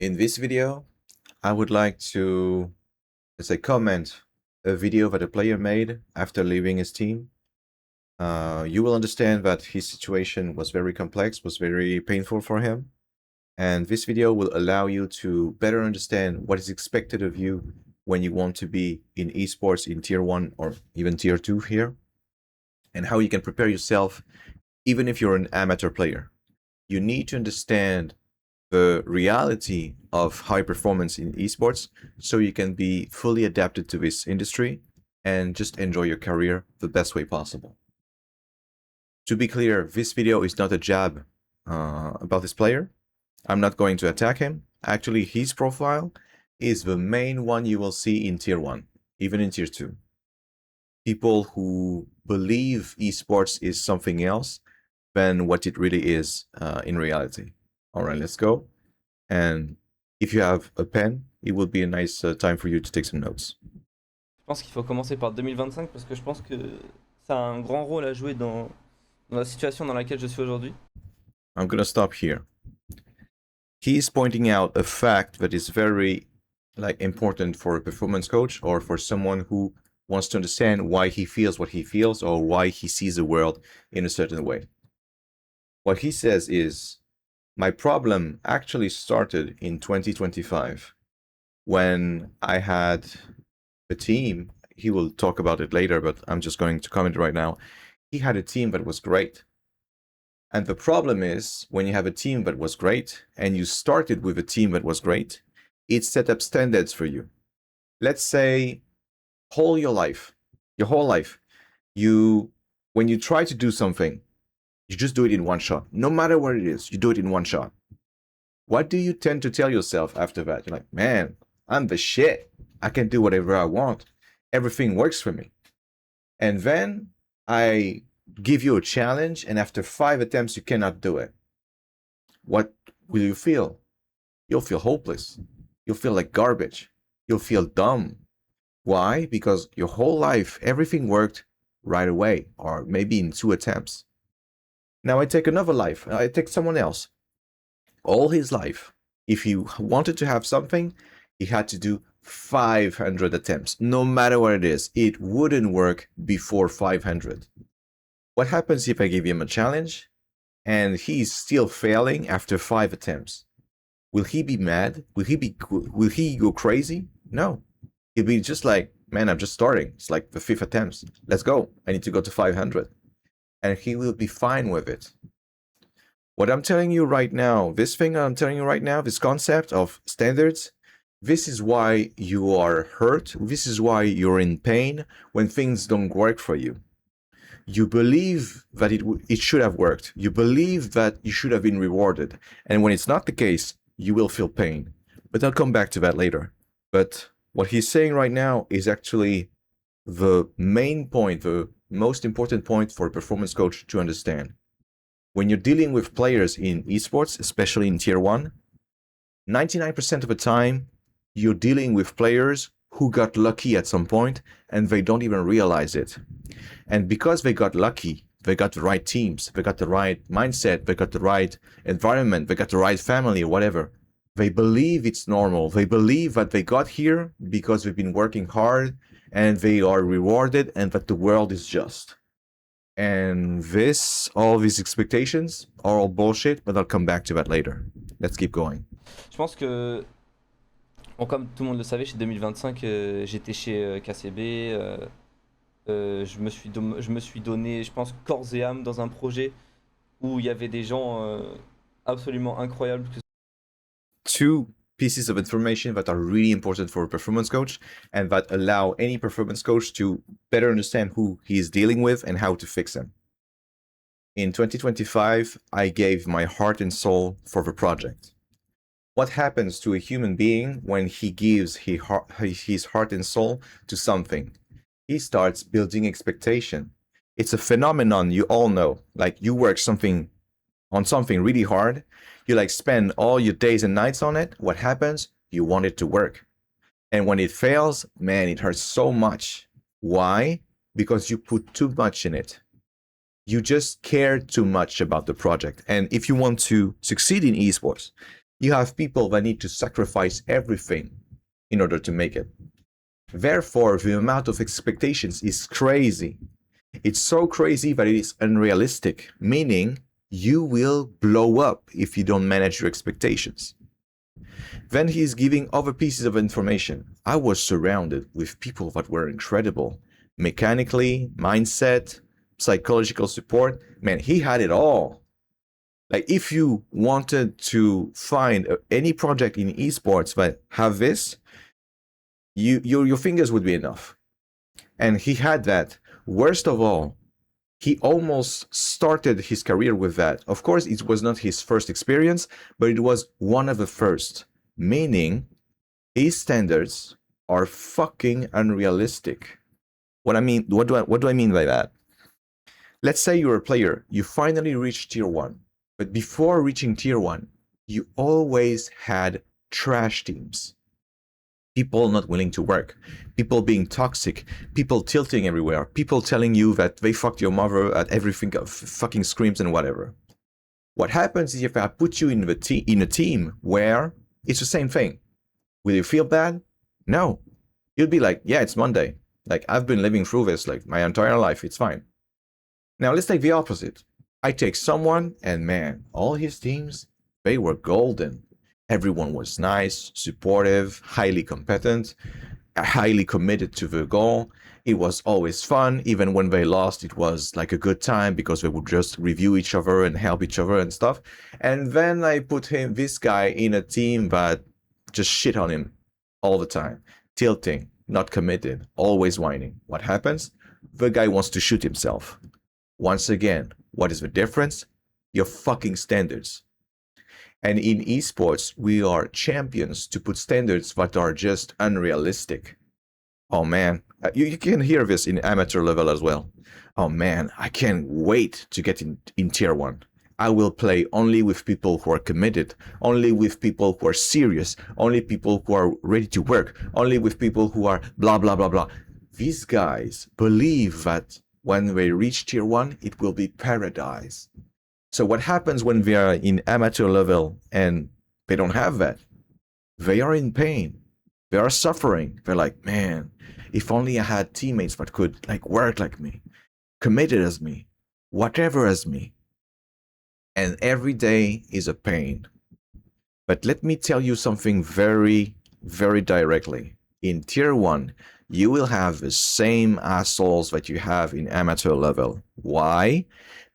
In this video, I would like to, let's say, comment a video that a player made after leaving his team. You will understand that his situation was very complex, was very painful for him. And this video will allow you to better understand what is expected of you when you want to be in esports in tier 1 or even tier 2 here, and how you can prepare yourself even if you're an amateur player. You need to understand the reality of high performance in esports so you can be fully adapted to this industry and just enjoy your career the best way possible. To be clear, this video is not a jab about this player. I'm not going to attack him. Actually, his profile is the main one you will see in tier 1, even in tier 2. People who believe esports is something else than what it really is in reality. All right, let's go. And if you have a pen, it will be a nice time for you to take some notes. Je pense qu'il faut commencer par 2025 parce que je pense que ça a un grand rôle à jouer dans la situation dans laquelle je suis aujourd'hui. I'm going to stop here. He's pointing out a fact that is very important for a performance coach or for someone who wants to understand why he feels what he feels or why he sees the world in a certain way. What he says is, my problem actually started in 2025 when I had a team. He will talk about it later, but I'm just going to comment right now. He had a team that was great. And the problem is, when you have a team that was great and you started with a team that was great, it set up standards for you. Let's say your whole life, when you try to do something, you just do it in one shot. No matter what it is, you do it in one shot. What do you tend to tell yourself after that? You're like, man, I'm the shit. I can do whatever I want. Everything works for me. And then I give you a challenge, and after 5 attempts, you cannot do it. What will you feel? You'll feel hopeless. You'll feel like garbage. You'll feel dumb. Why? Because your whole life, everything worked right away, or maybe in 2 attempts. Now I take another life. I take someone else. All his life, if he wanted to have something, he had to do 500 attempts. No matter what it is, it wouldn't work before 500. What happens if I give him a challenge and he's still failing after 5 attempts? Will he be mad? Will he go crazy? No. He'll be just like, man, I'm just starting. It's like the 5th attempt. Let's go. I need to go to 500. And he will be fine with it. What I'm telling you right now, this concept of standards, this is why you are hurt. This is why you're in pain when things don't work for you. You believe that it should have worked. You believe that you should have been rewarded. And when it's not the case, you will feel pain. But I'll come back to that later. But what he's saying right now is actually the main point, the most important point for a performance coach to understand. When you're dealing with players in esports, especially in tier 1, 99% of the time, you're dealing with players who got lucky at some point and they don't even realize it. And because they got lucky, they got the right teams, they got the right mindset, they got the right environment, they got the right family or whatever. They believe it's normal. They believe that they got here because they've been working hard and they are rewarded and that the world is just. And all these expectations are all bullshit, but I'll come back to that later. Let's keep going. Je pense que, bon, comme tout le monde le savait, chez 2025, j'étais chez KCB. Je me suis donné, je pense, corps et âme dans un projet où il y avait des gens absolument incroyables. Two pieces of information that are really important for a performance coach and that allow any performance coach to better understand who he is dealing with and how to fix him. In 2025, I gave my heart and soul for the project. What happens to a human being when he gives his heart and soul to something? He starts building expectation. It's a phenomenon you all know. Like, you work on something really hard, you spend all your days and nights on it. What happens? You want it to work. And when it fails, man, it hurts so much. Why? Because you put too much in it. You just care too much about the project. And if you want to succeed in esports, You have people that need to sacrifice everything in order to make it. Therefore, the amount of expectations is crazy. It's so crazy that it is unrealistic, meaning you will blow up if you don't manage your expectations. Then he's giving other pieces of information. I was surrounded with people that were incredible. Mechanically, mindset, psychological support. Man, he had it all. Like if you wanted to find any project in esports that have this, your fingers would be enough. And he had that. Worst of all, he almost started his career with that. Of course, it was not his first experience, but it was one of the first. Meaning, his standards are fucking unrealistic. What do I mean by that? Let's say you're a player, you finally reach tier 1, but before reaching tier 1, you always had trash teams. People not willing to work, people being toxic, people tilting everywhere, people telling you that they fucked your mother at everything, fucking screams and whatever. What happens is if I put you in a team where it's the same thing, will you feel bad? No. You'll be like, yeah, it's Monday. Like, I've been living through this like my entire life. It's fine. Now, let's take the opposite. I take someone and man, all his teams, they were golden. Everyone was nice, supportive, highly competent, highly committed to the goal. It was always fun. Even when they lost, it was like a good time because they would just review each other and help each other and stuff. And then I put this guy in a team that just shit on him all the time, tilting, not committed, always whining. What happens? The guy wants to shoot himself. Once again, what is the difference? Your fucking standards. And in esports, we are champions to put standards that are just unrealistic. Oh man, you can hear this in amateur level as well. Oh man, I can't wait to get in tier 1. I will play only with people who are committed, only with people who are serious, only people who are ready to work, only with people who are blah, blah, blah, blah. These guys believe that when they reach tier 1, it will be paradise. So what happens when they are in amateur level and they don't have that? They are in pain. They are suffering. They're like, man, if only I had teammates that could like work like me, committed as me, whatever as me. And every day is a pain. But let me tell you something very, very directly. In tier 1, you will have the same assholes that you have in amateur level. Why?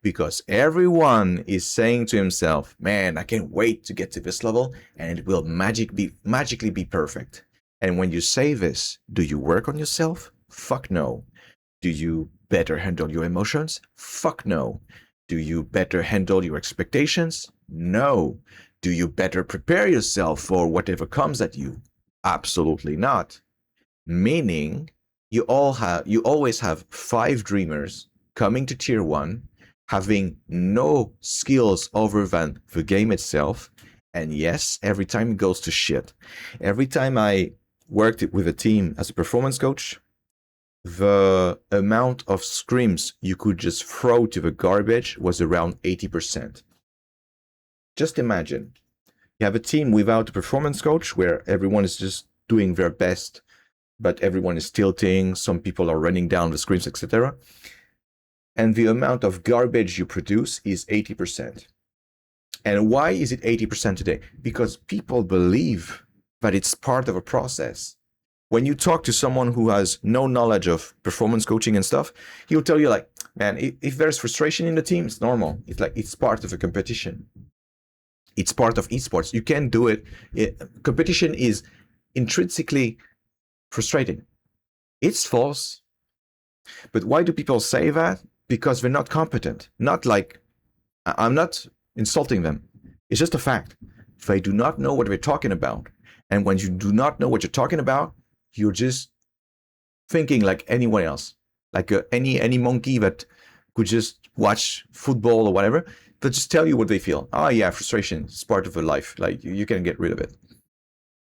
Because everyone is saying to himself, man, I can't wait to get to this level and it will magically be perfect. And when you say this, do you work on yourself? Fuck no. Do you better handle your emotions? Fuck no. Do you better handle your expectations? No. Do you better prepare yourself for whatever comes at you? Absolutely not. Meaning, you always have 5 dreamers coming to tier 1, having no skills other than the game itself. And yes, every time it goes to shit. Every time I worked with a team as a performance coach, the amount of scrims you could just throw to the garbage was around 80%. Just imagine, you have a team without a performance coach where everyone is just doing their best, but everyone is tilting, some people are running down the scrims, etc. And the amount of garbage you produce is 80%. And why is it 80% today? Because people believe that it's part of a process. When you talk to someone who has no knowledge of performance coaching and stuff, he'll tell you like, man, if there's frustration in the team, it's normal. It's like, it's part of a competition. It's part of esports. You can't do it. Competition is intrinsically frustrating. It's false. But why do people say that? Because they're not competent. Not like, I'm not insulting them. It's just a fact. They do not know what they're talking about. And when you do not know what you're talking about, you're just thinking like anyone else. Like any monkey that could just watch football or whatever, they'll just tell you what they feel. Oh yeah, frustration is part of a life. Like you can get rid of it.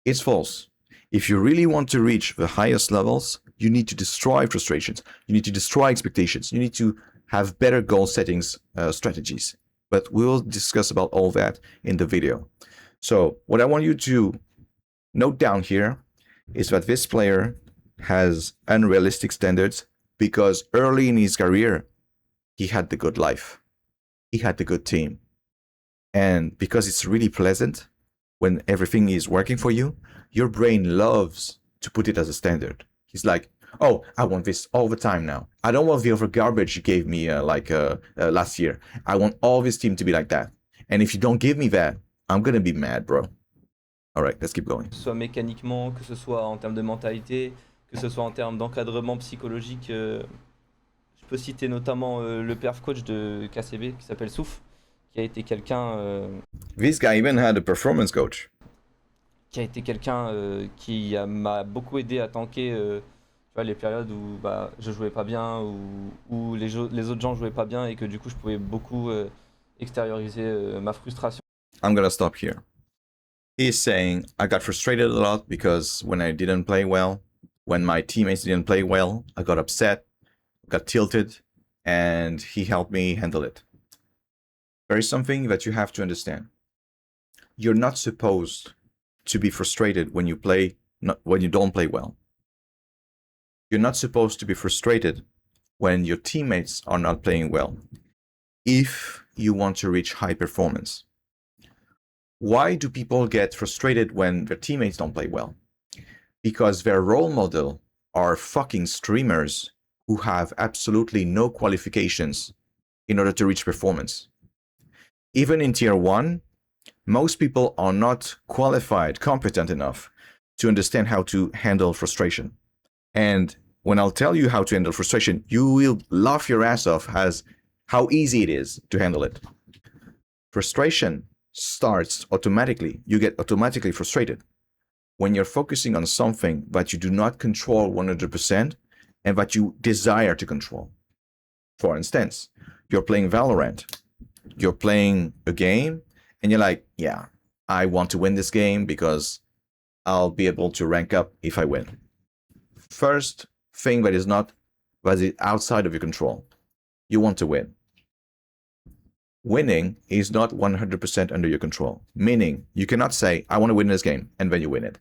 It's false. If you really want to reach the highest levels, you need to destroy frustrations. You need to destroy expectations. You need to have better goal settings strategies. But we will discuss about all that in the video. So what I want you to note down here is that this player has unrealistic standards because early in his career, he had the good life. He had the good team. And because it's really pleasant when everything is working for you, your brain loves to put it as a standard. He's like, oh, I want this all the time now. I don't want the other garbage you gave me last year. I want all this team to be like that. And if you don't give me that, I'm going to be mad, bro. All right, let's keep going. Que ce soit mécaniquement, que ce soit en termes de mentalité, que ce soit en termes d'encadrement psychologique. Je peux citer notamment le perf coach de KCB qui s'appelle Souf, qui a été quelqu'un This guy even had a performance coach. Qui m'a beaucoup aidé à tanker tu vois, les périodes où bah, je jouais pas bien, où les autres gens jouaient pas bien et que du coup je pouvais beaucoup extérioriser ma frustration. I'm gonna stop here. He's saying I got frustrated a lot because when I didn't play well, when my teammates didn't play well, I got upset, got tilted, and he helped me handle it. There is something that you have to understand. You're not supposed to be frustrated when you don't play well. You're not supposed to be frustrated when your teammates are not playing well if you want to reach high performance. Why do people get frustrated when their teammates don't play well? Because their role model are fucking streamers who have absolutely no qualifications in order to reach performance. Even in tier 1, most people are not qualified, competent enough to understand how to handle frustration. And when I'll tell you how to handle frustration, you will laugh your ass off as how easy it is to handle it. Frustration starts automatically. You get automatically frustrated when you're focusing on something that you do not control 100% and that you desire to control. For instance, you're playing Valorant. You're playing a game and you're like, yeah, I want to win this game because I'll be able to rank up if I win. First thing that is outside of your control. You want to win. Winning is not 100% under your control, meaning you cannot say, I want to win this game, and then you win it.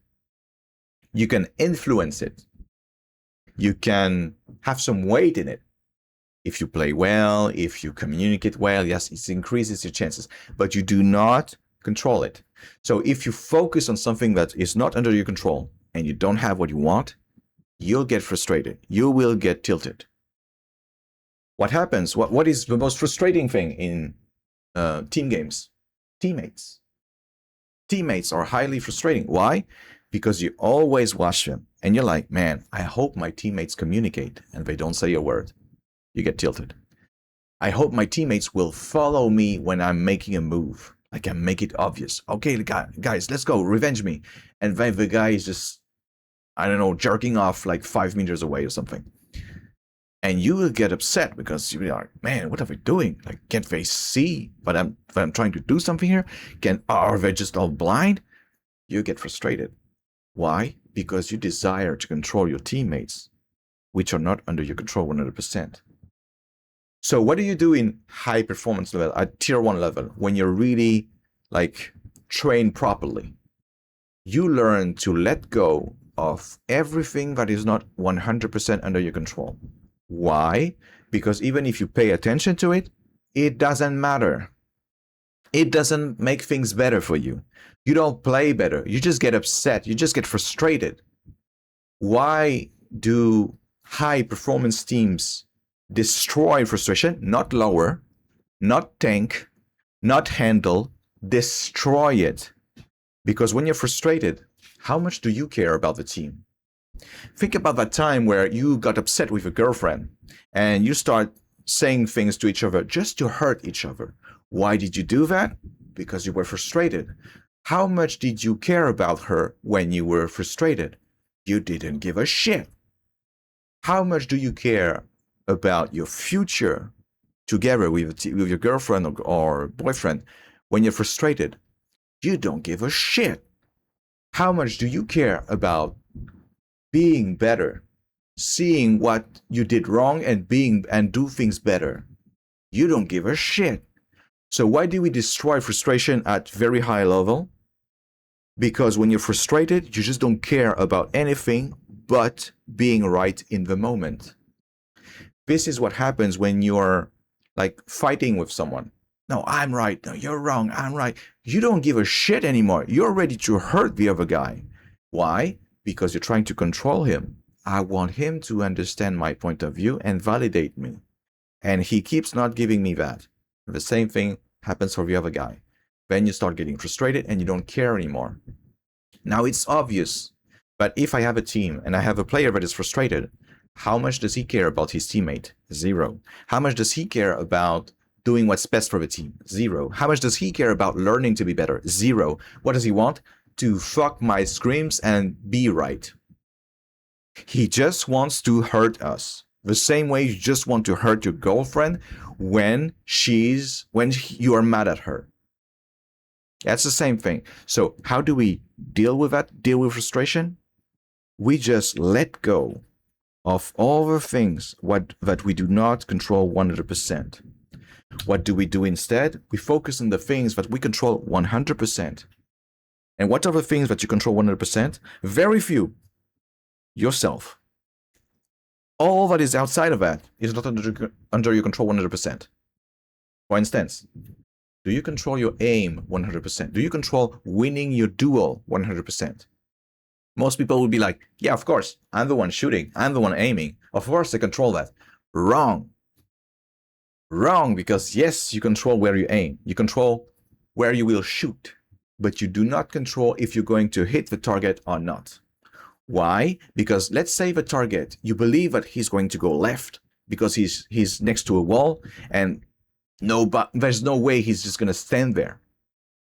You can influence it. You can have some weight in it. If you play well, if you communicate well, yes, it increases your chances, but you do not control it. So if you focus on something that is not under your control and you don't have what you want, you'll get frustrated. You will get tilted. What happens? What is the most frustrating thing in team games? Teammates. Teammates are highly frustrating. Why? Because you always watch them and you're like, man, I hope my teammates communicate and they don't say a word. You get tilted. I hope my teammates will follow me when I'm making a move. Like I make it obvious. Okay, guys, let's go. Revenge me. And then the guy is just, I don't know, jerking off like 5 meters away or something. And you will get upset because you'll be like, man, what are we doing? Like, can't they see? But I'm trying to do something here. Are they just all blind? You get frustrated. Why? Because you desire to control your teammates, which are not under your control 100%. So what do you do in high performance level, at tier 1 level, when you're really like trained properly? You learn to let go of everything that is not 100% under your control. Why? Because even if you pay attention to it, it doesn't matter. It doesn't make things better for you. You don't play better. You just get upset. You just get frustrated. Why do high performance teams destroy frustration? Not lower, not tank, not handle, destroy it. Because when you're frustrated, how much do you care about the team? Think about that time where you got upset with a girlfriend and you start saying things to each other just to hurt each other. Why did you do that? Because you were frustrated. How much did you care about her when you were frustrated? You didn't give a shit. How much do you care about your future together with your girlfriend or boyfriend when you're frustrated? You don't give a shit. How much do you care about being better, seeing what you did wrong and do things better? You don't give a shit. So why do we destroy frustration at very high level? Because when you're frustrated, you just don't care about anything but being right in the moment. This is what happens when you're like fighting with someone. No, I'm right. No, you're wrong. I'm right. You don't give a shit anymore. You're ready to hurt the other guy. Why? Because you're trying to control him. I want him to understand my point of view and validate me. And he keeps not giving me that. The same thing happens for the other guy. Then you start getting frustrated and you don't care anymore. Now it's obvious, but if I have a team and I have a player that is frustrated, how much does he care about his teammate? Zero. How much does he care about doing what's best for the team? Zero. How much does he care about learning to be better? Zero. What does he want? To fuck my screams and be right. He just wants to hurt us. The same way you just want to hurt your girlfriend when you are mad at her. That's the same thing. So how do we deal with that? Deal with frustration? We just let go of all the things that we do not control 100%. What do we do instead? We focus on the things that we control 100%. And what are the things that you control 100%? Very few. Yourself. All that is outside of that is not under your control 100%. For instance, do you control your aim 100%? Do you control winning your duel 100%? Most people would be like, yeah, of course, I'm the one shooting, I'm the one aiming. Of course I control that. Wrong. Wrong, because yes, you control where you aim. You control where you will shoot. But you do not control if you're going to hit the target or not. Why? Because let's say the target, you believe that he's going to go left because he's next to a wall, and but there's no way he's just gonna stand there.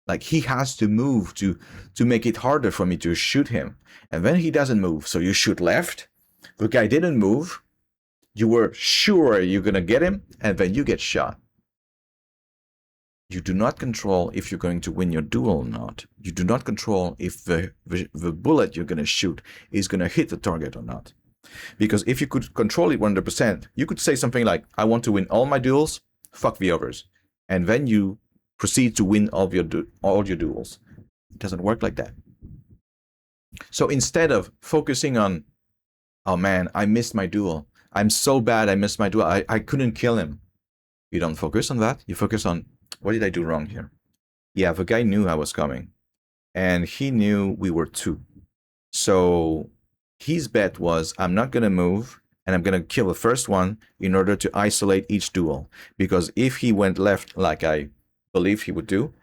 Like, he has to move to make it harder for me to shoot him. And then he doesn't move, so you shoot left. The guy didn't move. You were sure you're gonna get him, and then you get shot. You do not control if you're going to win your duel or not. You do not control if the bullet you're going to shoot is going to hit the target or not. Because if you could control it 100%, you could say something like, I want to win all my duels, fuck the others. And then you proceed to win all your duels. It doesn't work like that. So instead of focusing on, oh man, I missed my duel. I'm so bad I missed my duel. I couldn't kill him. You don't focus on that. You focus on, what did I do wrong here? Yeah, the guy knew I was coming. And he knew we were two. So his bet was, I'm not going to move, and I'm going to kill the first one in order to isolate each duel. Because if he went left like I believe he would do,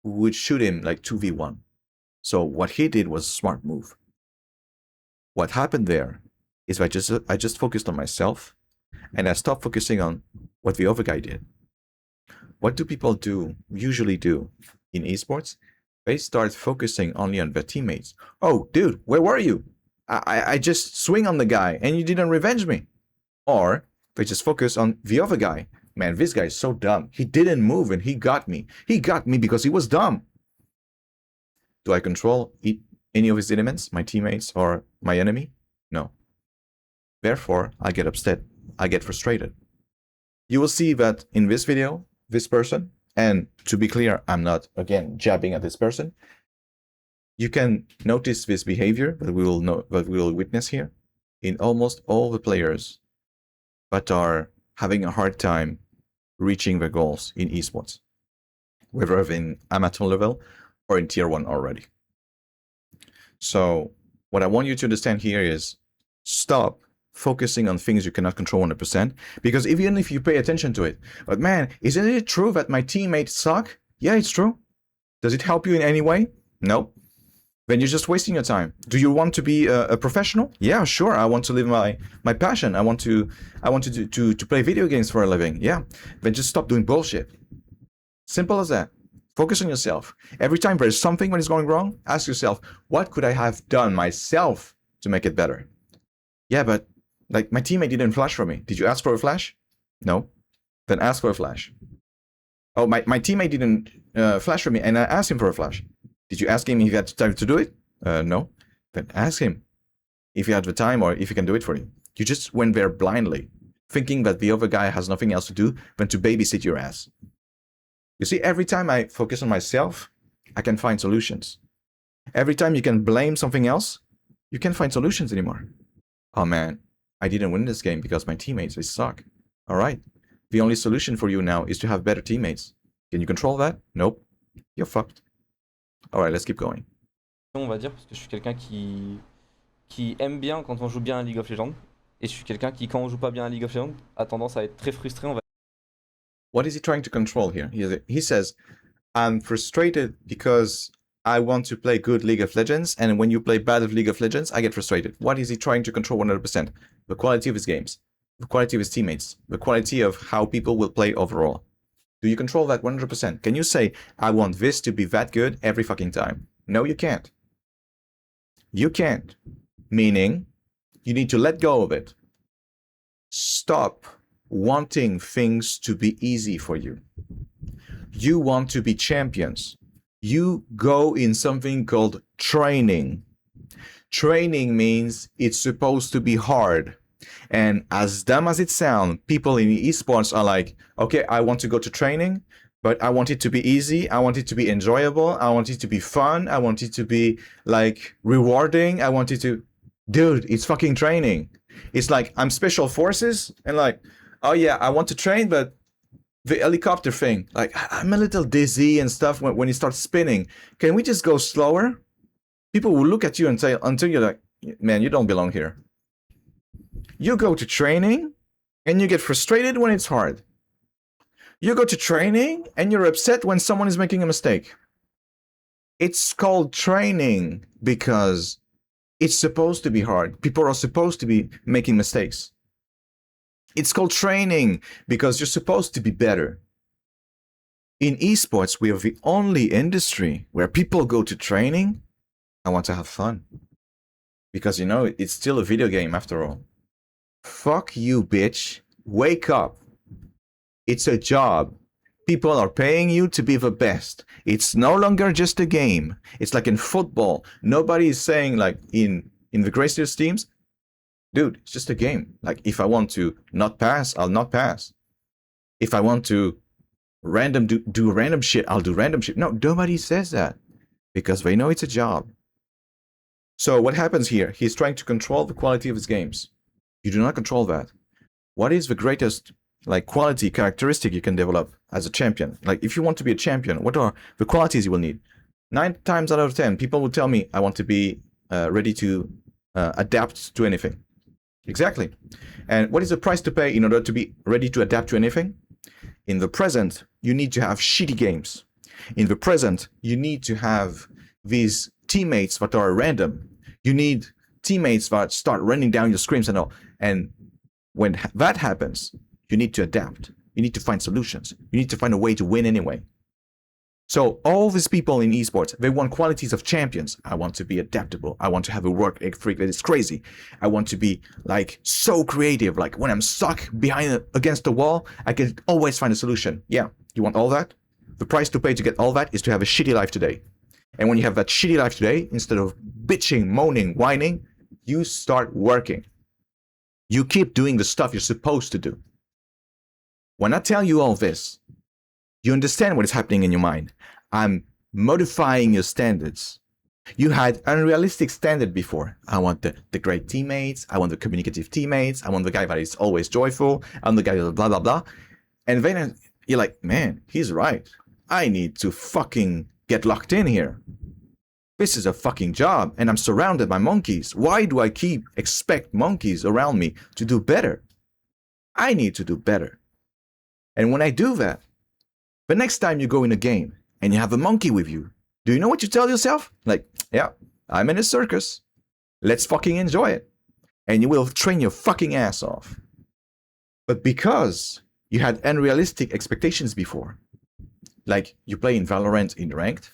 we would shoot him like 2v1. So what he did was a smart move. What happened there is I just focused on myself, and I stopped focusing on what the other guy did. What do people usually do in esports? They start focusing only on their teammates. Oh, dude, where were you? I just swing on the guy and you didn't revenge me. Or they just focus on the other guy. Man, this guy is so dumb. He didn't move and he got me. He got me because he was dumb. Do I control any of his elements, my teammates or my enemy? No. Therefore, I get upset. I get frustrated. You will see that in this video, this person, and to be clear, I'm not, again, jabbing at this person. You can notice this behavior that we will witness here in almost all the players that are having a hard time reaching their goals in esports, whether in amateur level or in tier 1 already. So what I want you to understand here is stop focusing on things you cannot control 100%, because even if you pay attention to it, but man, isn't it true that my teammates suck? Yeah, it's true. Does it help you in any way? No. Then you're just wasting your time. Do you want to be a professional? Yeah, sure. I want to live my passion. I want to play video games for a living. Yeah. Then just stop doing bullshit. Simple as that. Focus on yourself. Every time there's something that is going wrong, ask yourself, what could I have done myself to make it better? Yeah, but like my teammate didn't flash for me. Did you ask for a flash? No. Then ask for a flash. Oh, my teammate didn't flash for me and I asked him for a flash. Did you ask him if he had time to do it? No. Then ask him if he had the time or if he can do it for you. You just went there blindly, thinking that the other guy has nothing else to do than to babysit your ass. You see, every time I focus on myself, I can find solutions. Every time you can blame something else, you can't find solutions anymore. Oh man, I didn't win this game because my teammates, they suck. All right. The only solution for you now is to have better teammates. Can you control that? Nope. You're fucked. All right, let's keep going. On va dire, parce que je suis quelqu'un qui aime bien quand on joue bien à League of Legends. Et je suis quelqu'un qui, quand on joue pas bien à League of Legends, a tendance à être très frustré. What is he trying to control here? He says, I'm frustrated because I want to play good League of Legends, and when you play bad of League of Legends, I get frustrated. What is he trying to control 100%? The quality of his games, the quality of his teammates, the quality of how people will play overall. Do you control that 100%? Can you say, I want this to be that good every fucking time? No, you can't. You can't. Meaning, you need to let go of it. Stop wanting things to be easy for you. You want to be champions. You go in something called training. Training means it's supposed to be hard. And as dumb as it sounds, people in esports are like, okay, I want to go to training, but I want it to be easy. I want it to be enjoyable. I want it to be fun. I want it to be like rewarding. I want it to, dude, it's fucking training. It's like I'm special forces and like, oh yeah, I want to train, but the helicopter thing, like I'm a little dizzy and stuff when it starts spinning. Can we just go slower? People will look at you and say, until you're like, man, you don't belong here. You go to training and you get frustrated when it's hard. You go to training and you're upset when someone is making a mistake. It's called training because it's supposed to be hard. People are supposed to be making mistakes. It's called training because you're supposed to be better. In esports, we are the only industry where people go to training. I want to have fun. Because, you know, it's still a video game after all. Fuck you, bitch. Wake up. It's a job. People are paying you to be the best. It's no longer just a game. It's like in football. Nobody is saying, like in the greatest teams, dude, it's just a game. Like if I want to not pass, I'll not pass. If I want to do random shit, I'll do random shit. No, nobody says that because they know it's a job. So what happens here? He's trying to control the quality of his games. You do not control that. What is the greatest like quality characteristic you can develop as a champion? Like if you want to be a champion, what are the qualities you will need? 9 times out of 10, people will tell me I want to be ready to adapt to anything. Exactly. And what is the price to pay in order to be ready to adapt to anything? In the present, you need to have shitty games. In the present, you need to have these teammates that are random. You need teammates that start running down your screens and all. And when that happens, you need to adapt. You need to find solutions. You need to find a way to win anyway. So all these people in esports, they want qualities of champions. I want to be adaptable. I want to have a work ethic that is crazy. I want to be like so creative. Like when I'm stuck against the wall, I can always find a solution. Yeah, you want all that? The price to pay to get all that is to have a shitty life today. And when you have that shitty life today, instead of bitching, moaning, whining, you start working. You keep doing the stuff you're supposed to do. When I tell you all this, you understand what is happening in your mind. I'm modifying your standards. You had unrealistic standard before. I want the great teammates. I want the communicative teammates. I want the guy that is always joyful. I'm the guy that blah, blah, blah. And then you're like, man, he's right. I need to fucking get locked in here. This is a fucking job and I'm surrounded by monkeys. Why do I expect monkeys around me to do better? I need to do better. And when I do that, the next time you go in a game and you have a monkey with you, do you know what you tell yourself? Like, yeah, I'm in a circus. Let's fucking enjoy it. And you will train your fucking ass off. But because you had unrealistic expectations before, like you play in Valorant in ranked,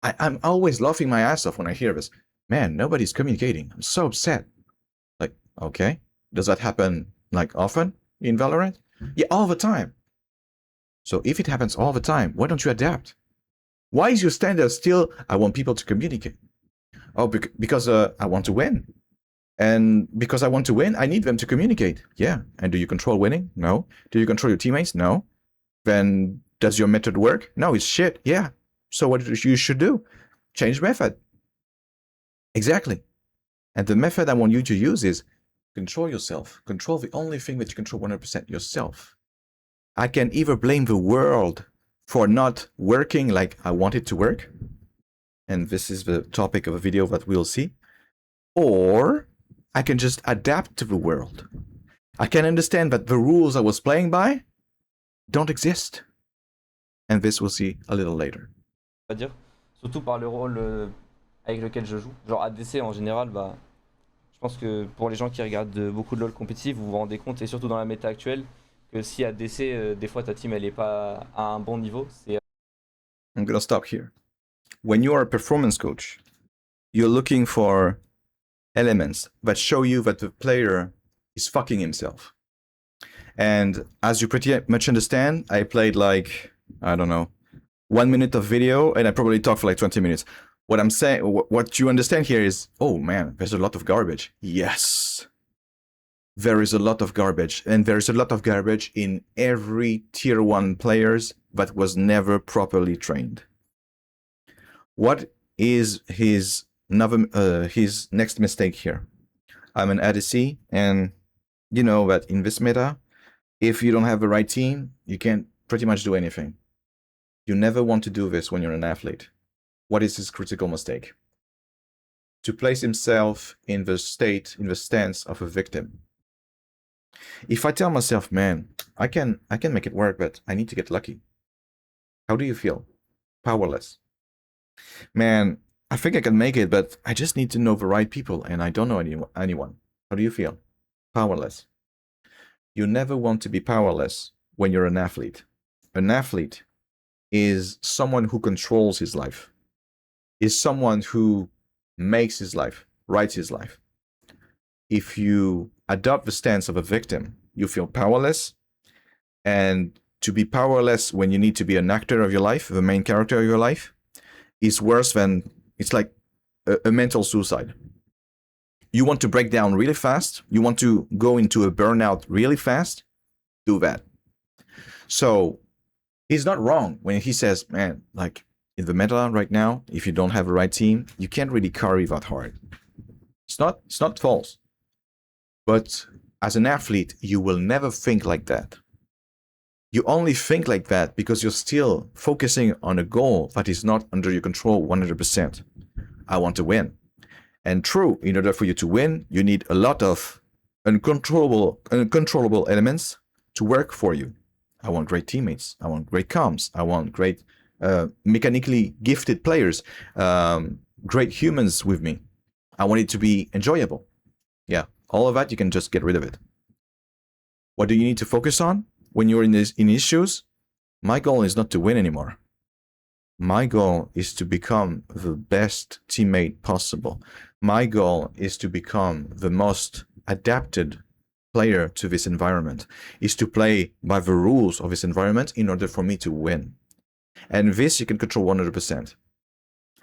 I'm always laughing my ass off when I hear this. Man, nobody's communicating. I'm so upset. Like, okay. Does that happen like often in Valorant? Yeah, all the time. So if it happens all the time, why don't you adapt? Why is your standard still, I want people to communicate? Oh, because I want to win. And because I want to win, I need them to communicate. Yeah. And do you control winning? No. Do you control your teammates? No. Then does your method work? No, it's shit. Yeah. So what you should do? Change method. Exactly. And the method I want you to use is control yourself. Control the only thing that you control 100% yourself. I can either blame the world for not working like I want it to work, and this is the topic of a video that we'll see, or I can just adapt to the world. I can understand that the rules I was playing by don't exist. And this we'll see a little later. On va dire. Surtout par le rôle avec lequel je joue. Genre ADC en général, bah, je pense que pour les gens qui regardent beaucoup de LoL compétitif, vous vous rendez compte, et surtout dans la méta actuelle, que si ADC, des fois ta team elle est pas à un bon niveau, c'est I'm gonna stop here. When you are a performance coach, you're looking for elements that show you that the player is fucking himself. And as you pretty much understand, I played like, I don't know, 1 minute of video and I probably talked for like 20 minutes. What I'm saying, what you understand here is, oh man, there's a lot of garbage. Yes. There is a lot of garbage, and there's a lot of garbage in every tier 1 players that was never properly trained. What is his next mistake here? I'm an ADC, and you know that in this meta, if you don't have the right team, you can't pretty much do anything. You never want to do this when you're an athlete. What is his critical mistake? To place himself in the stance of a victim. If I tell myself, man, I can make it work, but I need to get lucky. How do you feel? Powerless. Man, I think I can make it, but I just need to know the right people, and I don't know anyone. How do you feel? Powerless. You never want to be powerless when you're an athlete. An athlete is someone who controls his life, is someone who makes his life, writes his life. If you adopt the stance of a victim, you feel powerless. And to be powerless when you need to be an actor of your life, the main character of your life, is worse than, it's like a mental suicide. You want to break down really fast, you want to go into a burnout really fast, do that. So he's not wrong when he says, man, like in the meta right now, if you don't have a right team, you can't really carry that hard. It's not false. But as an athlete, you will never think like that. You only think like that because you're still focusing on a goal that is not under your control 100%. I want to win. And true, in order for you to win, you need a lot of uncontrollable elements to work for you. I want great teammates. I want great comms. I want great mechanically gifted players, great humans with me. I want it to be enjoyable. Yeah, all of that, you can just get rid of it. What do you need to focus on when you're in these shoes? My goal is not to win anymore. My goal is to become the best teammate possible. My goal is to become the most adapted player to this environment, is to play by the rules of this environment in order for me to win. And this you can control 100%.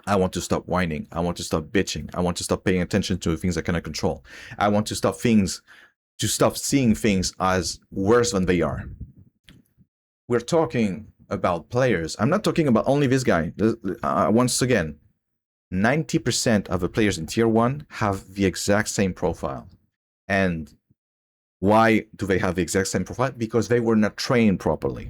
I want to stop whining. I want to stop bitching. I want to stop paying attention to things I cannot control. I want to stop seeing things as worse than they are. We're talking about players. I'm not talking about only this guy. Once again, 90% of the players in tier 1 have the exact same profile. And why do they have the exact same profile? Because they were not trained properly.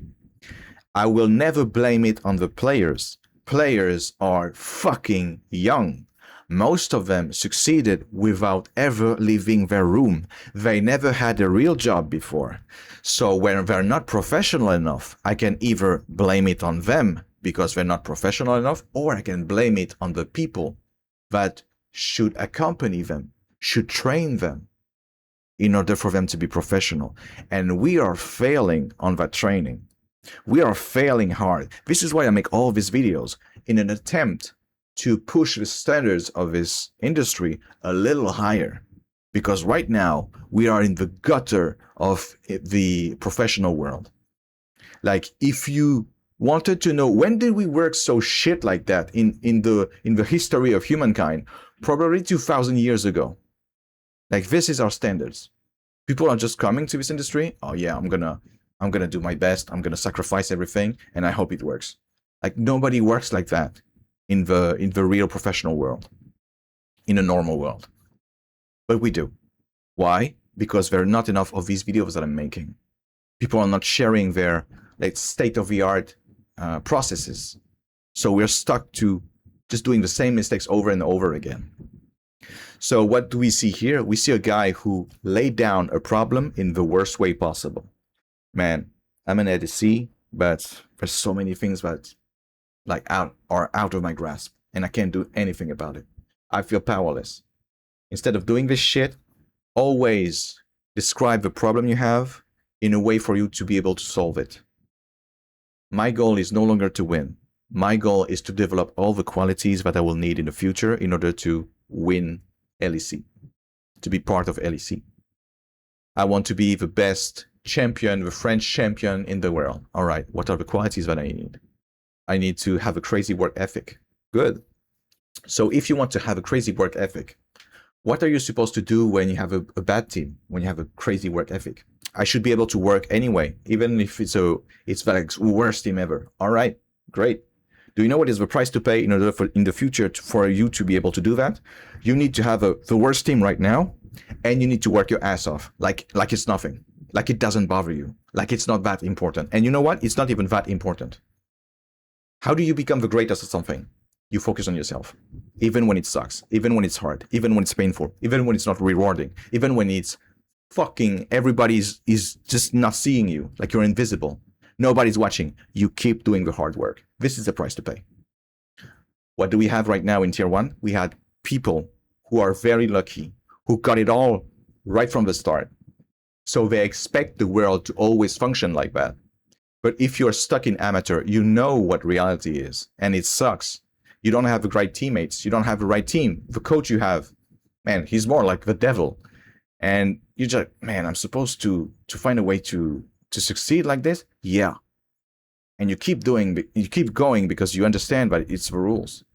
I will never blame it on the players. Players are fucking young. Most of them succeeded without ever leaving their room. They never had a real job before. So when they're not professional enough, I can either blame it on them because they're not professional enough, or I can blame it on the people that should accompany them, should train them in order for them to be professional. And we are failing on that training. We are failing hard. This is why I make all these videos, in an attempt to push the standards of this industry a little higher. Because right now, we are in the gutter of the professional world. Like, if you wanted to know when did we work so shit like that in the history of humankind, probably 2,000 years ago. Like, this is our standards. People are just coming to this industry. Oh yeah, I'm gonna do my best. I'm gonna sacrifice everything, and I hope it works. Like, nobody works like that in the real professional world. in a normal world. But we do. Why? Because there are not enough of these videos that I'm making. People are not sharing their like state-of-the-art processes. So we're stuck to just doing the same mistakes over and over again. So what do we see here? We see a guy who laid down a problem in the worst way possible. Man, I'm an ADC, but there's so many things that like are out of my grasp, and I can't do anything about it. I feel powerless. Instead of doing this shit, always describe the problem you have in a way for you to be able to solve it. My goal is no longer to win. My goal is to develop all the qualities that I will need in the future in order to win LEC, to be part of LEC. I want to be the best champion, the French champion in the world. All right, what are the qualities that I need? I need to have a crazy work ethic. Good. So if you want to have a crazy work ethic, what are you supposed to do when you have a bad team, when you have a crazy work ethic? I should be able to work anyway, even if it's like the worst team ever. All right, great. Do you know what is the price to pay in order for in the future for you to be able to do that? You need to have the worst team right now, and you need to work your ass off like it's nothing, like it doesn't bother you, like it's not that important. And you know what? It's not even that important. How do you become the greatest at something? You focus on yourself, even when it sucks, even when it's hard, even when it's painful, even when it's not rewarding, even when it's fucking everybody is just not seeing you, like you're invisible. Nobody's watching. You keep doing the hard work. This is the price to pay. What do we have right now in tier 1? We had people who are very lucky, who got it all right from the start. So they expect the world to always function like that. But if you're stuck in amateur, you know what reality is, and it sucks. You don't have the right teammates. You don't have the right team. The coach you have, man, he's more like the devil. And you just, man, I'm supposed to find a way to succeed like this? Yeah. And you keep going because you understand that it's the rules.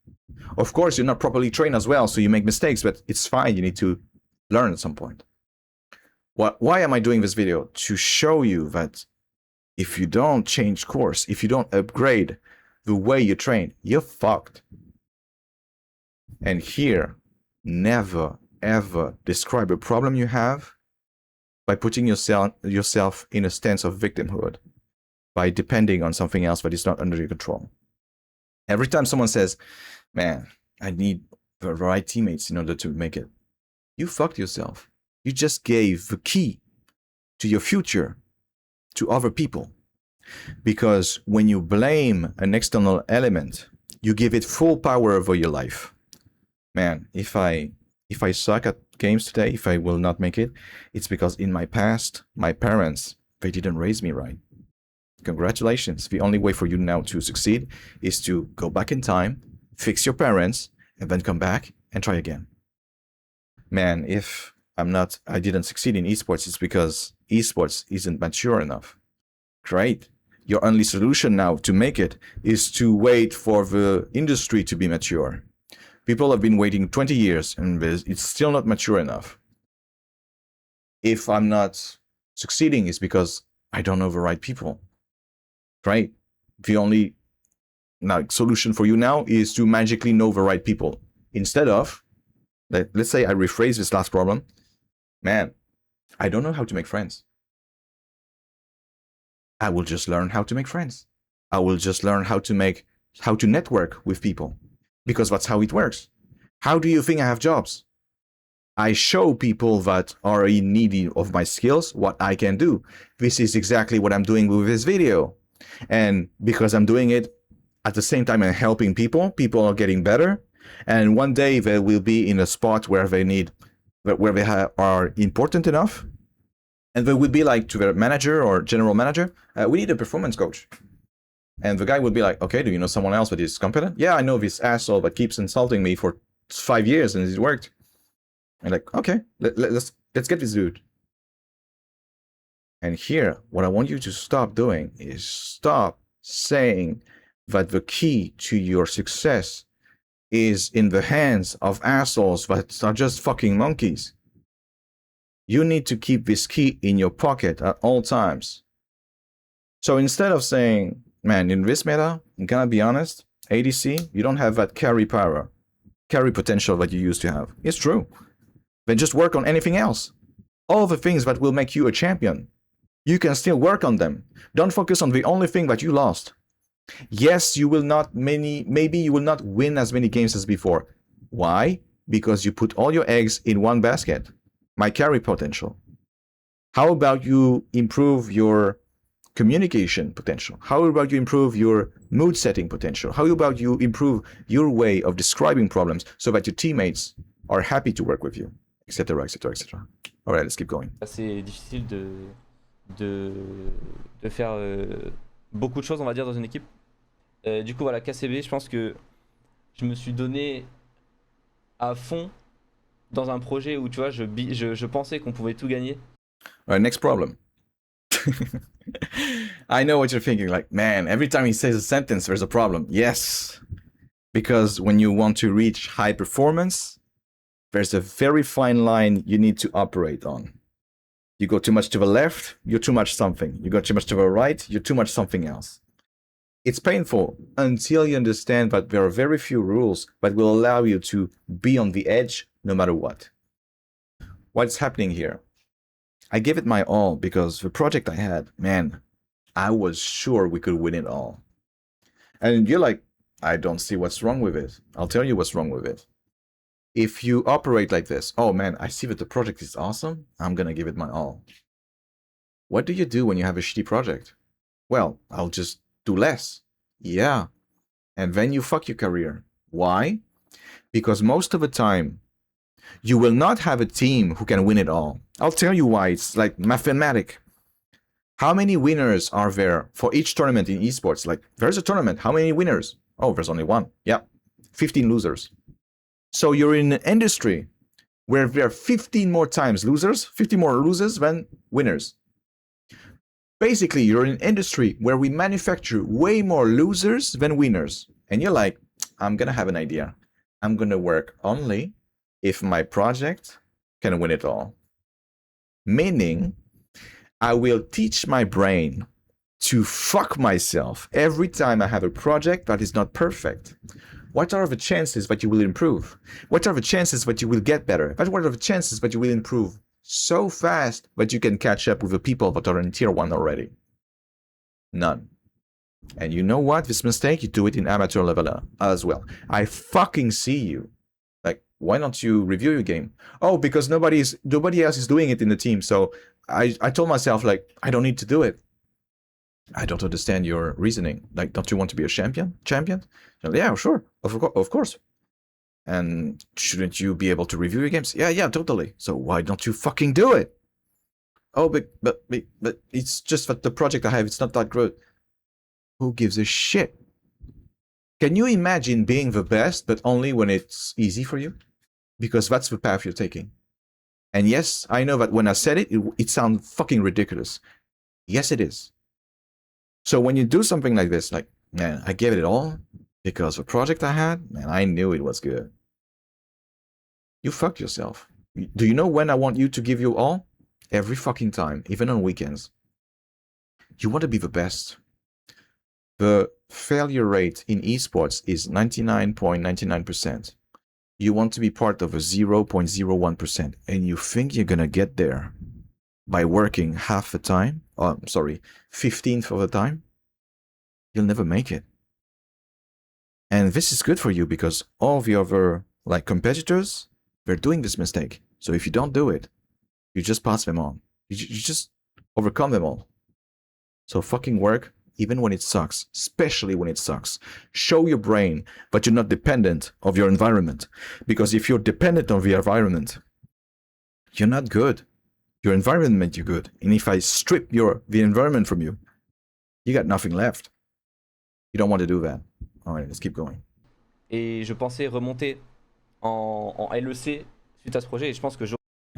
Of course, you're not properly trained as well, so you make mistakes, but it's fine. You need to learn at some point. Why am I doing this video? To show you that if you don't change course, if you don't upgrade the way you train, you're fucked. And here, never, ever describe a problem you have by putting yourself in a stance of victimhood, by depending on something else that is not under your control. Every time someone says, man, I need the right teammates in order to make it, you fucked yourself. You just gave the key to your future to other people. Because when you blame an external element, you give it full power over your life. Man, if I suck at games today, if I will not make it, it's because in my past, my parents, they didn't raise me right. Congratulations. The only way for you now to succeed is to go back in time, fix your parents, and then come back and try again. Man, if I didn't succeed in esports, it's because esports isn't mature enough. Great. Your only solution now to make it is to wait for the industry to be mature. People have been waiting 20 years and it's still not mature enough. If I'm not succeeding, it's because I don't know the right people. Right? The only solution for you now is to magically know the right people. Instead of, let's say I rephrase this last problem. Man, I don't know how to make friends. I will just learn how to make friends. I will just learn how to network with people, because that's how it works. How do you think I have jobs? I show people that are in need of my skills what I can do. This is exactly what I'm doing with this video. And because I'm doing it at the same time and helping people are getting better. And one day they will be in a spot where they are important enough. And they would be like to their manager or general manager, we need a performance coach. And the guy would be like, okay, do you know someone else that is competent? Yeah, I know this asshole that keeps insulting me for 5 years and it worked. And like, okay, let's get this dude. And here, what I want you to stop doing is stop saying that the key to your success is in the hands of assholes that are just fucking monkeys. You need to keep this key in your pocket at all times. So instead of saying, man, in this meta, I'm gonna be honest, ADC, you don't have that carry power. carry potential that you used to have. It's true. Then just work on anything else. All the things that will make you a champion, you can still work on them. Don't focus on the only thing that you lost. Yes, you will not maybe you will not win as many games as before. Why? Because you put all your eggs in one basket. My carry potential. How about you improve your communication potential? How about you improve your mood setting potential? How about you improve your way of describing problems so that your teammates are happy to work with you, etc., etc., etc. All right, let's keep going. C'est difficile de, de faire beaucoup de choses, on va dire, dans une équipe. Du coup, voilà, KCB, je pense que je me suis donné à fond dans un projet où, tu vois, je pensais qu'on pouvait tout gagner. All right, next problem. I know what you're thinking, like, man, every time he says a sentence, there's a problem. Yes, because when you want to reach high performance, there's a very fine line you need to operate on. You go too much to the left, you're too much something. You go too much to the right, you're too much something else. It's painful until you understand that there are very few rules that will allow you to be on the edge no matter what. What's happening here? I gave it my all because the project I had, man, I was sure we could win it all. And you're like, I don't see what's wrong with it. I'll tell you what's wrong with it. If you operate like this, oh man, I see that the project is awesome, I'm gonna give it my all. What do you do when you have a shitty project? Well, I'll just do less. Yeah. And then you fuck your career. Why? Because most of the time, you will not have a team who can win it all. I'll tell you why. It's like mathematic. How many winners are there for each tournament in esports? Like, there's a tournament. How many winners? Oh, there's only one. Yeah. 15 losers. So you're in an industry where there are 15 more times losers, 50 more losers than winners. Basically, you're in an industry where we manufacture way more losers than winners. And you're like, I'm going to have an idea. I'm going to work only if my project can win it all. Meaning, I will teach my brain to fuck myself every time I have a project that is not perfect. What are the chances that you will improve? What are the chances that you will get better? But what are the chances that you will improve so fast that you can catch up with the people that are in tier 1 already? None. And you know what? This mistake, you do it in amateur level as well. I fucking see you. Like, why don't you review your game? Oh, because nobody else is doing it in the team. So I told myself, like, I don't need to do it. I don't understand your reasoning. Like, don't you want to be a champion? So, yeah, sure. Of course. And shouldn't you be able to review your games? Yeah, totally. So why don't you fucking do it? Oh, but it's just that the project I have, it's not that good. Who gives a shit? Can you imagine being the best, but only when it's easy for you? Because that's the path you're taking. And yes, I know that when I said it, it sounds fucking ridiculous. Yes, it is. So when you do something like this, like, man, I gave it all because the project I had, man, I knew it was good. You fucked yourself. Do you know when I want you to give you all? Every fucking time, even on weekends. You want to be the best. The failure rate in esports is 99.99%. You want to be part of a 0.01%, and you think you're gonna get there by working half the time, 15th of the time, you'll never make it. And this is good for you because all the other like competitors, they're doing this mistake. So if you don't do it, you just pass them on. You just overcome them all. So fucking work, even when it sucks, especially when it sucks. Show your brain that you're not dependent of your environment. Because if you're dependent on the environment, you're not good. Your environment, you're good. And if I strip the environment from you, you got nothing left. You don't want to do that. All right, let's keep going. Et je pensais remonter en LEC suite à ce projet et je pense que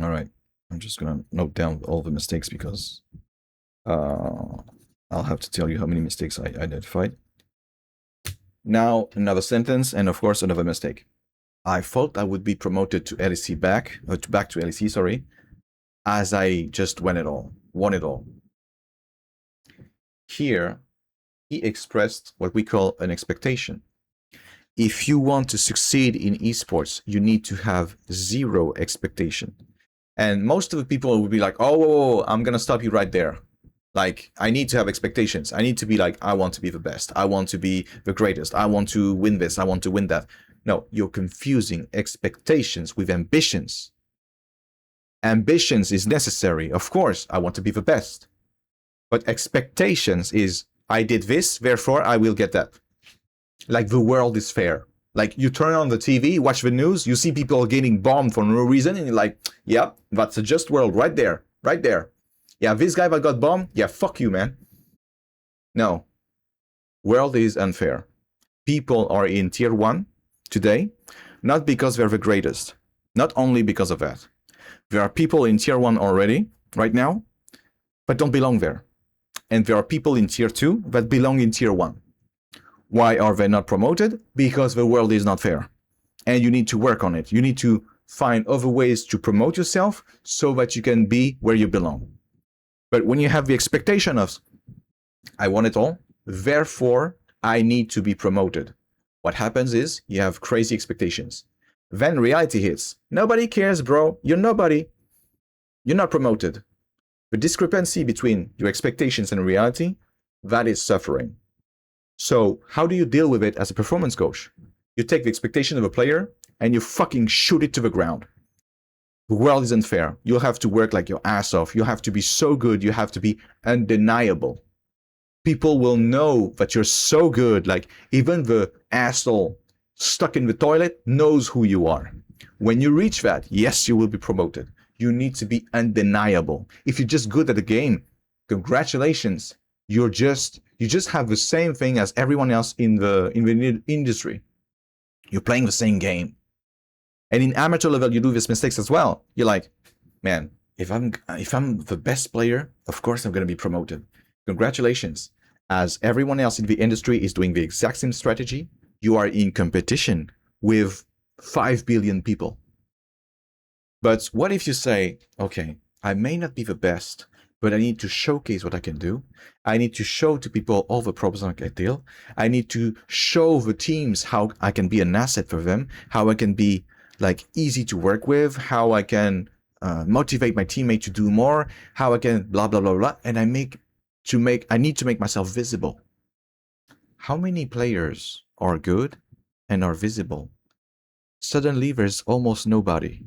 All right, I'm just gonna note down all the mistakes because I'll have to tell you how many mistakes I identified. Now, another sentence, and of course, another mistake. I thought I would be promoted to LEC back to LEC, sorry, as I just won it all. Here, he expressed what we call an expectation. if you want to succeed in esports, you need to have zero expectation. And most of the people will be like, oh, I'm going to stop you right there. Like, I need to have expectations. I need to be like, I want to be the best. I want to be the greatest. I want to win this. I want to win that. No, you're confusing expectations with ambitions. Ambitions is necessary. Of course, I want to be the best. But expectations is, I did this, therefore I will get that. Like the world is fair. Like you turn on the TV, watch the news, you see people getting bombed for no reason, and you're like, yeah, that's a just world right there, right there. Yeah, this guy that got bombed, yeah, fuck you, man. No. World is unfair. People are in tier 1 today, not because they're the greatest. Not only because of that. There are people in tier 1 already, right now, but don't belong there. And there are people in tier 2 that belong in tier 1. Why are they not promoted? Because the world is not fair. And you need to work on it. You need to find other ways to promote yourself so that you can be where you belong. But when you have the expectation of, I want it all, therefore I need to be promoted, what happens is you have crazy expectations. Then reality hits. Nobody cares, bro. You're nobody. You're not promoted. The discrepancy between your expectations and reality, that is suffering. So how do you deal with it as a performance coach? You take the expectation of a player and you fucking shoot it to the ground. The world isn't fair. You'll have to work like your ass off. You have to be so good. You have to be undeniable. People will know that you're so good. Like even the asshole stuck in the toilet knows who you are. When you reach that, yes, you will be promoted. You need to be undeniable. If you're just good at the game, congratulations. You just have the same thing as everyone else in the industry. You're playing the same game. And in amateur level, you do these mistakes as well. You're like, man, if I'm the best player, of course I'm going to be promoted. Congratulations. As everyone else in the industry is doing the exact same strategy, you are in competition with 5 billion people. But what if you say, okay, I may not be the best, but I need to showcase what I can do. I need to show to people all the problems I can deal. I need to show the teams how I can be an asset for them, how I can be like easy to work with, how I can motivate my teammate to do more, how I can blah, blah, blah, blah. And I need to make myself visible. How many players are good and are visible? Suddenly there's almost nobody.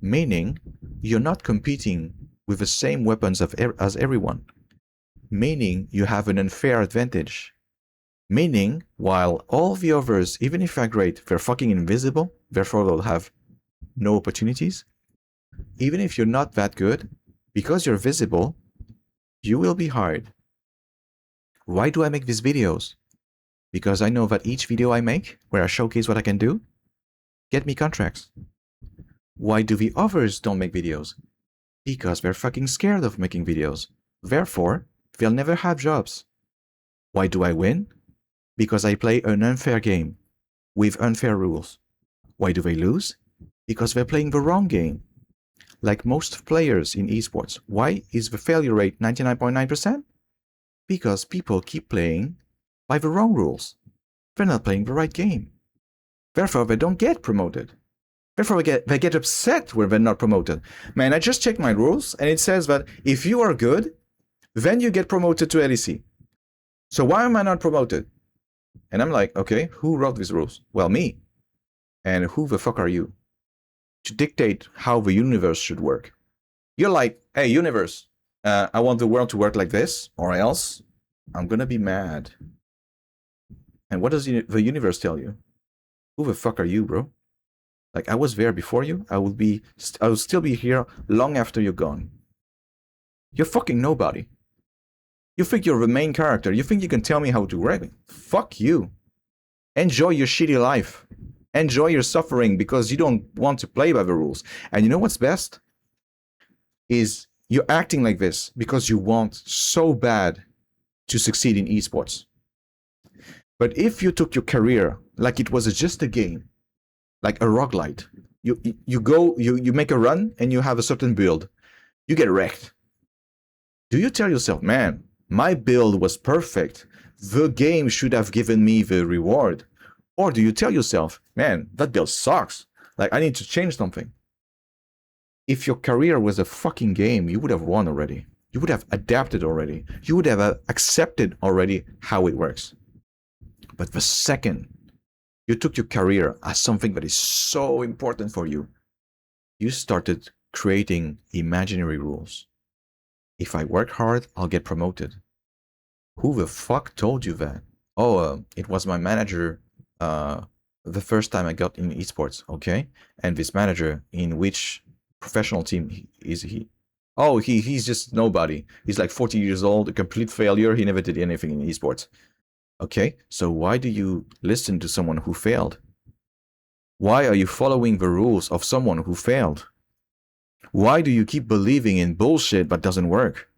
Meaning you're not competing with the same weapons as everyone. Meaning you have an unfair advantage. Meaning while all the others, even if they're great, they're fucking invisible, therefore they'll have no opportunities. Even if you're not that good, because you're visible, you will be hired. Why do I make these videos? Because I know that each video I make, where I showcase what I can do, get me contracts. Why do the others don't make videos? Because they're fucking scared of making videos. Therefore, they'll never have jobs. Why do I win? Because I play an unfair game, with unfair rules. Why do they lose? Because they're playing the wrong game. Like most players in esports, why is the failure rate 99.9%? Because people keep playing by the wrong rules. They're not playing the right game. Therefore, they don't get promoted. Therefore, they get upset when they're not promoted. Man, I just checked my rules, and it says that if you are good, then you get promoted to LEC. So why am I not promoted? And I'm like, okay, who wrote these rules? Well, me. And who the fuck are you to dictate how the universe should work? You're like, hey, universe, I want the world to work like this, or else I'm gonna be mad. And what does the universe tell you? Who the fuck are you, bro? Like, I was there before you. I will still be here long after you're gone. You're fucking nobody. You think you're the main character. You think you can tell me how to work? Fuck you. Enjoy your shitty life. Enjoy your suffering because you don't want to play by the rules. And you know what's best? Is you're acting like this because you want so bad to succeed in esports. But if you took your career like it was just a game, like a roguelite, you make a run and you have a certain build, you get wrecked. Do you tell yourself, man, my build was perfect. The game should have given me the reward. Or do you tell yourself, man, that build sucks. Like, I need to change something. If your career was a fucking game, you would have won already. You would have adapted already. You would have accepted already how it works. But the second you took your career as something that is so important for you, you started creating imaginary rules. If I work hard, I'll get promoted. Who the fuck told you that? Oh, it was my manager the first time I got in esports, okay? And this manager, in which professional team is he? Oh, he's just nobody. He's like 40 years old, a complete failure. He never did anything in esports. Okay, so why do you listen to someone who failed? Why are you following the rules of someone who failed? Why do you keep believing in bullshit that doesn't work?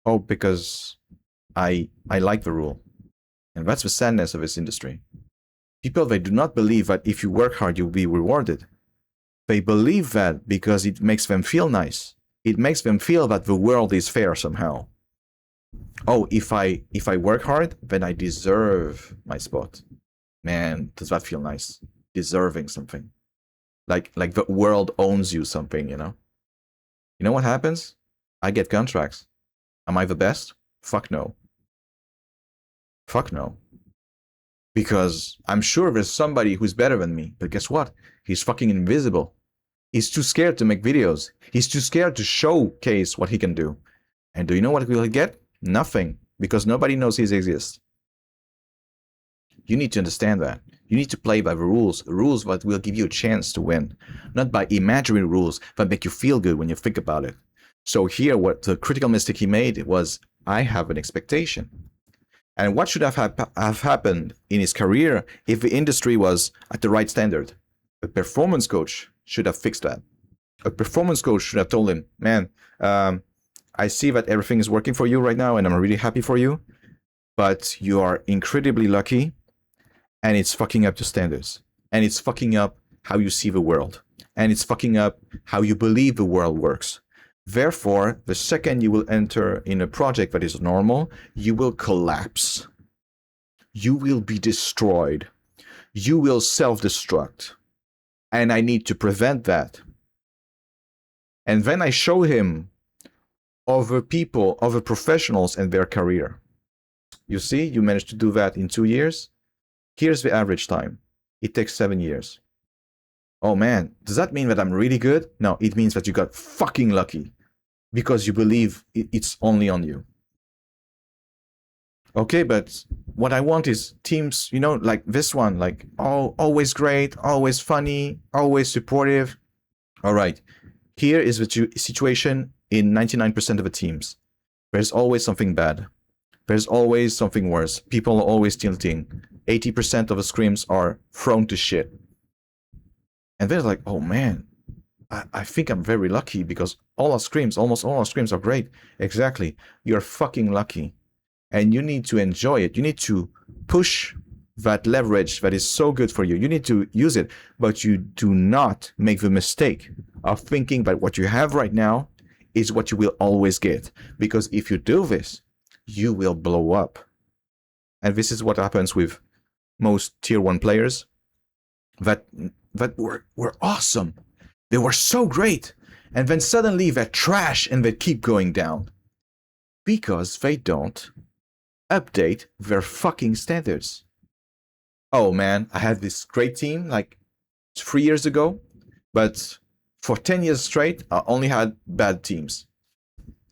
Oh, because I like the rule. And that's the sadness of this industry. People, they do not believe that if you work hard, you'll be rewarded. They believe that because it makes them feel nice. It makes them feel that the world is fair somehow. Oh, if I work hard, then I deserve my spot. Man, does that feel nice? Deserving something. Like the world owns you something, you know? You know what happens? I get contracts. Am I the best? Fuck no. Fuck no. Because I'm sure there's somebody who's better than me, but guess what? He's fucking invisible. He's too scared to make videos. He's too scared to showcase what he can do. And do you know what we'll get? Nothing, because nobody knows he exists. You need to understand that. You need to play by the rules that will give you a chance to win, not by imaginary rules that make you feel good when you think about it. So here, what the critical mistake he made was, I have an expectation. And what should have happened in his career if the industry was at the right standard? A performance coach should have fixed that. A performance coach should have told him, man, I see that everything is working for you right now, and I'm really happy for you, but you are incredibly lucky, and it's fucking up your standards, and it's fucking up how you see the world, and it's fucking up how you believe the world works. Therefore, the second you will enter in a project that is normal, you will collapse. You will be destroyed. You will self-destruct. And I need to prevent that. And then I show him other people, other professionals and their career. You see, you managed to do that in 2 years. Here's the average time. It takes 7 years. Oh man, does that mean that I'm really good? No, it means that you got fucking lucky. Because you believe it's only on you. Okay, but what I want is teams, you know, like this one, like, oh, always great, always funny, always supportive. All right, here is the situation in 99% of the teams. There's always something bad. There's always something worse. People are always tilting. 80% of the scrims are thrown to shit. And they're like, oh man, I think I'm very lucky because almost all our scrims are great. Exactly. You're fucking lucky. And you need to enjoy it. You need to push that leverage that is so good for you. You need to use it. But you do not make the mistake of thinking that what you have right now is what you will always get. Because if you do this, you will blow up. And this is what happens with most tier 1 players that were awesome. They were so great. And then suddenly they're trash and they keep going down. Because they don't update their fucking standards. Oh man, I had this great team like 3 years ago, but for 10 years straight, I only had bad teams.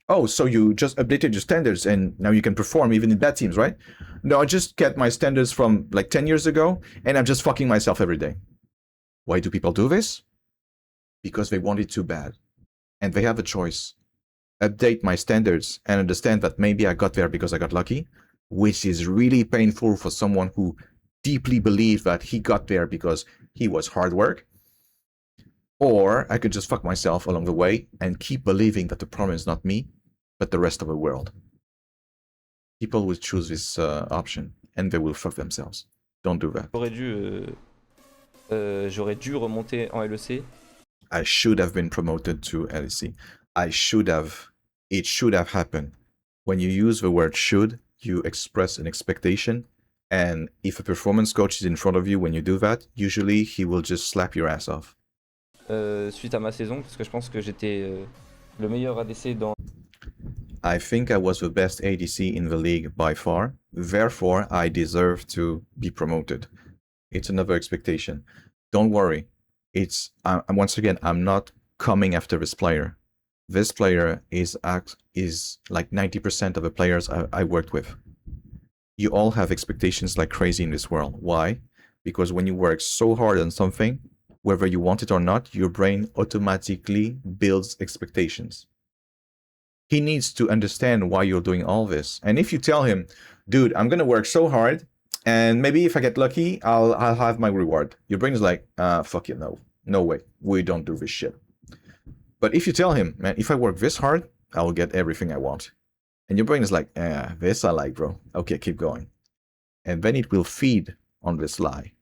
Oh, so you just updated your standards and now you can perform even in bad teams, right? No, I just kept my standards from like 10 years ago and I'm just fucking myself every day. Why do people do this? Because they want it too bad. And they have a choice. Update my standards and understand that maybe I got there because I got lucky, which is really painful for someone who deeply believes that he got there because he was hard work. Or I could just fuck myself along the way and keep believing that the problem is not me, but the rest of the world. People will choose this option and they will fuck themselves. Don't do that. J'aurais dû remonter en LEC. I should have been promoted to LEC. It should have happened. When you use the word should, you express an expectation And if a performance coach is in front of you when you do that, usually he will just slap your ass off. Suite à ma saison, parce que je pense que j'étais le meilleur ADC dans. I think I was the best ADC in the league by far. Therefore, I deserve to be promoted. It's another expectation. Don't worry. It's once again, I'm not coming after this player. This player is like 90% of the players I worked with. You all have expectations like crazy in this world. Why? Because when you work so hard on something, whether you want it or not, your brain automatically builds expectations. He needs to understand why you're doing all this. And if you tell him, dude, I'm gonna work so hard, and maybe if I get lucky, I'll have my reward. Your brain is like, fuck you, no way, we don't do this shit. But if you tell him, man, if I work this hard, I will get everything I want. And your brain is like, this I like, bro. Okay, keep going. And then it will feed on this lie.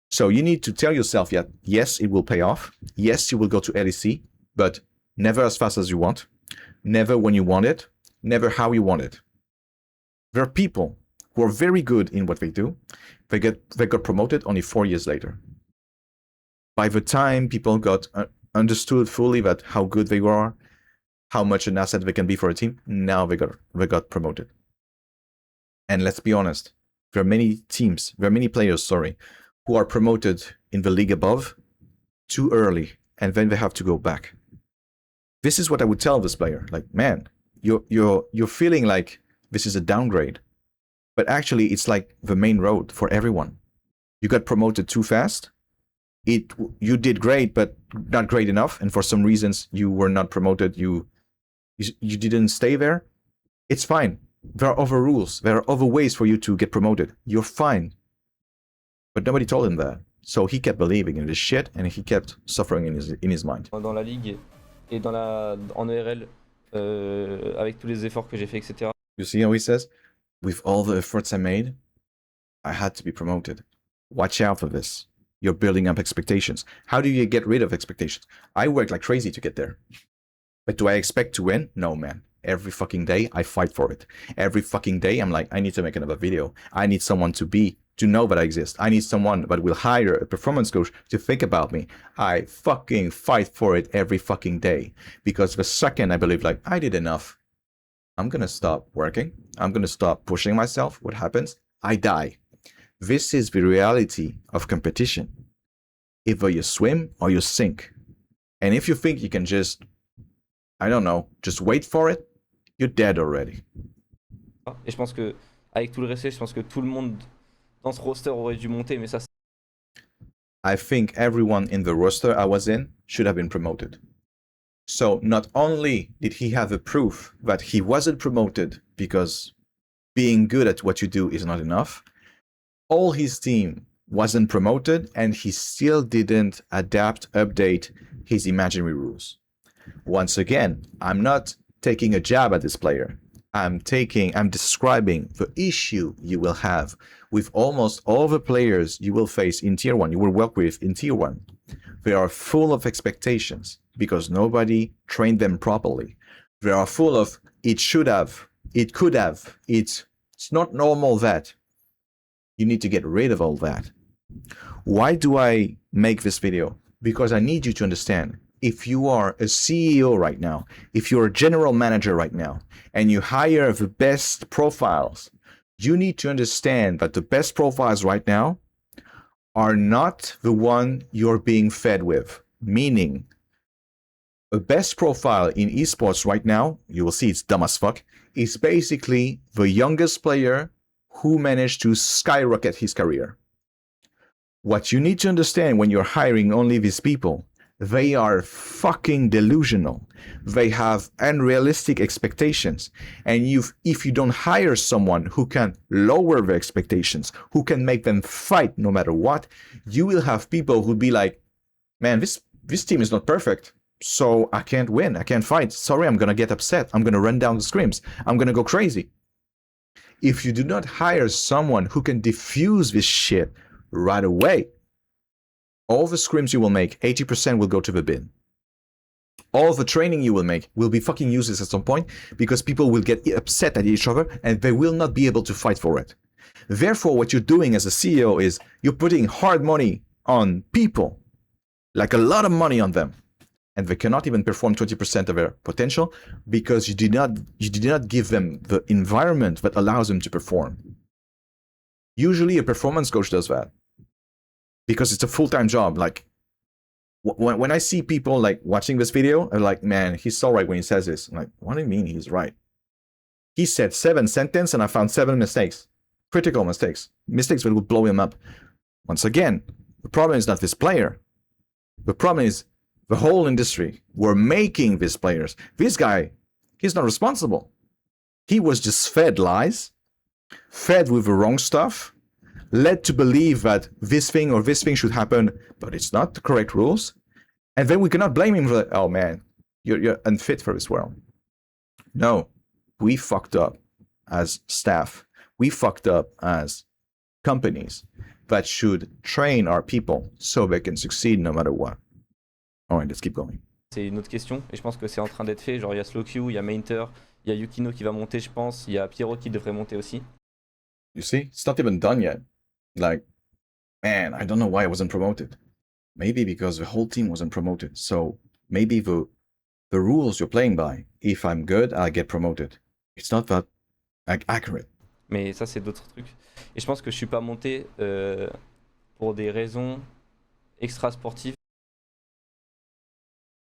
So you need to tell yourself, yeah, yes, it will pay off. Yes, you will go to LEC, but never as fast as you want. Never when you want it. Never how you want it. There are people who are very good in what they do. They got promoted only 4 years later. By the time people got understood fully that how good they are, how much an asset they can be for a team, now they got promoted. And let's be honest, there are many players, who are promoted in the league above too early, and then they have to go back. This is what I would tell this player, like, man, you're feeling like this is a downgrade, but actually it's like the main road for everyone. You got promoted too fast. You did great, but not great enough, and for some reasons you were not promoted. You didn't stay there. It's fine. There are other rules. There are other ways for you to get promoted. You're fine. But nobody told him that. So he kept believing in this shit, and he kept suffering in his mind. Dans la ligue et en ERL, avec tous les efforts que j'ai fait, etc. You see how he says? With all the efforts I made, I had to be promoted. Watch out for this. You're building up expectations. How do you get rid of expectations? I worked like crazy to get there. But do I expect to win? No, man. Every fucking day, I fight for it. Every fucking day, I'm like, I need to make another video. I need someone to know that I exist. I need someone that will hire a performance coach to think about me. I fucking fight for it every fucking day. Because the second I believe, like, I did enough, I'm gonna stop working. I'm gonna stop pushing myself. What happens? I die. This is the reality of competition. Either you swim or you sink. And if you think you can just, I don't know, just wait for it, you're dead already. Et je pense que, avec tout le respect, je pense que tout le monde dans ce roster aurait dû monter, mais ça. I think everyone in the roster I was in should have been promoted. So not only did he have the proof that he wasn't promoted because being good at what you do is not enough, all his team wasn't promoted and he still didn't update his imaginary rules. Once again, I'm not taking a jab at this player. I'm describing the issue you will have with almost all the players you will face in Tier 1, you will work with in Tier 1. They are full of expectations because nobody trained them properly. They are full of, it should have, it could have, it's not normal that. You need to get rid of all that. Why do I make this video? Because I need you to understand, if you are a CEO right now, if you're a general manager right now, and you hire the best profiles, you need to understand that the best profiles right now are not the one you're being fed with. Meaning, a best profile in esports right now, you will see it's dumb as fuck, is basically the youngest player who managed to skyrocket his career. What you need to understand when you're hiring only these people, they are fucking delusional. They have unrealistic expectations. And if you don't hire someone who can lower their expectations, who can make them fight no matter what, you will have people who'll be like, man, this team is not perfect, so I can't win, I can't fight. Sorry, I'm gonna get upset. I'm gonna run down the scrims. I'm gonna go crazy. If you do not hire someone who can diffuse this shit right away, all the scrims you will make, 80% will go to the bin. All the training you will make will be fucking useless at some point because people will get upset at each other and they will not be able to fight for it. Therefore, what you're doing as a CEO is you're putting hard money on people, like a lot of money on them, and they cannot even perform 20% of their potential because you did not give them the environment that allows them to perform. Usually a performance coach does that because it's a full-time job. Like when I see people like watching this video, I'm like, man, he's so right when he says this. I'm like, what do you mean he's right? He said 7 sentences and I found 7 mistakes, critical mistakes that would blow him up. Once again, the problem is not this player. The problem is the whole industry. We're making these players. This guy, he's not responsible. He was just fed lies, fed with the wrong stuff, led to believe that this thing or this thing should happen, but it's not the correct rules. And then we cannot blame him for that. Oh man, you're unfit for this world. No, we fucked up as staff. We fucked up as companies that should train our people so they can succeed no matter what. All right, let's keep going. C'est une autre question et je pense que c'est en train d'être fait. Genre il y a Slowq, il y a Mainter, il y a Yukino qui va monter, je pense. Il y a Pierrot qui devrait monter aussi. You see, it's not even done yet. Like, man, I don't know why I wasn't promoted. Maybe because the whole team wasn't promoted. So maybe the rules you're playing by, if I'm good, I get promoted. It's not that accurate. Mais ça, c'est d'autres trucs. Et je pense que je suis pas monté pour des raisons extra-sportives.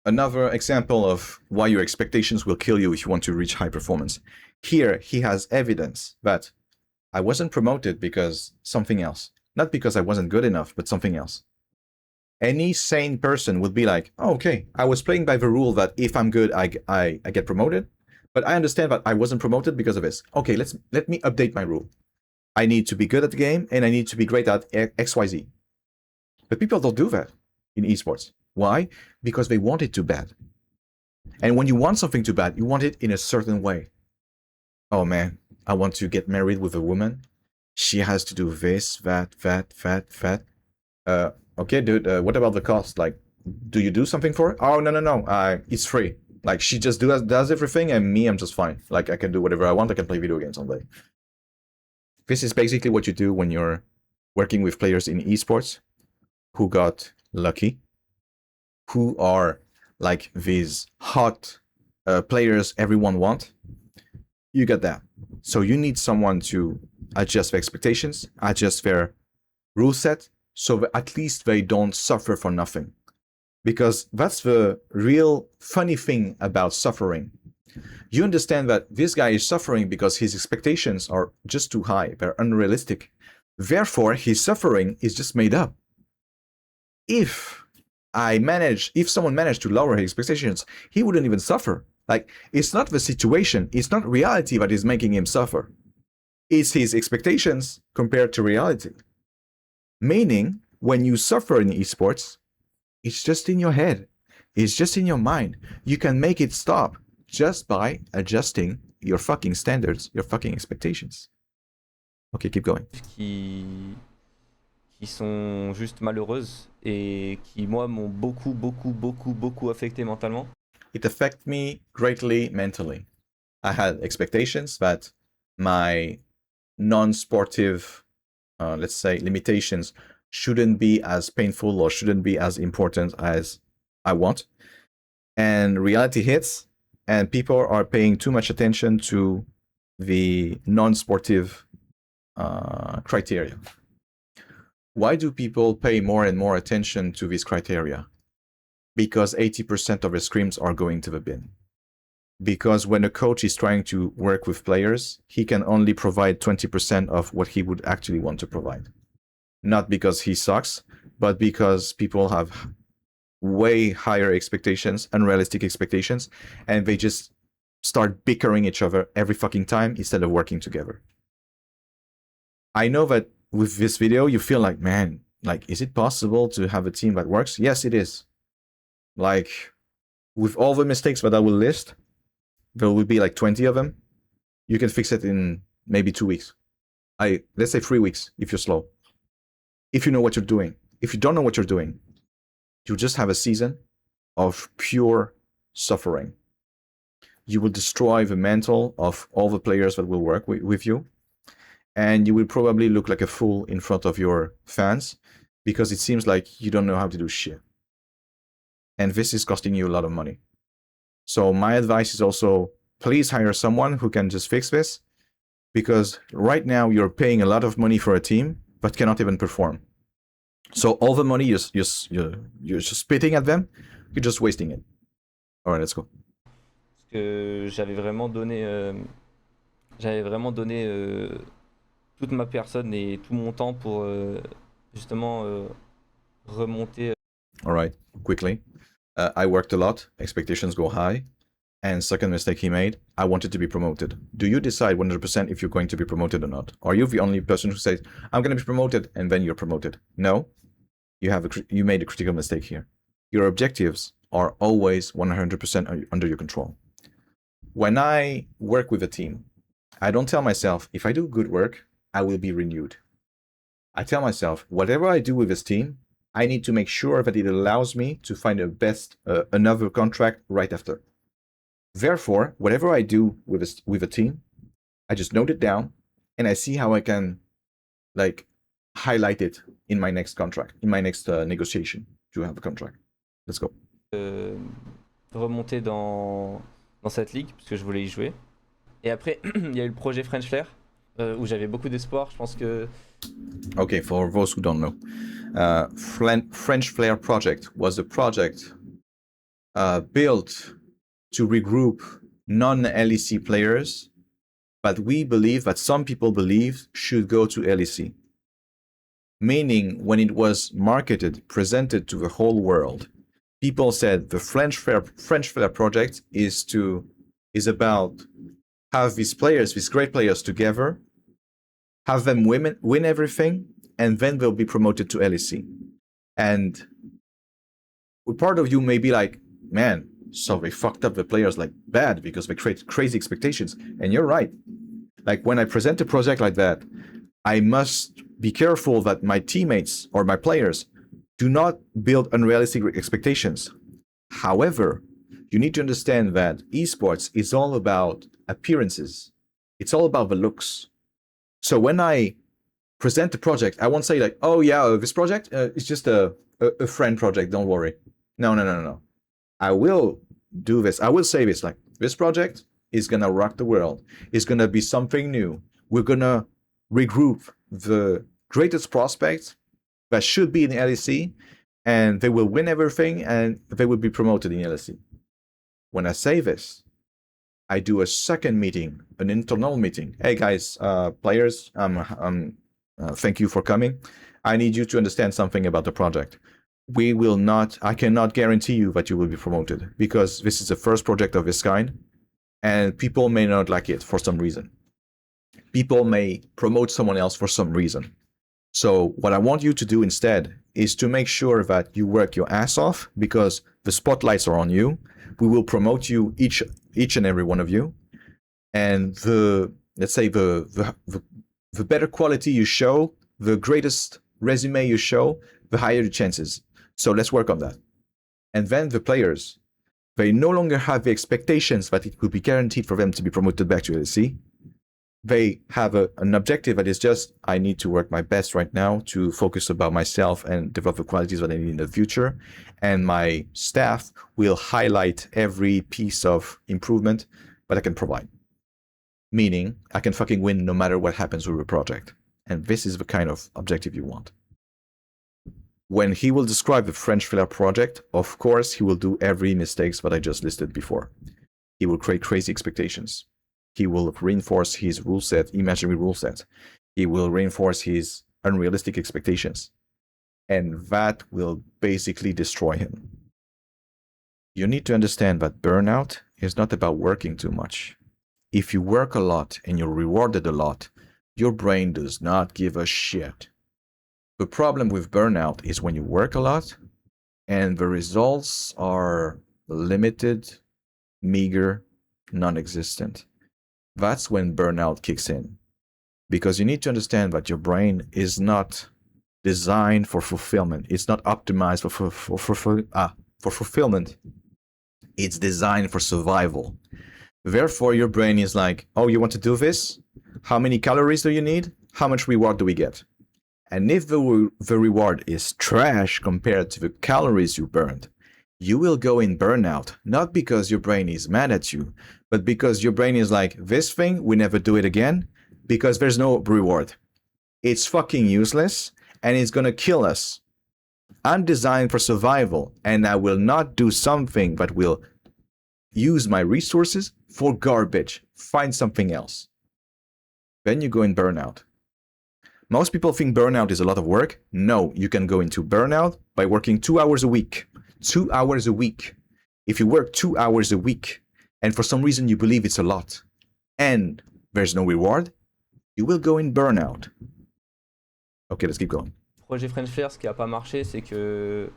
Another example of why your expectations will kill you if you want to reach high performance. Here, he has evidence that I wasn't promoted because something else. Not because I wasn't good enough, but something else. Any sane person would be like, oh, okay, I was playing by the rule that if I'm good, I get promoted. But I understand that I wasn't promoted because of this. Okay, let me update my rule. I need to be good at the game and I need to be great at XYZ. But people don't do that in esports. Why? Because they want it too bad. And when you want something too bad, you want it in a certain way. Oh man, I want to get married with a woman. She has to do this, that. Okay, dude, what about the cost? Like, do you do something for it? Oh, no. It's free. Like, she just does everything, and me, I'm just fine. Like, I can do whatever I want. I can play video games all day. This is basically what you do when you're working with players in esports who got lucky, who are like these hot players everyone want. You get that. So you need someone to adjust their expectations, adjust their rule set, so that at least they don't suffer for nothing. Because that's the real funny thing about suffering. You understand that this guy is suffering because his expectations are just too high. They're unrealistic. Therefore, his suffering is just made up. If someone managed to lower his expectations, he wouldn't even suffer. Like, it's not the situation, it's not reality that is making him suffer. It's his expectations compared to reality. Meaning, when you suffer in esports, it's just in your head. It's just in your mind. You can make it stop just by adjusting your fucking standards, your fucking expectations. Okay, keep going. Qui sont juste malheureuses et qui, moi, m'ont beaucoup affecté mentalement. It affected me greatly mentally. I had expectations that my non-sportive, let's say, limitations shouldn't be as painful or shouldn't be as important as I want. And reality hits, and people are paying too much attention to the non-sportive criteria. Why do people pay more and more attention to these criteria? Because 80% of the screams are going to the bin. Because when a coach is trying to work with players, he can only provide 20% of what he would actually want to provide. Not because he sucks, but because people have way higher expectations, unrealistic expectations, and they just start bickering each other every fucking time instead of working together. I know that with this video, you feel like, man, like, is it possible to have a team that works? Yes, it is. Like, with all the mistakes that I will list, there will be like 20 of them. You can fix it in maybe 2 weeks. Let's say 3 weeks if you're slow. If you know what you're doing. If you don't know what you're doing, you just have a season of pure suffering. You will destroy the mental of all the players that will work with you. and you will probably look like a fool in front of your fans because it seems like you don't know how to do shit. And this is costing you a lot of money. So my advice is also, please hire someone who can just fix this, because right now you're paying a lot of money for a team but cannot even perform. So all the money you're just spitting at them, you're just wasting it. All right, let's go. Parce que j'avais vraiment donné toute ma personne et tout mon temps pour justement remonter. All right, quickly. I worked a lot, expectations go high. And second mistake he made, I wanted to be promoted. Do you decide 100% if you're going to be promoted or not? Are you the only person who says, I'm going to be promoted, and then you're promoted? No, you made a critical mistake here. Your objectives are always 100% under your control. When I work with a team, I don't tell myself, if I do good work, I will be renewed. I tell myself, whatever I do with this team, I need to make sure that it allows me to find another contract right after. Therefore, whatever I do with a team, I just note it down and I see how I can like highlight it in my next contract, in my next negotiation to have a contract. Let's go. Remonter dans cette ligue parce que je voulais y jouer. Et après, il y a eu le projet French Flair où j'avais beaucoup d'espoir. Je pense que. Okay, for those who don't know, French Flair project was a project built to regroup non-LEC players, but we believe that some people believe should go to LEC. Meaning, when it was marketed, presented to the whole world, people said the French Flair project is about have these players, these great players together, have them win everything, and then they'll be promoted to LEC. And part of you may be like, man, so they fucked up the players like bad because they create crazy expectations. And you're right. Like when I present a project like that, I must be careful that my teammates or my players do not build unrealistic expectations. However, you need to understand that esports is all about appearances. It's all about the looks. So when I present a project, I won't say like, oh yeah, this project is just a friend project, don't worry. No. I will do this. I will say this, like, this project is going to rock the world. It's going to be something new. We're going to regroup the greatest prospects that should be in LEC, and they will win everything, and they will be promoted in LEC. When I say this, I do a second meeting, an internal meeting. Hey guys, players, thank you for coming. I need you to understand something about the project. I cannot guarantee you that you will be promoted because this is the first project of this kind and people may not like it for some reason. People may promote someone else for some reason. So what I want you to do instead is to make sure that you work your ass off because the spotlights are on you. We will promote you, each and every one of you. And the better quality you show, the greatest resume you show, the higher the chances. So let's work on that. And then the players, they no longer have the expectations that it will be guaranteed for them to be promoted back to LEC. They have an objective that is just, I need to work my best right now to focus about myself and develop the qualities that I need in the future. And my staff will highlight every piece of improvement that I can provide. Meaning, I can fucking win no matter what happens with the project. And this is the kind of objective you want. When he will describe the French Flair project, of course, he will do every mistakes that I just listed before. He will create crazy expectations. He will reinforce his rule set, imaginary rule set. He will reinforce his unrealistic expectations. And that will basically destroy him. You need to understand that burnout is not about working too much. If you work a lot and you're rewarded a lot, your brain does not give a shit. The problem with burnout is when you work a lot and the results are limited, meager, non-existent. That's when burnout kicks in. Because you need to understand that your brain is not designed for fulfillment. It's not optimized for fulfillment. It's designed for survival. Therefore, your brain is like, oh, you want to do this? How many calories do you need? how much reward do we get? And if the reward is trash compared to the calories you burned, you will go in burnout, not because your brain is mad at you, but because your brain is like, this thing, we never do it again, because there's no reward. It's fucking useless, and it's gonna kill us. I'm designed for survival, and I will not do something that will use my resources for garbage. Find something else. Then you go in burnout. Most people think burnout is a lot of work. No, you can go into burnout by working 2 hours a week. 2 hours a week. If you work 2 hours a week, and for some reason you believe it's a lot, and there's no reward, you will go in burnout. Okay, let's keep going. Projet French Flair, ce qui a pas marché, c'est que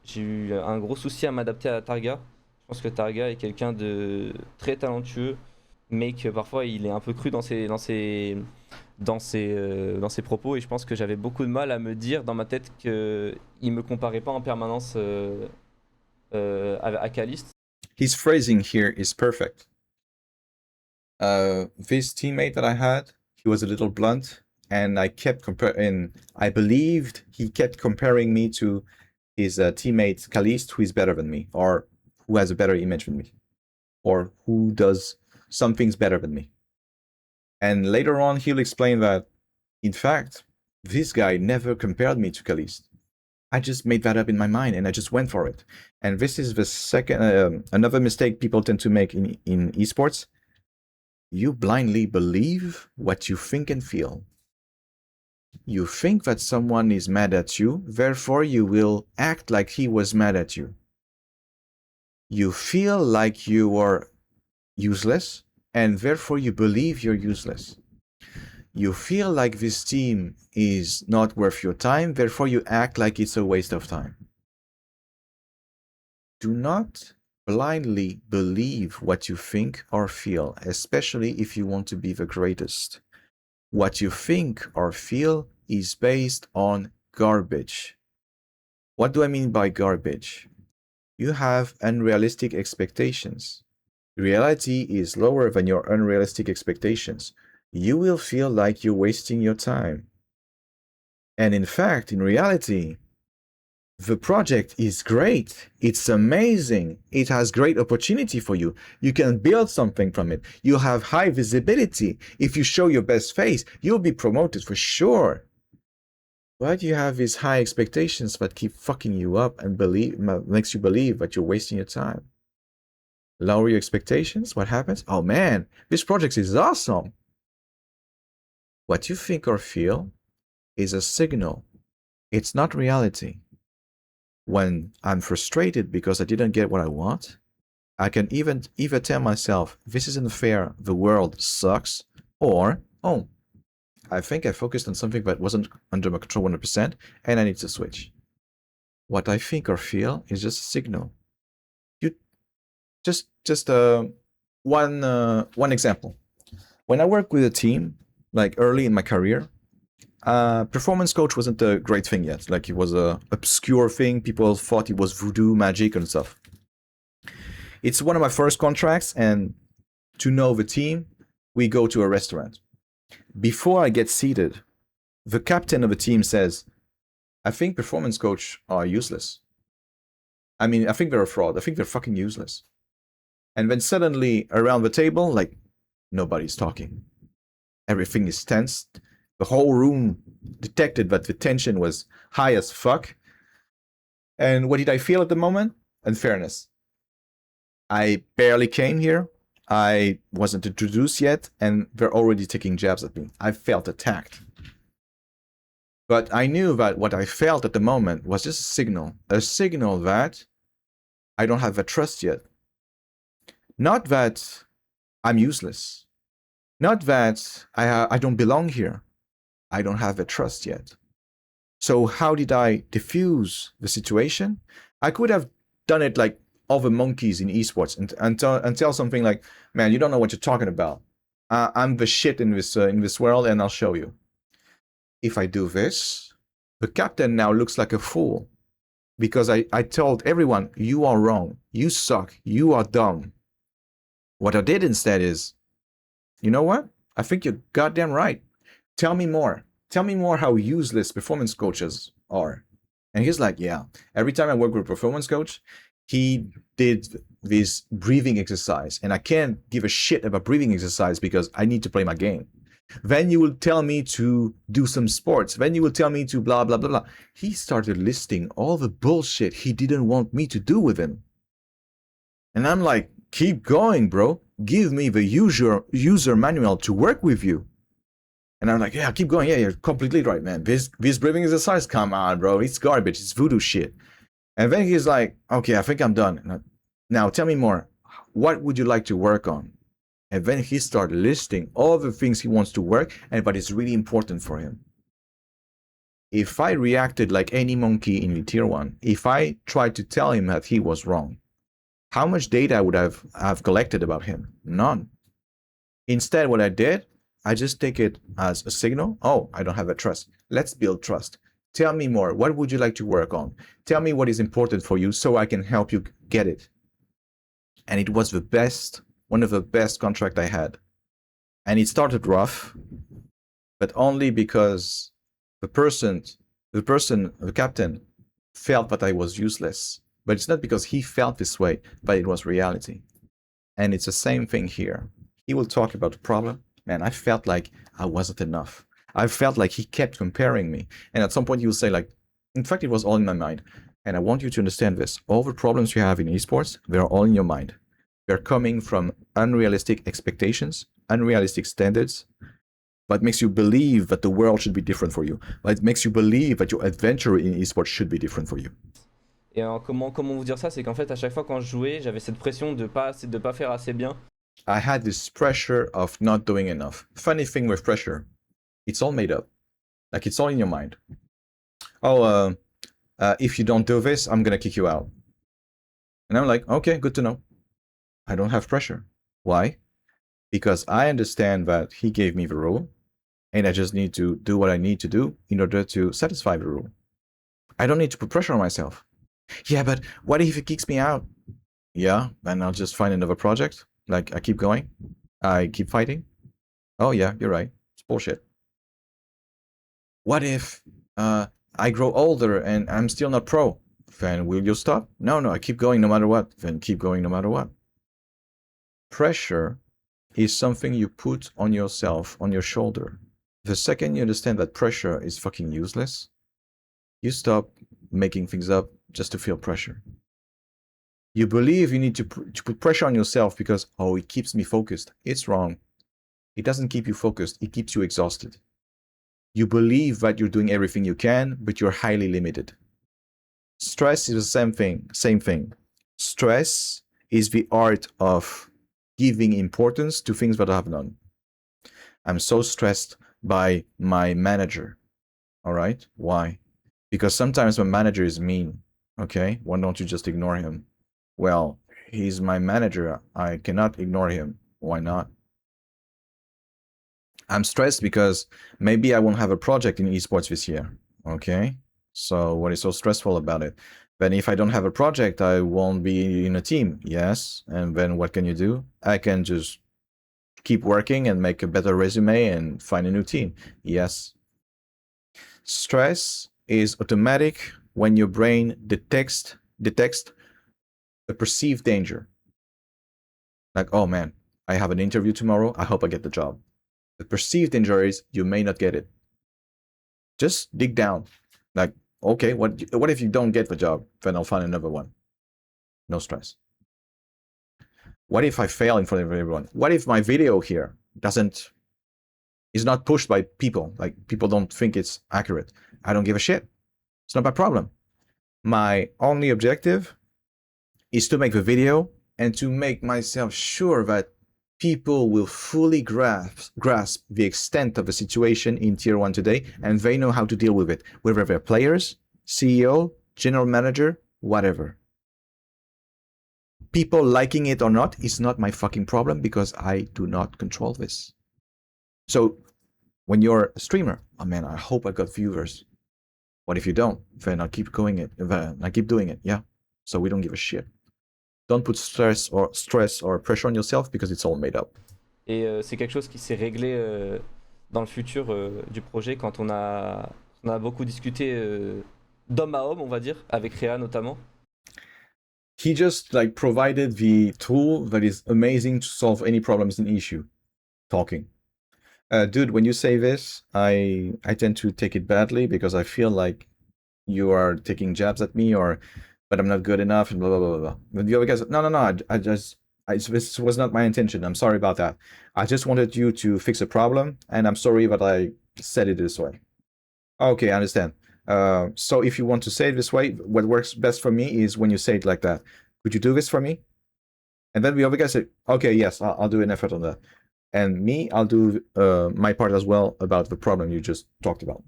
j'ai eu un gros souci à m'adapter à Targa. Je pense que Targa est quelqu'un de très talentueux, mais que parfois il est un peu cru dans ses propos. Et je pense que j'avais beaucoup de mal à me dire dans ma tête qu'il me comparait pas en permanence à Caliste. His phrasing here is perfect. This teammate that I had, he was a little blunt, and I kept comparing. I believed he kept comparing me to his teammate Caliste, who is better than me, or who has a better image than me, or who does some things better than me. And later on, he'll explain that, in fact, this guy never compared me to Caliste. I just made that up in my mind, and I just went for it. And this is the second, another mistake people tend to make in esports. You blindly believe what you think and feel. You think that someone is mad at you, therefore you will act like he was mad at you. You feel like you are useless, and therefore you believe you're useless. You feel like this team is not worth your time, therefore you act like it's a waste of time. Do not blindly believe what you think or feel, especially if you want to be the greatest. What you think or feel is based on garbage. What do I mean by garbage? You have unrealistic expectations. Reality is lower than your unrealistic expectations. You will feel like you're wasting your time. And in fact, in reality, the project is great. It's amazing. It has great opportunity for you. You can build something from it. You have high visibility. If you show your best face, you'll be promoted for sure. But you have these high expectations that keep fucking you up and makes you believe that you're wasting your time. Lower your expectations. What happens? Oh man, this project is awesome. What you think or feel is a signal. It's not reality. When I'm frustrated because I didn't get what I want, I can either tell myself, this isn't fair, the world sucks, or, oh, I think I focused on something that wasn't under my control 100%, and I need to switch. What I think or feel is just a signal. You just one example. When I work with a team, like early in my career, performance coach wasn't a great thing yet. Like, it was a obscure thing. People thought it was voodoo magic and stuff. It's one of my first contracts, and to know the team, we go to a restaurant. Before I get seated, the captain of the team says, I think performance coach are useless. I mean, I think they're a fraud. I think they're fucking useless. And then suddenly around the table, like, nobody's talking. Everything is tense. The whole room detected that the tension was high as fuck. And what did I feel at the moment? Unfairness. I barely came here. I wasn't introduced yet, and they're already taking jabs at me. I felt attacked. But I knew that what I felt at the moment was just a signal that I don't have the trust yet. Not that I'm useless. Not that I don't belong here. I don't have the trust yet. So how did I diffuse the situation? I could have done it like all the monkeys in esports and tell something like, man, you don't know what you're talking about. I'm the shit in this world, and I'll show you. If I do this, the captain now looks like a fool, because I told everyone, you are wrong, you suck, you are dumb. What I did instead is, you know what? I think you're goddamn right. Tell me more. Tell me more how useless performance coaches are. And he's like, yeah, every time I work with a performance coach, he did this breathing exercise. And I can't give a shit about breathing exercise because I need to play my game. Then you will tell me to do some sports. Then you will tell me to blah, blah, blah, blah. He started listing all the bullshit he didn't want me to do with him. And I'm like, keep going, bro. Give me the user manual to work with you. And I'm like, yeah, keep going. Yeah, you're completely right, man. This breathing exercise, come on, bro. It's garbage. It's voodoo shit. And then he's like, okay, I think I'm done. Now tell me more. What would you like to work on? And then he started listing all the things he wants to work and what is really important for him. If I reacted like any monkey in the tier 1, if I tried to tell him that he was wrong, how much data would I have collected about him? None. Instead, what I did, I just take it as a signal. Oh, I don't have a trust. Let's build trust. Tell me more. What would you like to work on? Tell me what is important for you so I can help you get it. And it was the best, one of the best contracts I had. And it started rough, but only because the captain felt that I was useless. But it's not because he felt this way, but it was reality. And it's the same thing here. He will talk about the problem. Man, I felt like I wasn't enough. I felt like he kept comparing me. And at some point he will say like, in fact, it was all in my mind. And I want you to understand this. All the problems you have in esports, they're all in your mind. They're coming from unrealistic expectations, unrealistic standards, but makes you believe that the world should be different for you. But it makes you believe that your adventure in esports should be different for you. Et comment vous dire ça? C'est qu'en fait, à chaque fois quand je jouais, j'avais cette pression de pas faire assez bien. I had this pressure of not doing enough. Funny thing with pressure, it's all made up. Like it's all in your mind. Oh, if you don't do this, I'm gonna kick you out. And I'm like, okay, good to know. I don't have pressure. Why? Because I understand that he gave me the rule, and I just need to do what I need to do in order to satisfy the rule. I don't need to put pressure on myself. Yeah, but what if he kicks me out? Yeah, then I'll just find another project. Like, I keep going. I keep fighting. Oh, yeah, you're right. It's bullshit. What if I grow older and I'm still not pro? Then will you stop? No, I keep going no matter what. Then keep going no matter what. Pressure is something you put on yourself, on your shoulder. The second you understand that pressure is fucking useless, you stop making things up just to feel pressure. You believe you need to put pressure on yourself because, oh, it keeps me focused. It's wrong. It doesn't keep you focused. It keeps you exhausted. You believe that you're doing everything you can, but you're highly limited. Stress is the same thing. Stress is the art of giving importance to things that I have none. I'm so stressed by my manager. All right? Why? Because sometimes my manager is mean. Okay? Why don't you just ignore him? Well, he's my manager. I cannot ignore him. Why not? I'm stressed because maybe I won't have a project in esports this year. Okay? So what is so stressful about it? Then if I don't have a project, I won't be in a team. Yes. And then what can you do? I can just keep working and make a better resume and find a new team. Yes. Stress is automatic when your brain detects a perceived danger. Like, oh man, I have an interview tomorrow. I hope I get the job. The perceived danger is you may not get it. Just dig down. Like, okay, what if you don't get the job? Then I'll find another one. No stress. What if I fail in front of everyone? What if my video here is not pushed by people? Like, people don't think it's accurate. I don't give a shit. It's not my problem. My only objective is to make the video and to make myself sure that people will fully grasp the extent of the situation in tier 1 today, and they know how to deal with it, whether they're players, CEO, general manager, whatever. People liking it or not is not my fucking problem because I do not control this. So when you're a streamer, oh man, I hope I got viewers. What if you don't? Then I'll keep doing it. Yeah. So we don't give a shit. Don't put stress or pressure on yourself because it's all made up. Et c'est quelque chose qui s'est réglé dans le futur du projet quand on a beaucoup discuté d'homme à homme, on va dire, avec Réa notamment. He just like provided the tool that is amazing to solve any problems in issue. Talking. Dude, when you say this, I tend to take it badly because I feel like you are taking jabs at me or but I'm not good enough and blah blah blah blah. But the other guys, no, this was not my intention. I'm sorry about that. I just wanted you to fix a problem, and I'm sorry that I said it this way. Okay, I understand. So if you want to say it this way, what works best for me is when you say it like that. Could you do this for me? And then the other guy said, okay, yes, I'll do an effort on that. And me, I'll do my part as well about the problem you just talked about.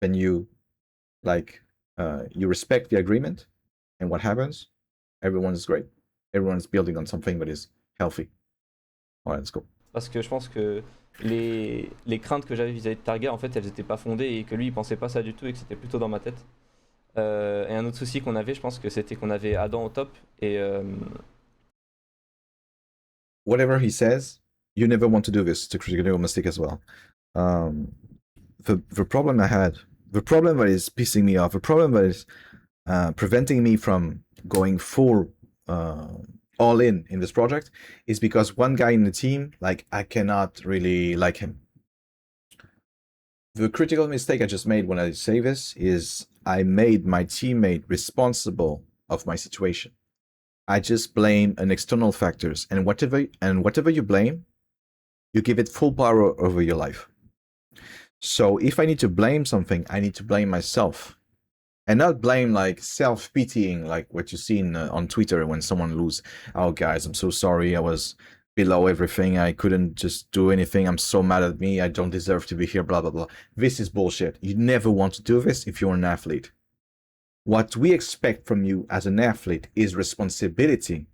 Then you like you respect the agreement, and what happens? Everyone is great. Everyone is building on something that is healthy. All right, let's go. Parce que je pense que les craintes que j'avais vis-à-vis de Targa, en fait, elles n'étaient pas fondées et que lui, il pensait pas ça du tout et que c'était plutôt dans ma tête. Et un autre souci qu'on avait, je pense que c'était qu'on avait Adam au top et Whatever he says, you never want to do this. It's a critical mistake as well. The problem I had, the problem that is pissing me off, the problem that is preventing me from going full all in this project is because one guy in the team, like, I cannot really like him. The critical mistake I just made when I say this is I made my teammate responsible of my situation. I just blame an external factors, and whatever you blame, you give it full power over your life. So if I need to blame something, I need to blame myself, and not blame like self-pitying, like what you see on Twitter when someone loses. Oh, guys, I'm so sorry. I was below everything. I couldn't just do anything. I'm so mad at me. I don't deserve to be here. Blah blah blah. This is bullshit. You never want to do this if you're an athlete. What we expect from you as an athlete is responsibility.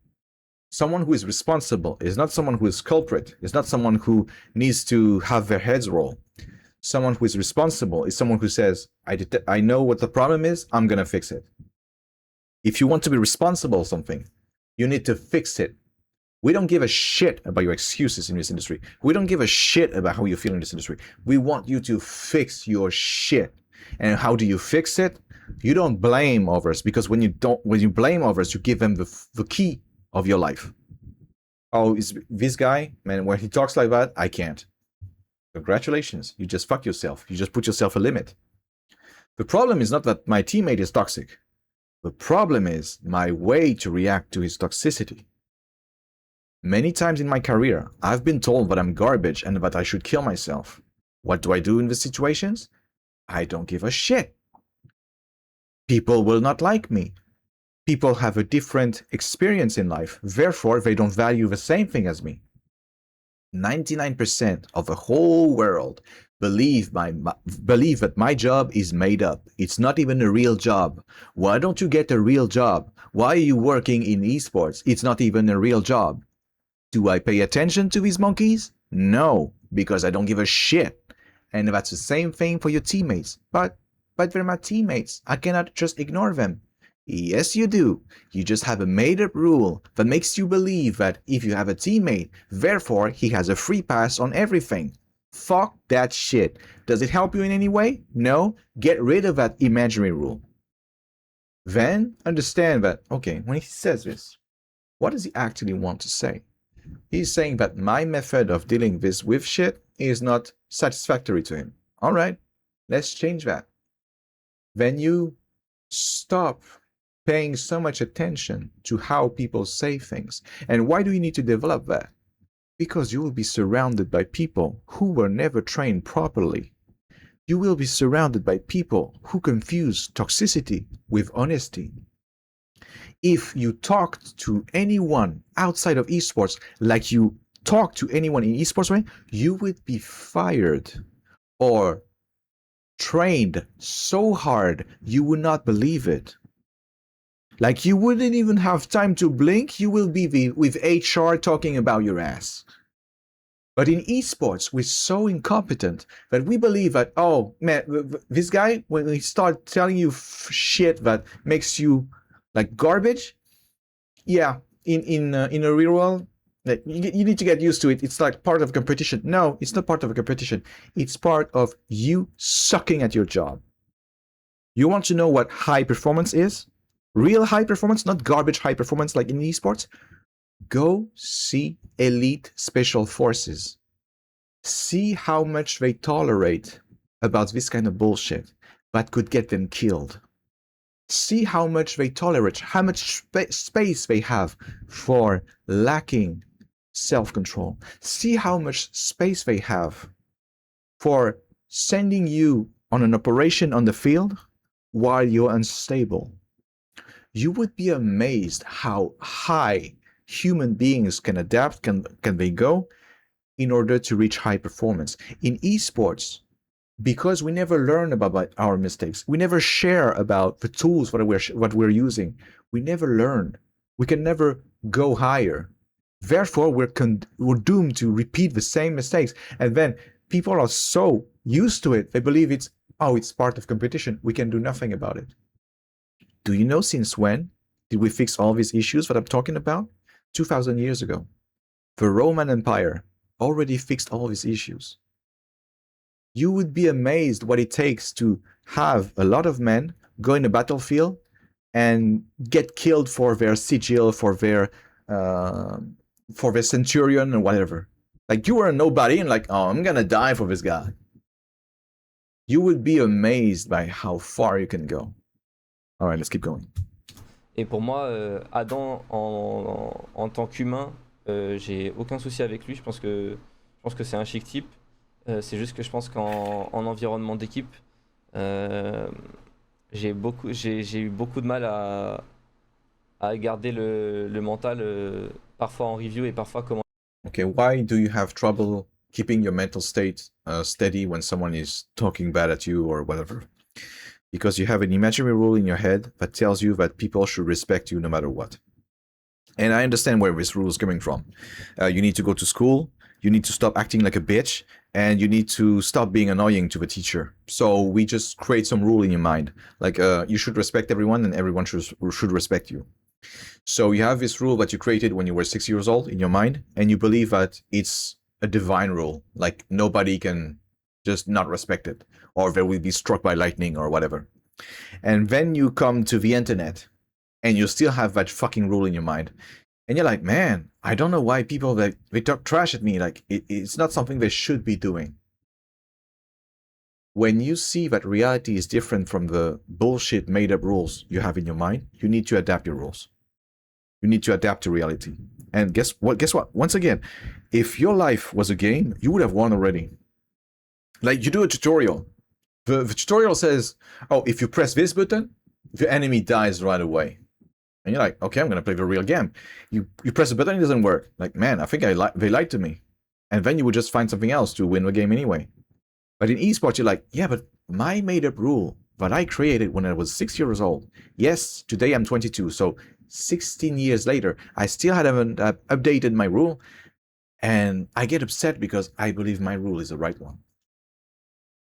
Someone who is responsible is not someone who is culprit. Is not someone who needs to have their heads roll. Someone who is responsible is someone who says, I know what the problem is, I'm going to fix it. If you want to be responsible for something, you need to fix it. We don't give a shit about your excuses in this industry. We don't give a shit about how you feel in this industry. We want you to fix your shit. And how do you fix it? You don't blame others, because when you blame others, you give them the key of your life. Oh, is this guy, man, when he talks like that, I can't. Congratulations, you just fuck yourself. You just put yourself a limit. The problem is not that my teammate is toxic. The problem is my way to react to his toxicity. Many times in my career, I've been told that I'm garbage and that I should kill myself. What do I do in these situations? I don't give a shit. People will not like me. People have a different experience in life. Therefore, they don't value the same thing as me. 99% of the whole world believe that my job is made up. It's not even a real job. Why don't you get a real job? Why are you working in esports? It's not even a real job. Do I pay attention to these monkeys? No, because I don't give a shit. And that's the same thing for your teammates. But they're my teammates. I cannot just ignore them. Yes, you do. You just have a made-up rule that makes you believe that if you have a teammate, therefore he has a free pass on everything. Fuck that shit. Does it help you in any way? No? Get rid of that imaginary rule. Then understand that, okay, when he says this, what does he actually want to say? He's saying that my method of dealing this with shit is not satisfactory to him. All right, let's change that. Then you stop paying so much attention to how people say things. And why do you need to develop that? Because you will be surrounded by people who were never trained properly. You will be surrounded by people who confuse toxicity with honesty. If you talked to anyone outside of esports like you talk to anyone in esports, right, you would be fired or trained so hard you would not believe it. Like you wouldn't even have time to blink, you will be with HR talking about your ass. But in esports, we're so incompetent that we believe that, oh man, this guy, when he starts telling you shit that makes you like garbage, yeah, in a real world, Like you need to get used to it. It's like part of competition. No, it's not part of a competition. It's part of you sucking at your job. You want to know what high performance is? Real high performance, not garbage high performance like in esports. Go see elite special forces. See how much they tolerate about this kind of bullshit that could get them killed. See how much they tolerate, how much space they have for lacking self-control. See how much space they have for sending you on an operation on the field while you're unstable. You would be amazed how high human beings can adapt, can they go in order to reach high performance. In esports, because we never learn about our mistakes, we never share about the tools what we're using, we never learn. We can never go higher. Therefore, we're doomed to repeat the same mistakes. And then people are so used to it, they believe it's part of competition. We can do nothing about it. Do you know since when did we fix all these issues that I'm talking about? 2,000 years ago. The Roman Empire already fixed all these issues. You would be amazed what it takes to have a lot of men go in a battlefield and get killed for their sigil, for their centurion and whatever. Like you were a nobody and like, oh, I'm gonna die for this guy. You would be amazed by how far you can go. All right, let's keep going. Et pour moi, Adam, en tant qu'humain, j'ai aucun souci avec lui. Je pense que c'est un chic type. C'est juste que je pense qu'en environnement d'équipe, j'ai eu beaucoup de mal à garder le mental, parfois en review et parfois comment. Okay, why do you have trouble keeping your mental state steady when someone is talking bad at you or whatever? Because you have an imaginary rule in your head that tells you that people should respect you no matter what. And I understand where this rule is coming from. You need to go to school, you need to stop acting like a bitch, and you need to stop being annoying to the teacher. So we just create some rule in your mind. Like you should respect everyone and everyone should respect you. So you have this rule that you created when you were 6 years old in your mind, and you believe that it's a divine rule. Like nobody can just not respect it, or they will be struck by lightning or whatever. And then you come to the internet and you still have that fucking rule in your mind. And you're like, man, I don't know why people they talk trash at me. Like it's not something they should be doing. When you see that reality is different from the bullshit made up rules you have in your mind, you need to adapt your rules. You need to adapt to reality. And guess what? Once again, if your life was a game, you would have won already. Like you do a tutorial. The tutorial says, oh, if you press this button, the enemy dies right away. And you're like, okay, I'm gonna play the real game. You press the button, it doesn't work. Like, man, I think they lied to me. And then you would just find something else to win the game anyway. But in esports, you're like, yeah, but my made-up rule that I created when I was 6 years old. Yes, today I'm 22, so 16 years later, I still haven't updated my rule, and I get upset because I believe my rule is the right one.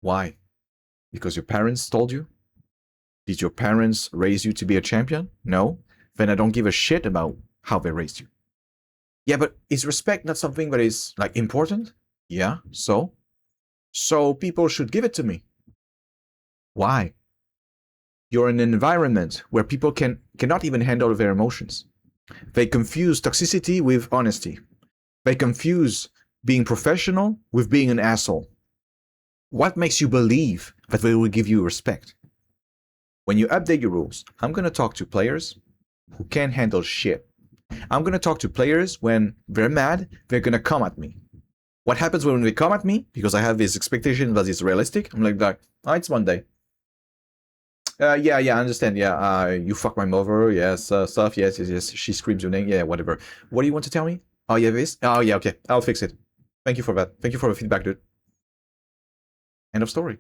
Why? Because your parents told you? Did your parents raise you to be a champion? No? Then I don't give a shit about how they raised you. Yeah, but is respect not something that is like important? Yeah, so? So people should give it to me. Why? You're in an environment where people cannot even handle their emotions. They confuse toxicity with honesty. They confuse being professional with being an asshole. What makes you believe that they will give you respect? When you update your rules, I'm going to talk to players who can't handle shit. I'm going to talk to players when they're mad, they're going to come at me. What happens when they come at me? Because I have this expectation that it's realistic. I'm like, oh, it's Monday. Yeah, I understand. Yeah, you fuck my mother. Yes, stuff. Yes. She screams your name. Yeah, whatever. What do you want to tell me? Oh, yeah, this? Oh, yeah, okay. I'll fix it. Thank you for that. Thank you for the feedback, dude. End of story.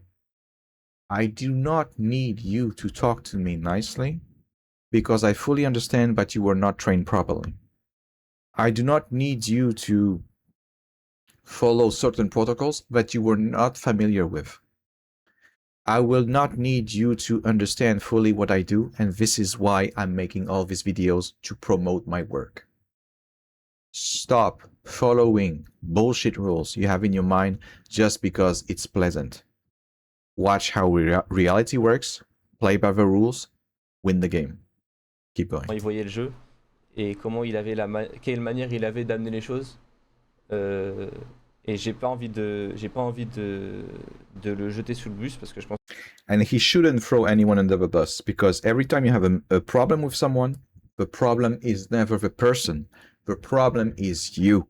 I do not need you to talk to me nicely because I fully understand that you were not trained properly. I do not need you to follow certain protocols that you were not familiar with. I will not need you to understand fully what I do, and this is why I'm making all these videos to promote my work. Stop following bullshit rules you have in your mind just because it's pleasant. Watch how reality works, play by the rules, win the game. Keep going. Il voyait le jeu et comment il avait quelle manière il avait d'amener les choses. Euh, et j'ai pas envie de le jeter sous le bus parce que je pense. And he shouldn't throw anyone under the bus because every time you have a problem with someone, the problem is never the person. The problem is you.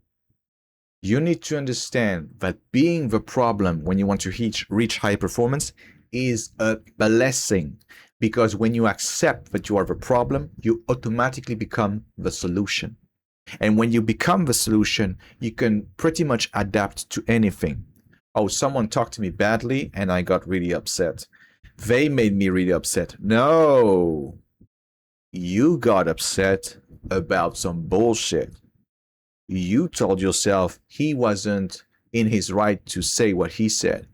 You need to understand that being the problem when you want to reach high performance is a blessing, because when you accept that you are the problem, you automatically become the solution. And when you become the solution, you can pretty much adapt to anything. Oh, someone talked to me badly and I got really upset. They made me really upset. No, you got upset about some bullshit. You told yourself he wasn't in his right to say what he said.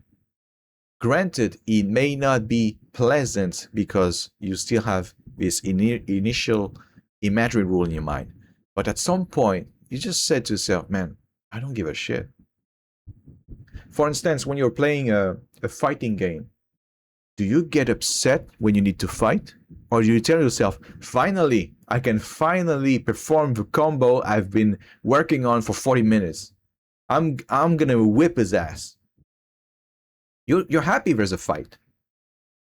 Granted, it may not be pleasant because you still have this initial imaginary rule in your mind. But at some point, you just said to yourself, man, I don't give a shit. For instance, when you're playing a fighting game, do you get upset when you need to fight? Or do you tell yourself, finally, I can finally perform the combo I've been working on for 40 minutes. I'm gonna whip his ass. You're happy there's a fight.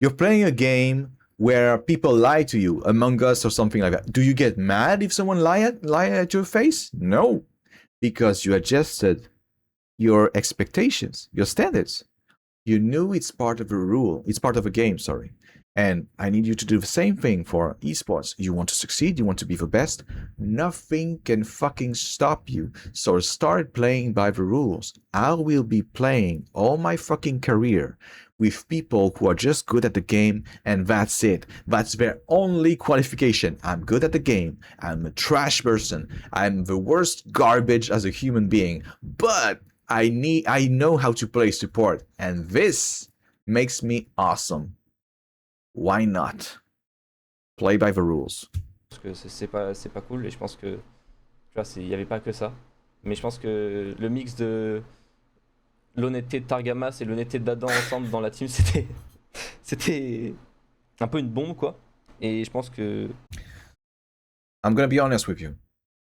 You're playing a game where people lie to you, Among Us or something like that. Do you get mad if someone lie at your face? No, because you adjusted your expectations, your standards. You knew it's part of a rule. It's part of a game, sorry. And I need you to do the same thing for esports. You want to succeed, you want to be the best. Nothing can fucking stop you. So start playing by the rules. I will be playing all my fucking career with people who are just good at the game, and that's it. That's their only qualification. I'm good at the game. I'm a trash person. I'm the worst garbage as a human being. But I know how to play support, and this makes me awesome. Why not? Play by the rules. Parce que c'est pas cool et je pense que tu vois, il y avait pas que ça. Mais je pense que le mix de l'honnêteté de Targamas et l'honnêteté d'Adam ensemble dans la team, c'était un peu une bombe quoi. Et je pense que I'm gonna be honest with you.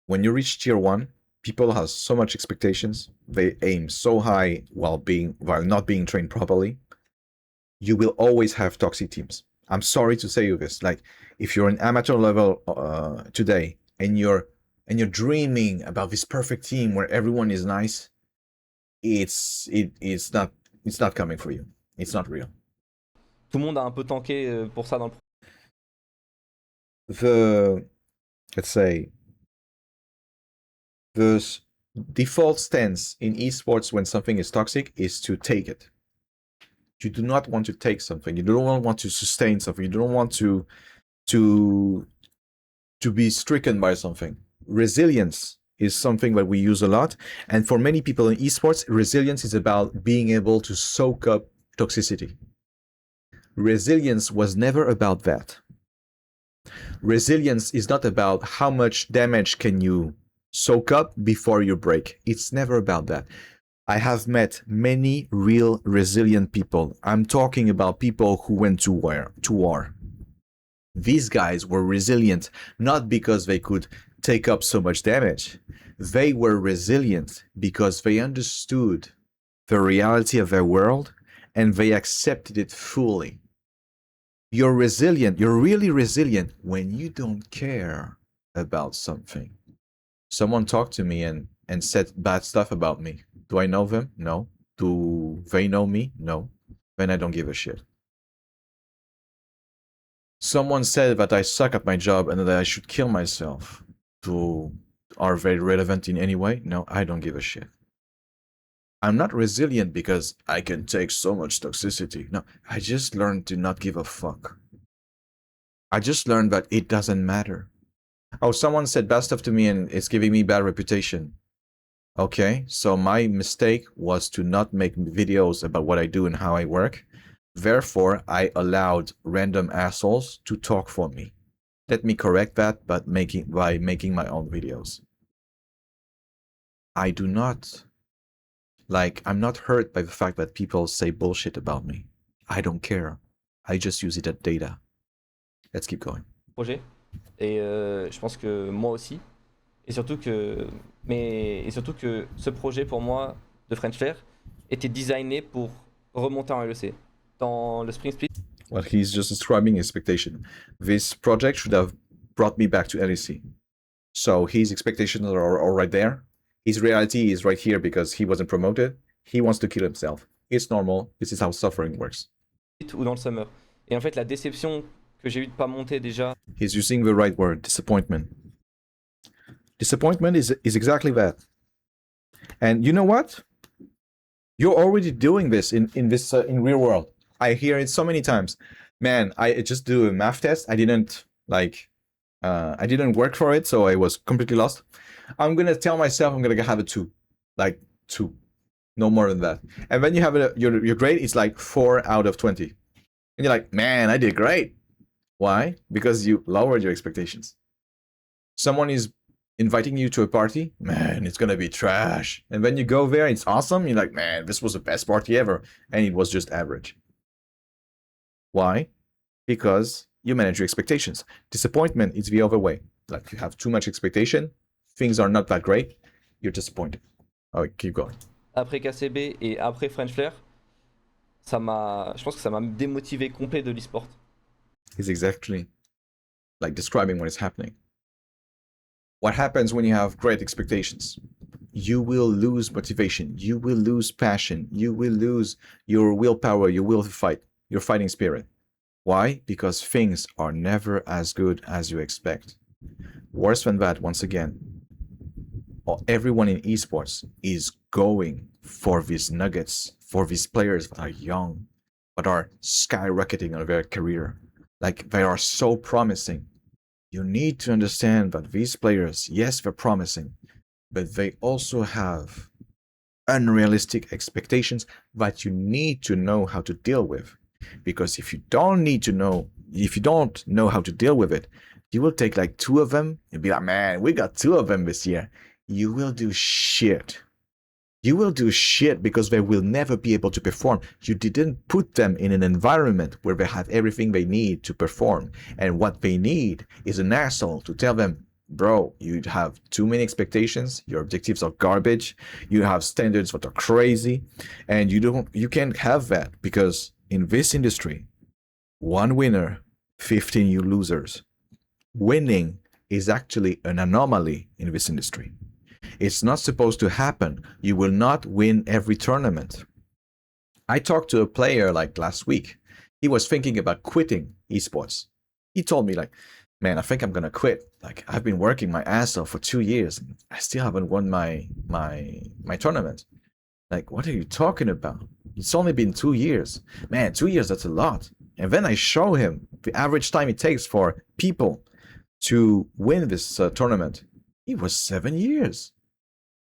When you reach tier 1, people have so much expectations. They aim so high while not being trained properly. You will always have toxic teams. I'm sorry to say you this. Like, if you're an amateur level today and you're dreaming about this perfect team where everyone is nice, it's not coming for you. It's not real. tout le monde a un peu tanké pour ça dans Let's say the default stance in esports when something is toxic is to take it. You do not want to take something. You don't want to sustain something. You don't want to be stricken by something. Resilience is something that we use a lot. And for many people in esports, resilience is about being able to soak up toxicity. Resilience was never about that. Resilience is not about how much damage can you soak up before you break. It's never about that. I have met many real resilient people. I'm talking about people who went to war. These guys were resilient not because they could take up so much damage. They were resilient because they understood the reality of their world and they accepted it fully. You're resilient. You're really resilient when you don't care about something. Someone talked to me and said bad stuff about me. Do I know them? No. Do they know me? No. Then I don't give a shit. Someone said that I suck at my job and that I should kill myself. Are they relevant in any way? No, I don't give a shit. I'm not resilient because I can take so much toxicity. No, I just learned to not give a fuck. I just learned that it doesn't matter. Oh, someone said bad stuff to me and it's giving me bad reputation. Okay, so my mistake was to not make videos about what I do and how I work. Therefore, I allowed random assholes to talk for me. Let me correct that, but by making my own videos. I do not like, I'm not hurt by the fact that people say bullshit about me. I don't care. I just use it as data. Let's keep going. Projet. Et je pense que moi aussi. Et surtout que, et surtout que ce projet pour moi de French Flair était designé pour remonter en LEC. Dans le Spring Split, Well, he's just describing expectation. This project should have brought me back to LEC. So his expectations are all right there. His reality is right here because he wasn't promoted. He wants to kill himself. It's normal. This is how suffering works. ou dans le Summer. Et en fait, la déception que j'ai eue de pas monter déjà, He's using the right word, disappointment. Disappointment is exactly that. And you know what? You're already doing this in real world. I hear it so many times. Man, I just do a math test. I didn't work for it, so I was completely lost. I'm gonna tell myself I'm gonna have a 2, like 2, no more than that. And then you have your grade is like 4 out of 20, and you're like, man, I did great. Why? Because you lowered your expectations. Someone is inviting you to a party, man, it's gonna be trash. And then you go there, it's awesome. You're like, man, this was the best party ever, and it was just average. Why? Because you manage your expectations. Disappointment is the other way. Like you have too much expectation, things are not that great, you're disappointed. Oh, keep going. après KCB et après French Flair, je pense que ça m'a démotivé complet de l'e-sport. It's exactly like describing what is happening. What happens when you have great expectations? You will lose motivation, you will lose passion, you will lose your willpower, your will to fight, your fighting spirit. Why? Because things are never as good as you expect. Worse than that, once again, everyone in esports is going for these nuggets, for these players that are young, but are skyrocketing on their career. Like they are so promising. You need to understand that these players, yes, they're promising, but they also have unrealistic expectations that you need to know how to deal with. Because if you don't know how to deal with it, you will take like 2 of them and be like, man, we got 2 of them this year. You will do shit. You will do shit because they will never be able to perform. You didn't put them in an environment where they have everything they need to perform. And what they need is an asshole to tell them, bro, you have too many expectations, your objectives are garbage, you have standards that are crazy, and you can't have that because in this industry, 1 winner, 15 you losers. Winning is actually an anomaly in this industry. It's not supposed to happen. You will not win every tournament. I talked to a player like last week. He was thinking about quitting esports. He told me like, man, I think I'm gonna quit. Like I've been working my ass off for 2 years and I still haven't won my tournament. Like, what are you talking about? It's only been 2 years. Man, 2 years, that's a lot. And then I show him the average time it takes for people to win this tournament. It was 7 years.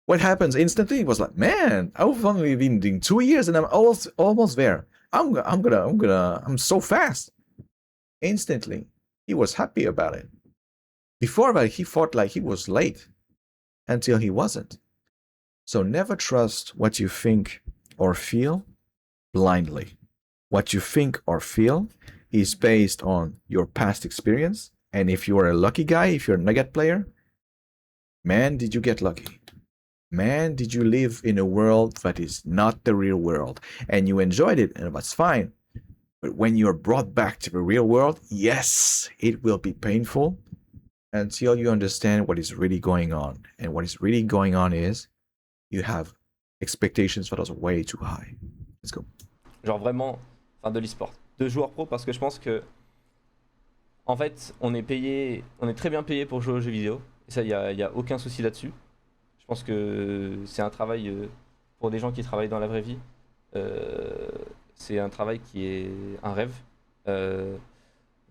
What happens instantly? It was like, man, I've only been doing 2 years and I'm almost there. I'm so fast. Instantly, he was happy about it. Before that, he thought like he was late until he wasn't. So never trust what you think or feel blindly. What you think or feel is based on your past experience. And if you are a lucky guy, if you're a nugget player, man, did you get lucky. Man, did you live in a world that is not the real world and you enjoyed it and that's fine. But when you're brought back to the real world, yes, it will be painful until you understand what is really going on. And what is really going on is you have expectations that are way too high. Let's go. Genre vraiment, enfin de l'e-sport, de joueurs pro, parce que je pense que, en fait, on est très bien payé pour jouer aux jeux vidéo. Et ça, y a aucun souci là-dessus. Je pense que c'est un travail pour des gens qui travaillent dans la vraie vie. C'est un travail qui est un rêve.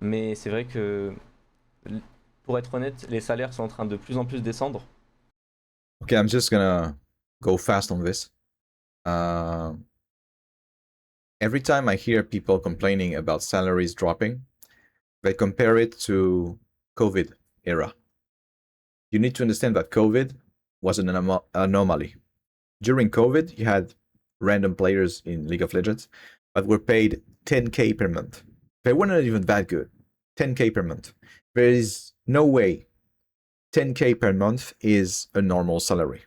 Mais c'est vrai que, pour être honnête, les salaires sont en train de plus en plus descendre. Okay, I'm just gonna go fast on this. Every time I hear people complaining about salaries dropping, they compare it to COVID era. You need to understand that COVID was an anomaly. During COVID, you had random players in League of Legends that were paid 10K per month. They were not even that good. 10K per month. There is no way 10K per month is a normal salary.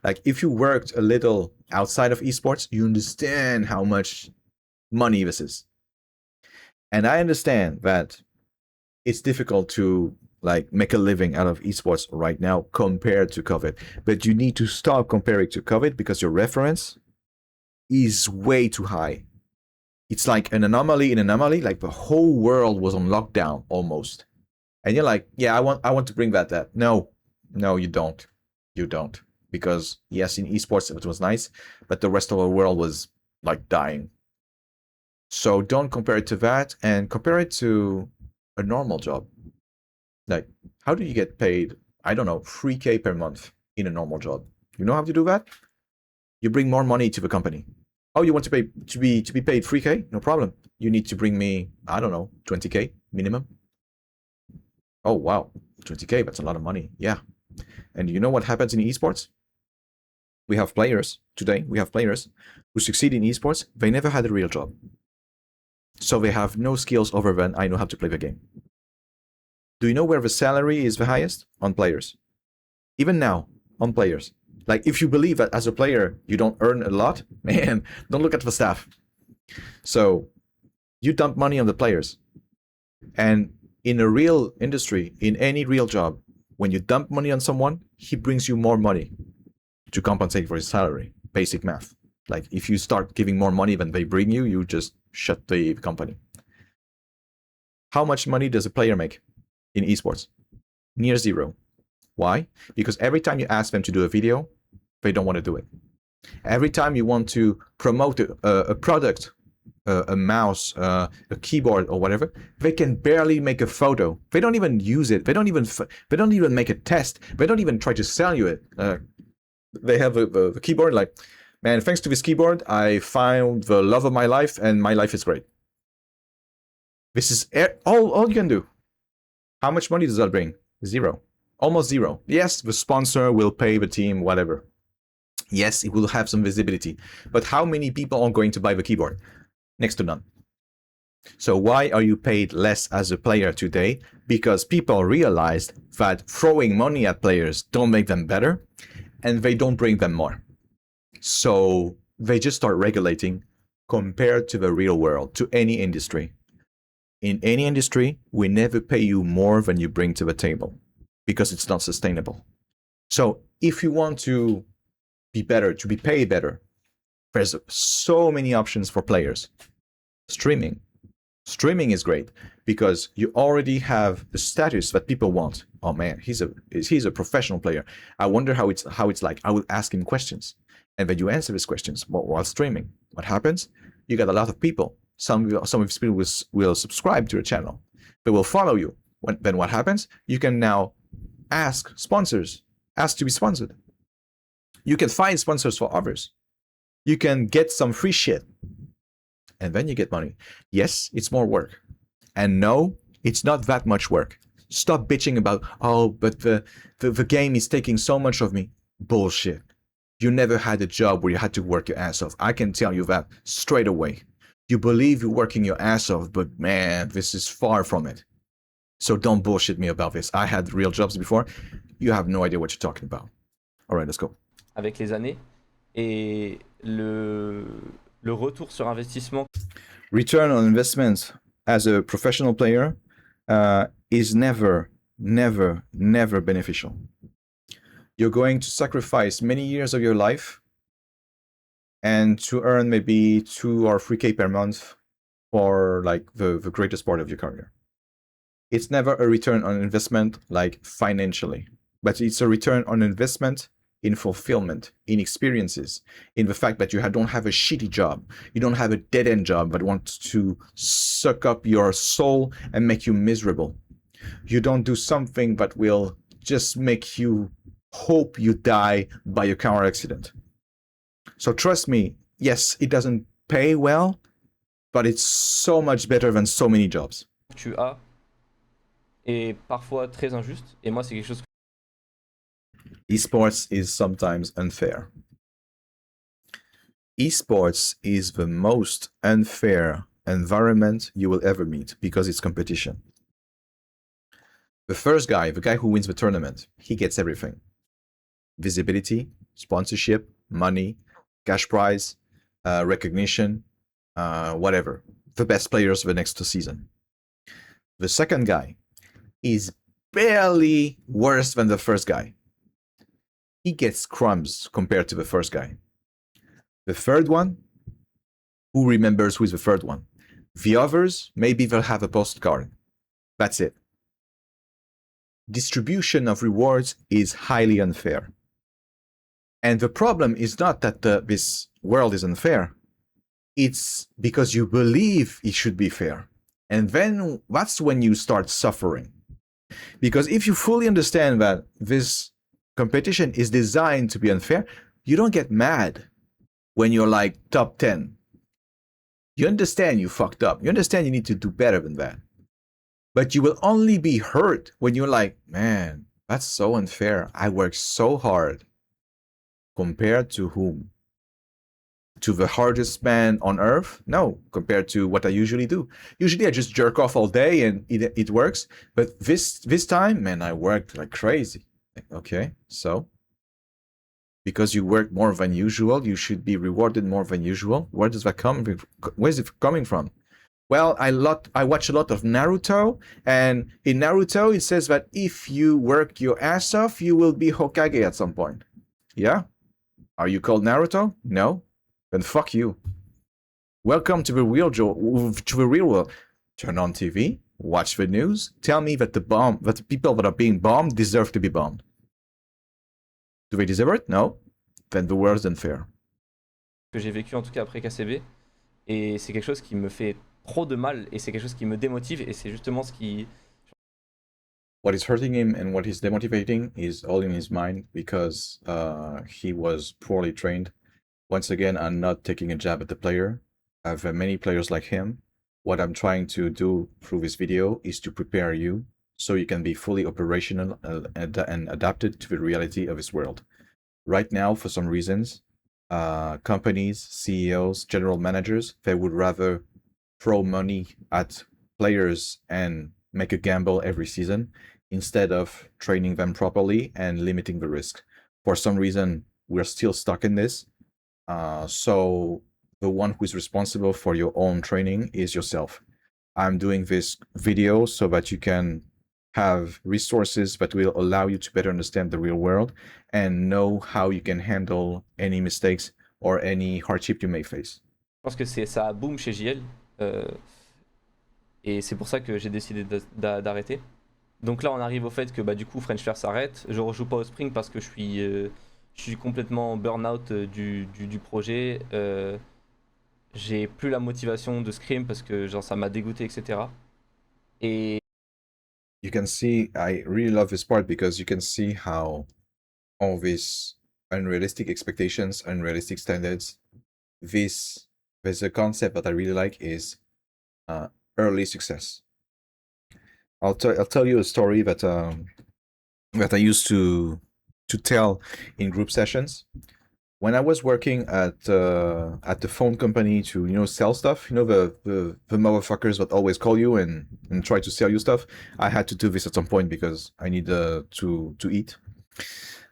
Like if you worked a little outside of esports, you understand how much money this is. And I understand that it's difficult to like make a living out of esports right now compared to COVID. But you need to stop comparing to COVID because your reference is way too high. It's like an anomaly in anomaly, like the whole world was on lockdown almost. And you're like, yeah, I want to bring that. No, you don't. You don't. Because yes, in esports it was nice, but the rest of the world was like dying. So don't compare it to that and compare it to a normal job. Like, how do you get paid, I don't know, 3K per month in a normal job? You know how to do that? You bring more money to the company. Oh, you want to pay to be paid 3K? No problem. You need to bring me, I don't know, 20K minimum. Oh wow, 20K, that's a lot of money. Yeah. And you know what happens in esports? We have players today, who succeed in esports, they never had a real job. So they have no skills other than I know how to play the game. Do you know where the salary is the highest? On players. Even now, on players. Like if you believe that as a player you don't earn a lot, man, don't look at the staff. So you dump money on the players. And in a real industry, in any real job, when you dump money on someone, he brings you more money to compensate for his salary. Basic math. Like if you start giving more money than they bring you, you just shut the company. How much money does a player make in esports? Near zero. Why? Because every time you ask them to do a video, they don't want to do it. Every time you want to promote a product, a mouse, a keyboard, or whatever, they can barely make a photo. They don't even use it. They don't even make a test. They don't even try to sell you it. They have a keyboard. Like, man, thanks to this keyboard, I found the love of my life, and my life is great. This is all you can do. How much money does that bring? Zero. Almost zero. Yes, the sponsor will pay the team, whatever. Yes, it will have some visibility. But how many people are going to buy the keyboard? Next to none. So why are you paid less as a player today? Because people realized that throwing money at players don't make them better, and they don't bring them more. So they just start regulating compared to the real world, to any industry. In any industry, we never pay you more than you bring to the table because it's not sustainable. So if you want to be better, to be paid better, there's so many options for players. Streaming. Streaming is great because you already have the status that people want. Oh man, he's a professional player. I wonder how it's like. I will ask him questions, and then you answer his questions while streaming. What happens? You get a lot of people. Some of these people will subscribe to your channel. They will follow you. Then what happens? You can now ask sponsors, ask to be sponsored. You can find sponsors for others. You can get some free shit. And then you get money. Yes, it's more work. And no, it's not that much work. Stop bitching about, oh, but the game is taking so much of me. Bullshit. You never had a job where you had to work your ass off. I can tell you that straight away. You believe you're working your ass off, but man, this is far from it. So don't bullshit me about this. I had real jobs before. You have no idea what you're talking about. All right, let's go. avec les années. Et le retour sur investissement. Return on investment as a professional player is never beneficial. You're going to sacrifice many years of your life and to earn maybe 2 or 3K per month for like the greatest part of your career. It's never a return on investment like financially, but it's a return on investment in fulfillment, in experiences, in the fact that you don't have a shitty job. You don't have a dead-end job that wants to suck up your soul and make you miserable. You don't do something that will just make you hope you die by a car accident. So trust me, yes, it doesn't pay well, but it's so much better than so many jobs. Tu as est parfois très injuste. Et moi, c'est quelque chose Esports is sometimes unfair. Esports is the most unfair environment you will ever meet because it's competition. The first guy, the guy who wins the tournament, he gets everything: visibility, sponsorship, money, cash prize, recognition, whatever. The best players of the next season. The second guy is barely worse than the first guy. He gets crumbs compared to the first guy. The third one, who remembers who is the third one? The others, maybe they'll have a postcard. That's it. Distribution of rewards is highly unfair. And the problem is not that this world is unfair. It's because you believe it should be fair. And then that's when you start suffering. Because if you fully understand that this competition is designed to be unfair, you don't get mad when you're like top 10. You understand you fucked up. You understand you need to do better than that. But you will only be hurt when you're like, man, that's so unfair. I worked so hard. Compared to whom? To the hardest man on earth? No, compared to what I usually do. Usually I just jerk off all day and it works. But this time, man, I worked like crazy. Okay, so because you work more than usual, you should be rewarded more than usual. Where does that come? Where's it coming from? Well, I watch a lot of Naruto, and in Naruto it says that if you work your ass off, you will be Hokage at some point. Yeah? Are you called Naruto? No? Then fuck you. Welcome to the real world. Turn on TV, watch the news, tell me that the people that are being bombed deserve to be bombed. Do they deserve it? No. Then the world is unfair. Que j'ai vécu en tout cas après KCB. Et c'est quelque chose qui me fait trop de mal et c'est quelque chose qui me démotive et c'est justement ce qui... What is hurting him and what is demotivating is all in his mind because he was poorly trained. Once again, I'm not taking a jab at the player. I have many players like him. What I'm trying to do through this video is to prepare you so you can be fully operational and adapted to the reality of this world. Right now, for some reasons, companies, CEOs, general managers, they would rather throw money at players and make a gamble every season instead of training them properly and limiting the risk. For some reason, we're still stuck in this. So the one who is responsible for your own training is yourself. I'm doing this video so that you can have resources that will allow you to better understand the real world and know how you can handle any mistakes or any hardship you may face. Je pense que ça a boom chez JL et c'est pour ça que j'ai décidé d'arrêter. Donc là on arrive au fait que bah, du coup French Flair s'arrête, je rejoue pas au Spring parce que je suis complètement burn-out du projet. J'ai plus la motivation de scrim parce que genre ça m'a dégoûté, etc. Et You can see, I really love this part because you can see how all these unrealistic expectations, unrealistic standards, there's a concept that I really like is early success. I'll tell you a story that that I used to tell in group sessions. When I was working at the phone company to sell stuff, the motherfuckers that always call you and try to sell you stuff, I had to do this at some point because I need to eat.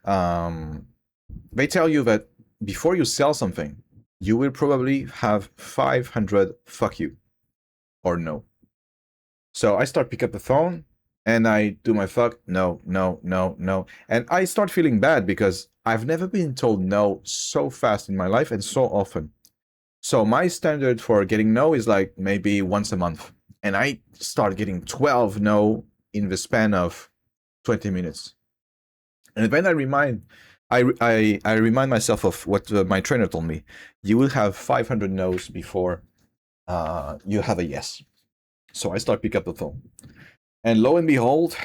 They tell you that before you sell something, you will probably have 500 fuck you or no. So I start pick up the phone and I do my fuck, no, no, no, no. And I start feeling bad because I've never been told no so fast in my life and so often. So my standard for getting no is like maybe once a month. And I start getting 12 no in the span of 20 minutes. And then I remind myself of what my trainer told me. You will have 500 no's before you have a yes. So I start pick up the phone. And lo and behold,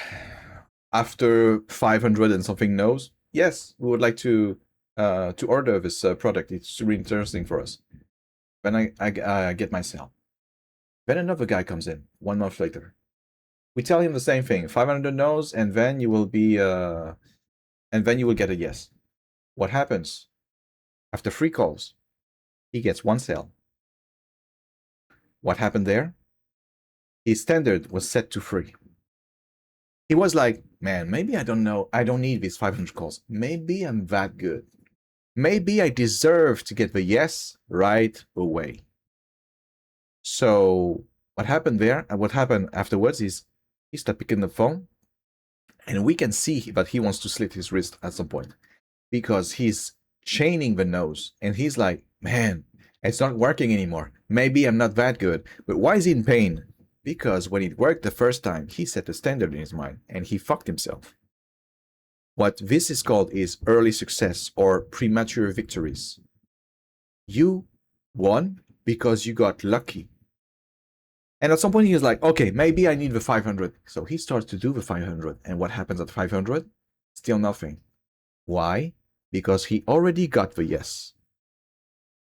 after 500 and something no's, yes, we would like to order this product. It's really interesting for us. Then I get my sale. Then another guy comes in 1 month later. We tell him the same thing, 500 no's, and then you will be and then you will get a yes. What happens? After 3 calls, he gets 1 cell. What happened there? His standard was set to 3. He was like, man, maybe I don't need these 500 calls. Maybe I'm that good. Maybe I deserve to get the yes right away. So what happened there and what happened afterwards is he started picking the phone, and we can see that he wants to slit his wrist at some point because he's chaining the nose, and he's like, man, it's not working anymore. Maybe I'm not that good. But why is he in pain? Because when it worked the first time, he set a standard in his mind and he fucked himself. What this is called is early success or premature victories. You won because you got lucky. And at some point he was like, okay, maybe I need the 500. So he starts to do the 500. And what happens at 500? Still nothing. Why? Because he already got the yes.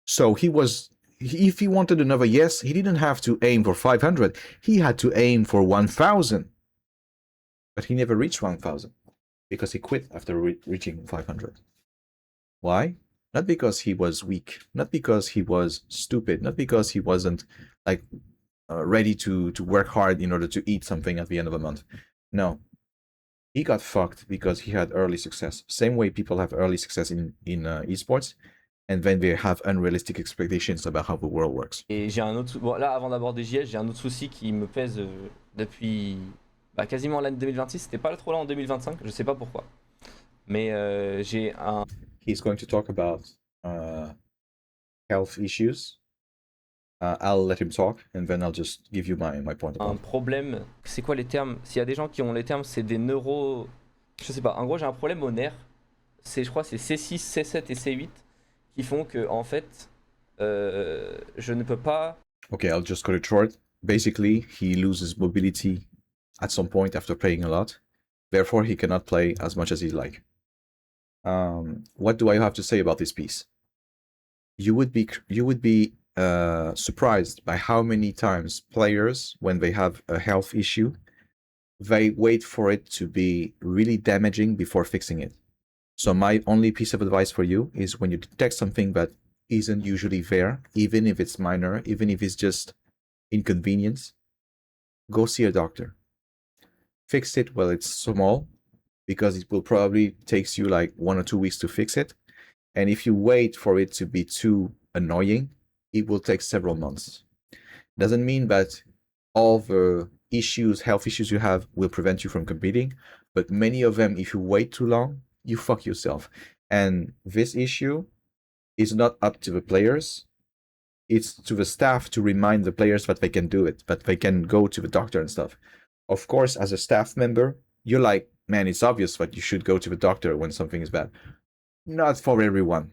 So if he wanted another yes, he didn't have to aim for 500. He had to aim for 1,000. But he never reached 1,000 because he quit after reaching 500. Why? Not because he was weak, not because he was stupid, not because he wasn't like ready to work hard in order to eat something at the end of the month. No. He got fucked because he had early success. Same way people have early success in esports, and then they have unrealistic expectations about how the world works. Et j'ai un autre. Bon, là, avant d'aborder JS, j'ai un autre souci qui me pèse depuis quasiment l'année 2026. C'était pas trop là en 2025, je sais pas pourquoi. Mais j'ai un. He's going to talk about health issues. I'll let him talk, and then I'll just give you my point of Un view. problème, c'est quoi les termes? S'il y a des gens qui ont les termes, c'est des neuro. Je sais pas, en gros, j'ai un problème au nerf. Je crois c'est C6, C7 et C8 qui font que, en fait, je ne peux pas. Okay, I'll just cut it short. Basically, he loses mobility at some point after playing a lot. Therefore, he cannot play as much as he'd like. What do I have to say about this piece? You would be surprised by how many times players, when they have a health issue, they wait for it to be really damaging before fixing it. So my only piece of advice for you is when you detect something that isn't usually there, even if it's minor, even if it's just inconvenience, go see a doctor. Fix it while it's small, because it will probably takes you like 1 or 2 weeks to fix it. And if you wait for it to be too annoying, it will take several months. Doesn't mean that all the health issues you have will prevent you from competing, but many of them, if you wait too long, you fuck yourself. And this issue is not up to the players. It's to the staff to remind the players that they can do it, that they can go to the doctor and stuff. Of course, as a staff member, you're like, man, it's obvious that you should go to the doctor when something is bad. Not for everyone.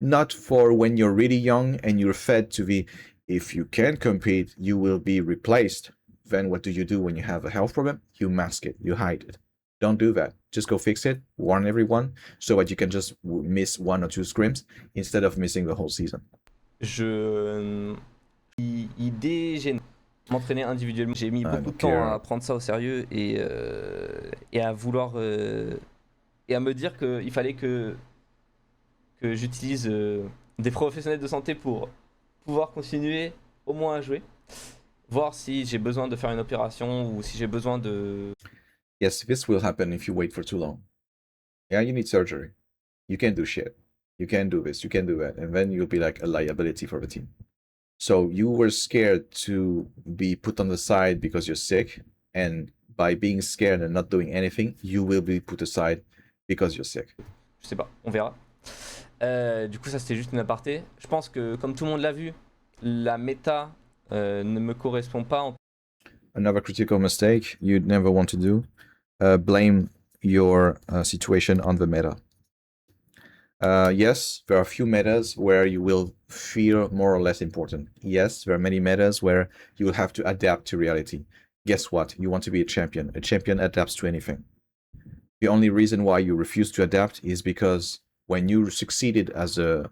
Not for when you're really young and you're fed to the, if you can't compete, you will be replaced. Then what do you do when you have a health problem? You mask it, you hide it. Don't do that. Just go fix it, warn everyone, so that you can just miss 1 or 2 scrims instead of missing the whole season. Il dégénère. M'entraîner individuellement. J'ai mis beaucoup de temps à prendre ça au sérieux et à vouloir et à me dire qu'il fallait que j'utilise des professionnels de santé pour pouvoir continuer au moins à jouer, voir si j'ai besoin de faire une opération ou si j'ai besoin de... Yes, this will happen if you wait for too long. Yeah, you need surgery. You can't do shit. You can't do this, you can't do that. And then you'll be like a liability for the team. So you were scared to be put on the side because you're sick, and by being scared and not doing anything, you will be put aside because you're sick. Je sais pas, on verra. Du coup, ça c'était juste une aparté. Je pense que, comme tout le monde l'a vu, la méta ne me correspond pas. Another critical mistake you'd never want to do, blame your situation on the meta. Yes, there are a few metas where you will feel more or less important. Yes, there are many metas where you will have to adapt to reality. Guess what? You want to be a champion. A champion adapts to anything. The only reason why you refuse to adapt is because when you succeeded as a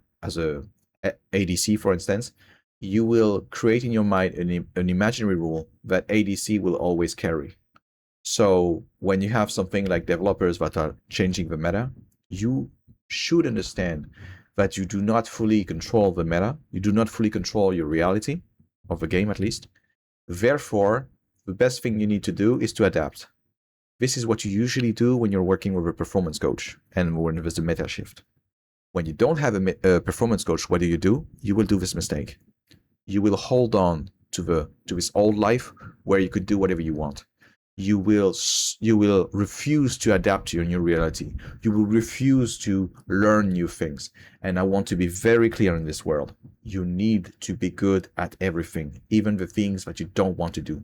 ADC, for instance, you will create in your mind an imaginary rule that ADC will always carry. So when you have something like developers that are changing the meta, you should understand that you do not fully control the meta. You do not fully control your reality of the game, at least. Therefore, the best thing you need to do is to adapt. This is what you usually do when you're working with a performance coach and when there's a meta shift. When you don't have a performance coach, what do? You will do this mistake. You will hold on to this old life where you could do whatever you want. You will refuse to adapt to your new reality. You will refuse to learn new things. And I want to be very clear in this world. You need to be good at everything, even the things that you don't want to do.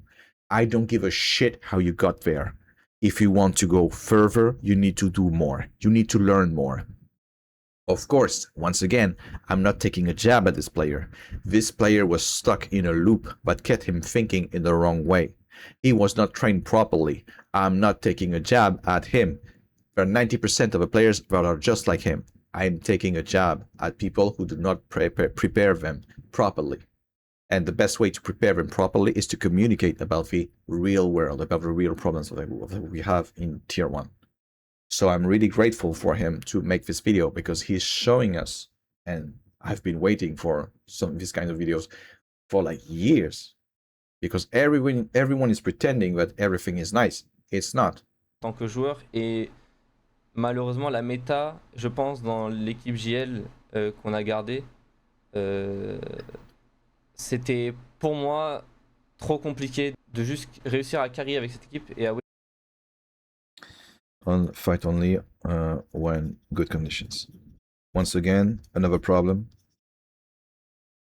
I don't give a shit how you got there. If you want to go further, you need to do more. You need to learn more. Of course, once again, I'm not taking a jab at this player. This player was stuck in a loop that kept him thinking in the wrong way. He was not trained properly. I'm not taking a jab at him. There are 90% of the players that are just like him. I'm taking a jab at people who do not prepare them properly. And the best way to prepare them properly is to communicate about the real world, about the real problems that we have in Tier 1. So I'm really grateful for him to make this video because he's showing us, and I've been waiting for some of these kinds of videos for like years, because everyone is pretending that everything is nice. It's not. En tant que joueur, et malheureusement la méta, je pense dans l'équipe JL qu'on a gardée, c'était pour moi trop compliqué de juste réussir à carry avec cette équipe et à On fight only when good conditions. Once again, another problem.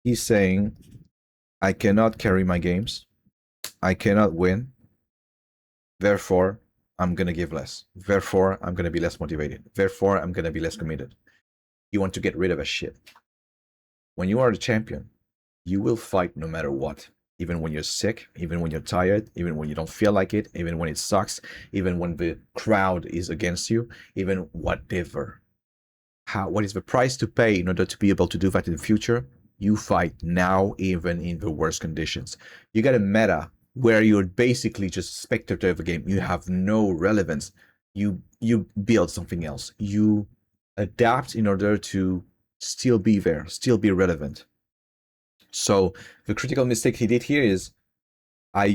He's saying, I cannot carry my games. I cannot win. Therefore, I'm going to give less. Therefore, I'm going to be less motivated. Therefore, I'm going to be less committed. You want to get rid of a shit. When you are the champion, you will fight no matter what. Even when you're sick, even when you're tired, even when you don't feel like it, even when it sucks, even when the crowd is against you, even whatever. What is the price to pay in order to be able to do that in the future? You fight now, even in the worst conditions. You get a meta where you're basically just a spectator of a game. You have no relevance. You build something else. You adapt in order to still be there, still be relevant. So the critical mistake he did here is, I'm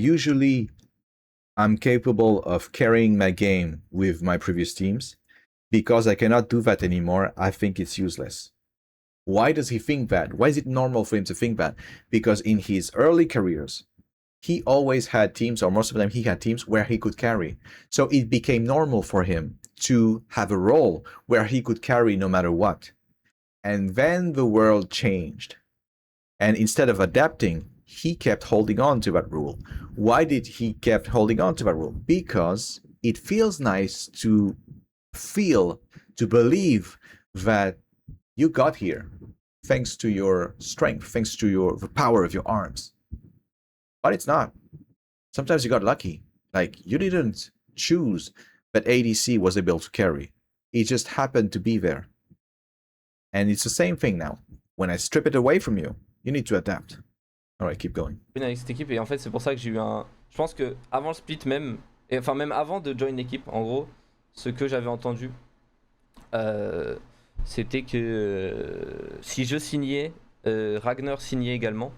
capable of carrying my game with my previous teams. Because I cannot do that anymore, I think it's useless. Why does he think that? Why is it normal for him to think that? Because in his early careers, he always had teams, or most of the time he had teams where he could carry. So it became normal for him to have a role where he could carry no matter what. And then the world changed. And instead of adapting, he kept holding on to that rule. Why did he kept holding on to that rule? Because it feels nice to believe that you got here thanks to your strength, thanks to the power of your arms. But it's not. Sometimes you got lucky. Like, you didn't choose that ADC was able to carry. It just happened to be there. And it's the same thing now. When I strip it away from you, you need to adapt. All right, keep going. avec cette équipe, et en fait c'est pour ça que j'ai eu un... Je pense que avant le split même, et enfin même avant de join l'équipe, en gros, ce que j'avais entendu, c'était que si je signais, Ragnar signait également,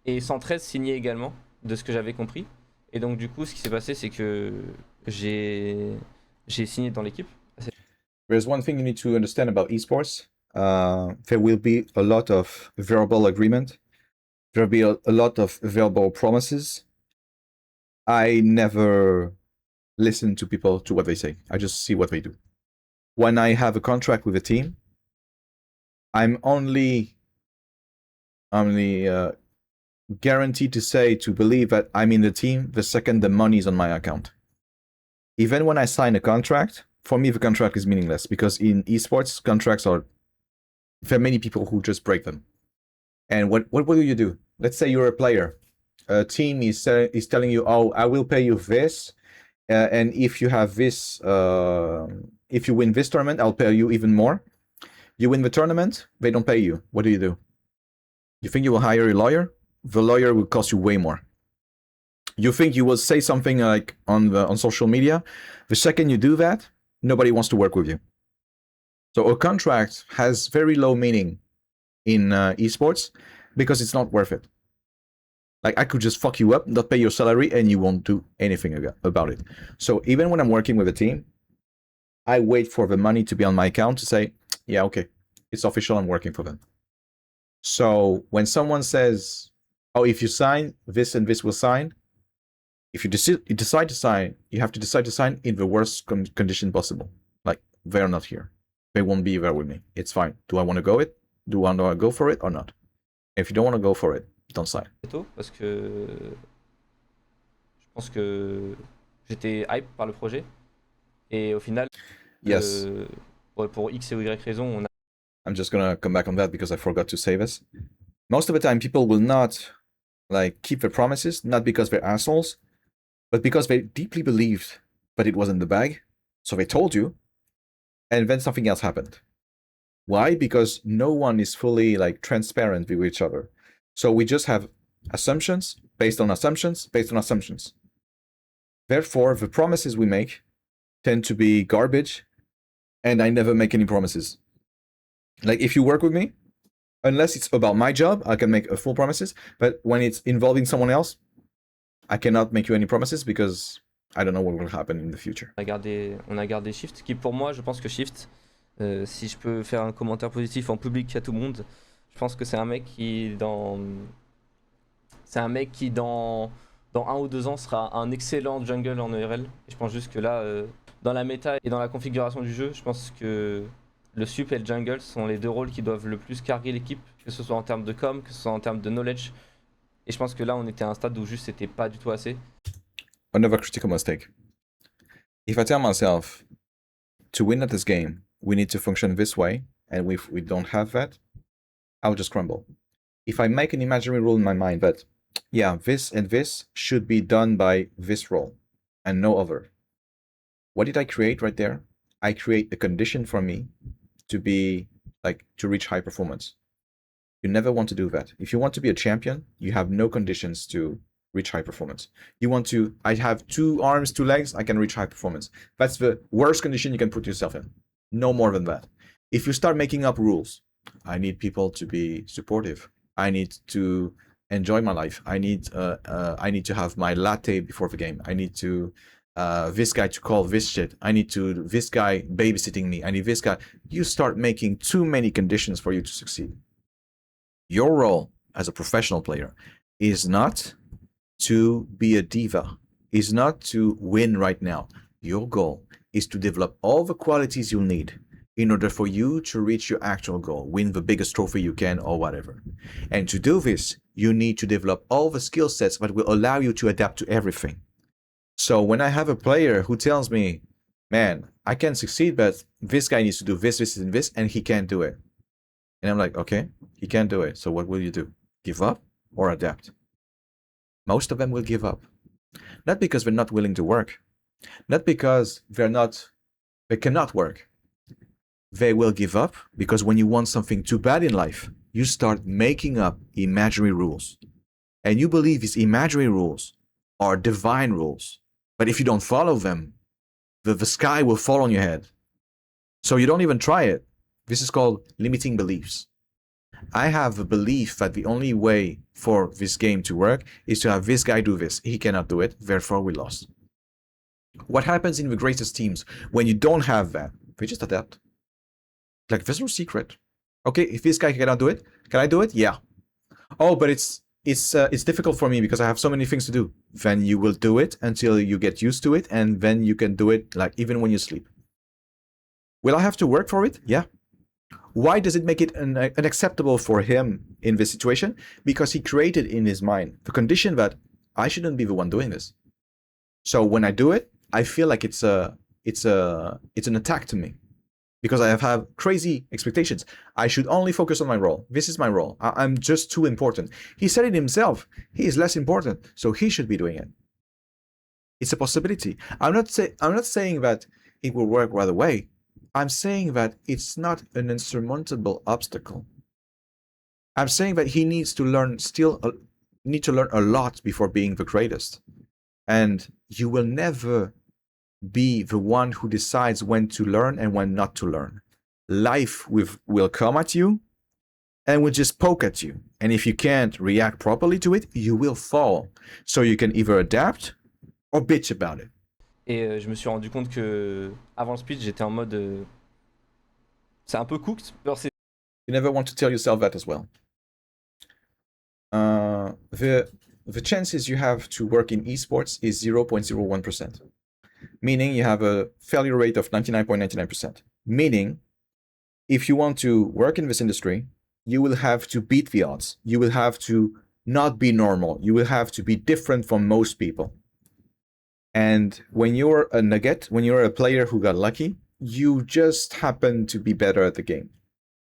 et 113 signait également, de ce que j'avais compris. Et donc du coup, ce qui s'est passé, c'est que j'ai signé dans l'équipe. There's one thing you need to understand about esports. There will be a lot of verbal agreement. There will be a lot of verbal promises. I never listen to people, to what they say. I just see what they do. When I have a contract with a team, I'm only guaranteed to believe that I'm in the team the second the money is on my account. Even when I sign a contract, for me the contract is meaningless, because in esports, contracts are, there are many people who just break them. And what will you do? Let's say you're a player. A team is telling you, oh, I will pay you this, and if you have this, if you win this tournament, I'll pay you even more. You win the tournament, they don't pay you. What do? You think you will hire a lawyer? The lawyer will cost you way more. You think you will say something like on social media. The second you do that, nobody wants to work with you. So a contract has very low meaning in esports because it's not worth it. Like I could just fuck you up, not pay your salary, and you won't do anything about it. So even when I'm working with a team, I wait for the money to be on my account to say, yeah, okay, it's official, I'm working for them. So when someone says, oh, if you sign, this and this will sign, if you decide to sign, you have to decide to sign in the worst condition possible. Like they're not here, they won't be there with me. It's fine. Do I want to go it? Do I want to go for it or not? If you don't want to go for it, don't sign. Tôt parce que je pense que j'étais hype par le projet et au final, Yes, pour X et Y raison, on a I'm just gonna come back on that because I forgot to say this. Most of the time, people will not like keep their promises, not because they're assholes, but because they deeply believed that it was in the bag. So they told you, and then something else happened. Why? Because no one is fully like transparent with each other. So we just have assumptions based on assumptions based on assumptions. Therefore, the promises we make tend to be garbage, and I never make any promises. Like if you work with me, unless it's about my job, I can make a full promises. But when it's involving someone else, I cannot make you any promises because I don't know what will happen in the future. on a gardé Shift, qui pour moi, je pense que Shift, si je peux faire un commentaire positif en public à tout le monde, je pense que c'est un mec qui dans 1 ou 2 ans sera un excellent jungle en ERL. Et je pense juste que là, dans la méta et dans la configuration du jeu, je pense que le sup et le jungle sont les 2 rôles qui doivent le plus carguer l'équipe, que ce soit en termes de com, que ce soit en termes de knowledge. Et je pense que là, on était à un stade où juste c'était pas du tout assez. Another critical mistake. If I tell myself to win at this game, we need to function this way, and if we don't have that, I'll just crumble. If I make an imaginary rule in my mind that, yeah, this and this should be done by this role and no other, what did I create right there? I create a condition for me to be like to reach high performance. You never want to do that. If you want to be a champion, you have no conditions to reach high performance. You want to, I have 2 arms, 2 legs, I can reach high performance. That's the worst condition you can put yourself in. No more than that. If you start making up rules, I need people to be supportive. I need to enjoy my life. I need to have my latte before the game. I need to this guy to call this shit. I need to this guy babysitting me. I need this guy. You start making too many conditions for you to succeed. Your role as a professional player is not to be a diva, is not to win right now. Your goal is to develop all the qualities you'll need in order for you to reach your actual goal, win the biggest trophy you can or whatever. And to do this, you need to develop all the skill sets that will allow you to adapt to everything. So when I have a player who tells me, man, I can succeed, but this guy needs to do this, this, and this, and he can't do it. And I'm like, okay, he can't do it. So what will you do? Give up or adapt? Most of them will give up. Not because they're not willing to work. Not because they cannot work. They will give up because when you want something too bad in life, you start making up imaginary rules. And you believe these imaginary rules are divine rules. But if you don't follow them, the sky will fall on your head. So you don't even try it. This is called limiting beliefs. I have a belief that the only way for this game to work is to have this guy do this. He cannot do it, therefore we lost. What happens in the greatest teams when you don't have that? They just adapt. Like, there's no secret. Okay, if this guy cannot do it, can I do it? Yeah. Oh, but it's difficult for me because I have so many things to do. Then you will do it until you get used to it, and then you can do it like even when you sleep. Will I have to work for it? Yeah. Why does it make it unacceptable for him in this situation? Because he created in his mind the condition that I shouldn't be the one doing this. So when I do it, I feel like it's an attack to me because I have crazy expectations. I should only focus on my role. This is my role. I'm just too important. He said it himself. He is less important, so he should be doing it. It's a possibility. I'm not saying that it will work right away. I'm saying that it's not an insurmountable obstacle. I'm saying that he needs to learn a lot before being the greatest. and you will never be the one who decides when to learn and when not to learn. Life will come at you and will just poke at you. And if you can't react properly to it, you will fall. So you can either adapt or bitch about it. Et je me suis rendu compte que avant le speech, j'étais en mode. C'est un peu cooked. Genre, You never want to tell yourself that as well. The chances you have to work in esports is 0.01%. Meaning you have a failure rate of 99.99%. Meaning, if you want to work in this industry, you will have to beat the odds. You will have to not be normal. You will have to be different from most people. And when you're a nugget, when you're a player who got lucky, you just happen to be better at the game.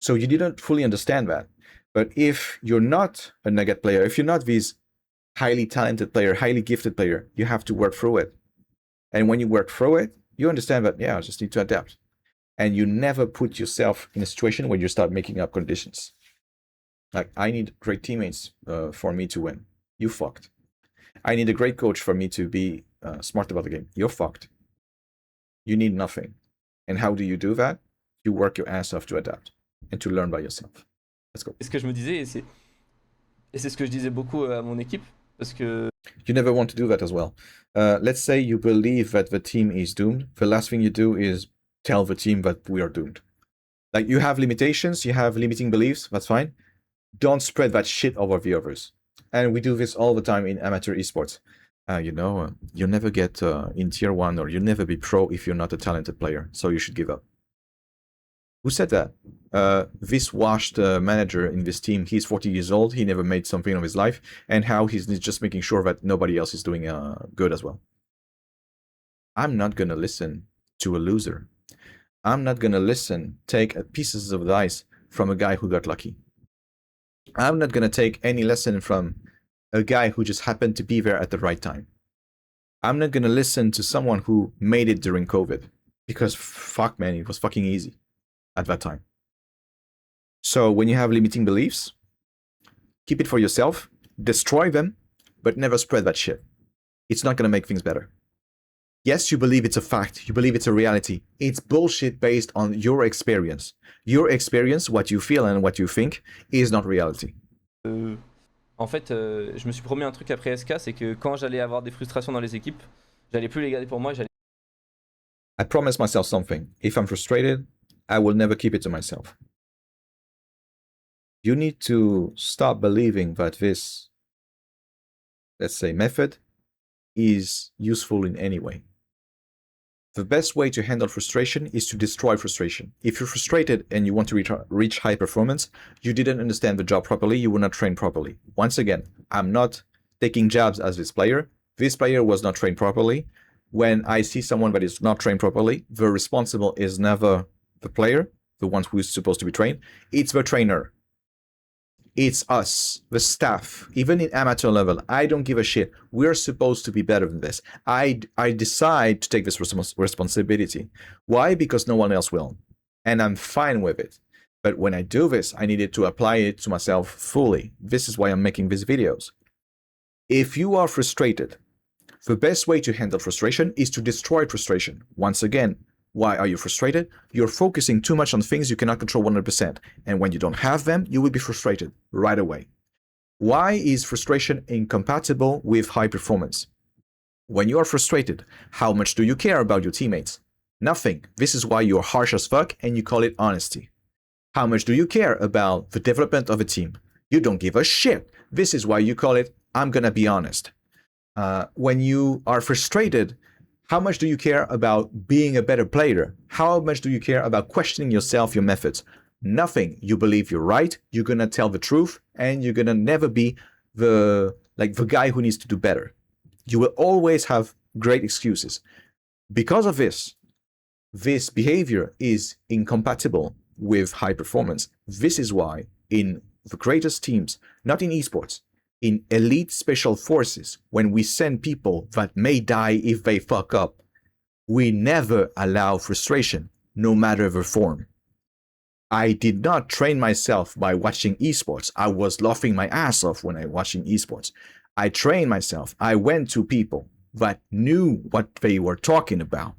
So you didn't fully understand that. But if you're not a nugget player, if you're not this highly talented player, highly gifted player, you have to work through it. And when you work through it, you understand that, yeah, I just need to adapt. And you never put yourself in a situation where you start making up conditions. Like, I need great teammates for me to win. You fucked. I need a great coach for me to be smart about the game. You're fucked. You need nothing. And how do you do that? You work your ass off to adapt and to learn by yourself. Let's go. C'est ce que je me disais, et c'est ce que je disais beaucoup à mon équipe, parce que You never want to do that as well. Let's say you believe that the team is doomed. The last thing you do is tell the team that we are doomed. Like, you have limitations, you have limiting beliefs, that's fine. Don't spread that shit over the others. And we do this all the time in amateur esports. You'll never get in tier 1, or you'll never be pro if you're not a talented player, so you should give up. Who said that? This washed manager in this team, he's 40 years old, he never made something of his life, and how he's just making sure that nobody else is doing good as well. I'm not gonna listen to a loser. I'm not gonna take pieces of advice from a guy who got lucky. I'm not gonna take any lesson from a guy who just happened to be there at the right time. I'm not gonna listen to someone who made it during COVID, because fuck man, it was fucking easy at that time. So when you have limiting beliefs, keep it for yourself, destroy them, but never spread that shit. It's not gonna make things better. Yes, you believe it's a fact, you believe it's a reality. It's bullshit based on your experience. Your experience, what you feel and what you think, is not reality. en fait, je me suis promis un truc après SK, c'est que quand j'allais avoir des frustrations dans les équipes, j'allais plus les garder pour moi, I promised myself something. If I'm frustrated, I will never keep it to myself. You need to stop believing that this, let's say, method is useful in any way. The best way to handle frustration is to destroy frustration. If you're frustrated and you want to reach high performance, you didn't understand the job properly, you were not trained properly. Once again, I'm not taking jabs as this player. This player was not trained properly. When I see someone that is not trained properly, the responsible is never the player, the one who is supposed to be trained. It's the trainer. It's us, the staff, even in amateur level. I don't give a shit. We're supposed to be better than this. I decide to take this responsibility. Why? Because no one else will. And I'm fine with it. But when I do this, I needed to apply it to myself fully. This is why I'm making these videos. If you are frustrated, the best way to handle frustration is to destroy frustration. Once again, why are you frustrated? You're focusing too much on things you cannot control 100%. And when you don't have them, you will be frustrated right away. Why is frustration incompatible with high performance? When you are frustrated, how much do you care about your teammates? Nothing. This is why you're harsh as fuck and you call it honesty. How much do you care about the development of a team? You don't give a shit. This is why you call it, I'm gonna be honest. When you are frustrated, how much do you care about being a better player? How much do you care about questioning yourself, your methods? Nothing. You believe you're right, you're gonna tell the truth, and you're gonna never be the guy who needs to do better. You will always have great excuses. Because of this behavior is incompatible with high performance. This is why in the greatest teams, not in esports, in elite special forces, when we send people that may die if they fuck up, we never allow frustration, no matter the form. I did not train myself by watching esports. I was laughing my ass off when I was watching esports. I trained myself. I went to people. that knew what they were talking about,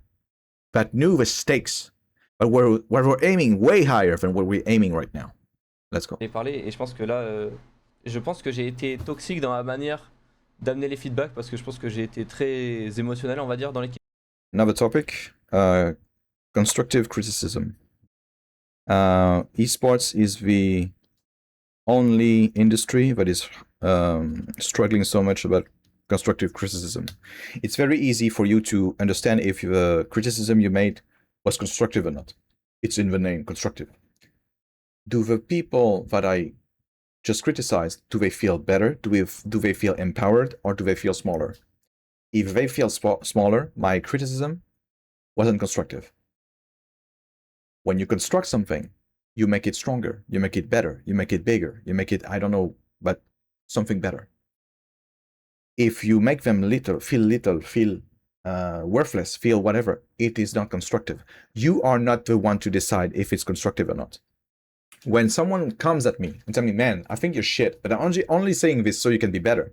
that knew the stakes, but we're aiming way higher than what we're aiming right now. Let's go. J'ai parlé et je pense que là, je pense que j'ai été toxique dans ma manière d'amener les feedbacks parce que je pense que j'ai été très émotionnel, on va dire, dans l'équipe. Another topic, constructive criticism. Esports is the only industry that is struggling so much about constructive criticism. It's very easy for you to understand if the criticism you made was constructive or not. It's in the name, constructive. Do the people that I just criticized, do they feel better? Do they feel empowered, or do they feel smaller? If they feel smaller, my criticism wasn't constructive. When you construct something, you make it stronger, you make it better, you make it bigger, you make it, I don't know, but something better. If you make them little, feel worthless, feel whatever, it is not constructive. You are not the one to decide if it's constructive or not. When someone comes at me and tell me, man, I think you're shit, but I'm only saying this so you can be better.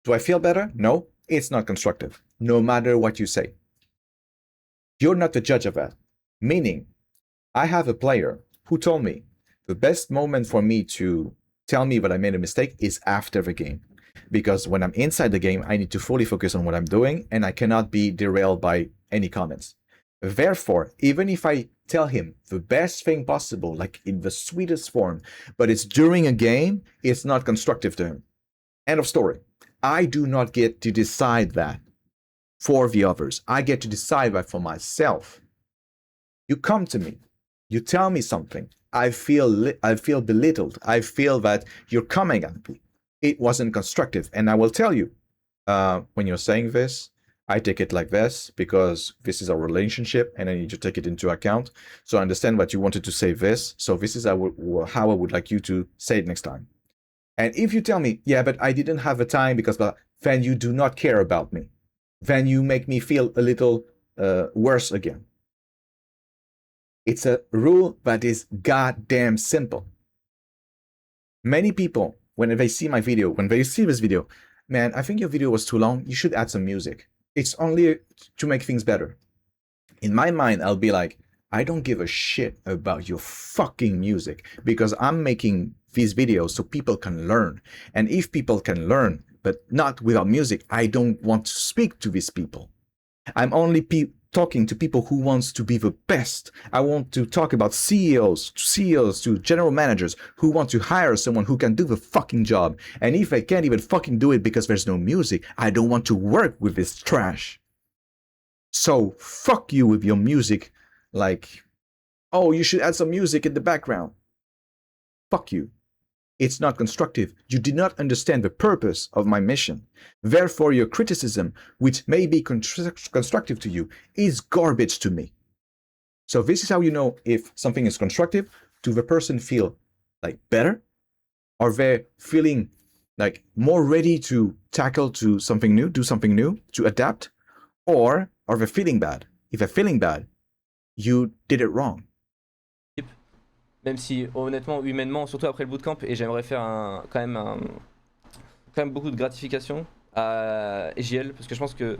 Do I feel better? No, it's not constructive, no matter what you say. You're not the judge of that. Meaning, I have a player who told me the best moment for me to tell me that I made a mistake is after the game. Because when I'm inside the game, I need to fully focus on what I'm doing, and I cannot be derailed by any comments. Therefore, even if I tell him the best thing possible, like in the sweetest form, but it's during a game, it's not constructive to him. End of story. I do not get to decide that for the others. I get to decide that for myself. You come to me, you tell me something, I feel belittled. I feel that you're coming at me. It wasn't constructive, and I will tell you, when you're saying this, I take it like this because this is our relationship, and I need to take it into account. So I understand that you wanted to say this. So this is how I would like you to say it next time. And if you tell me, yeah, but I didn't have the time because, then you do not care about me. Then you make me feel a little worse again. It's a rule that is goddamn simple. Many people, when they see my video, when they see this video, man, I think your video was too long. You should add some music. It's only to make things better. In my mind, I'll be like, I don't give a shit about your fucking music because I'm making these videos so people can learn. And if people can learn, but not without music, I don't want to speak to these people. I'm only talking to people who wants to be the best. I want to talk about CEOs to general managers who want to hire someone who can do the fucking job. And if I can't even fucking do it because there's no music, I don't want to work with this trash. So fuck you with your music, like, oh, you should add some music in the background. Fuck you. It's not constructive. You did not understand the purpose of my mission. Therefore, your criticism, which may be constructive to you, is garbage to me. So this is how you know if something is constructive. Do the person feel like better? Are they feeling like more ready to tackle to something new, do something new, to adapt? Or are they feeling bad? If they're feeling bad, you did it wrong. Même si honnêtement, humainement, surtout après le bootcamp, et j'aimerais faire quand même beaucoup de gratification à JL, parce que je pense qu'il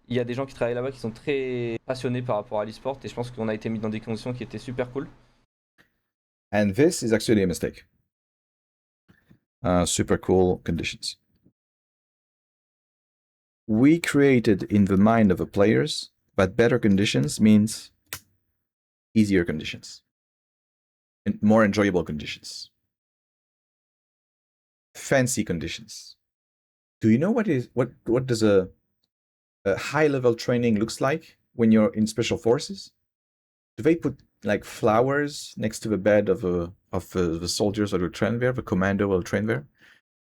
y a des gens qui travaillent là-bas qui sont très passionnés par rapport à l'e-sport, et je pense qu'on a été mis dans des conditions qui étaient super cool. And this is actually a mistake. Super cool conditions. We created in the mind of the players that better conditions means easier conditions. And more enjoyable conditions. Fancy conditions. Do you know what does a high level training looks like when you're in special forces? Do they put like flowers next to the bed of the soldiers that will train there, the commando will train there?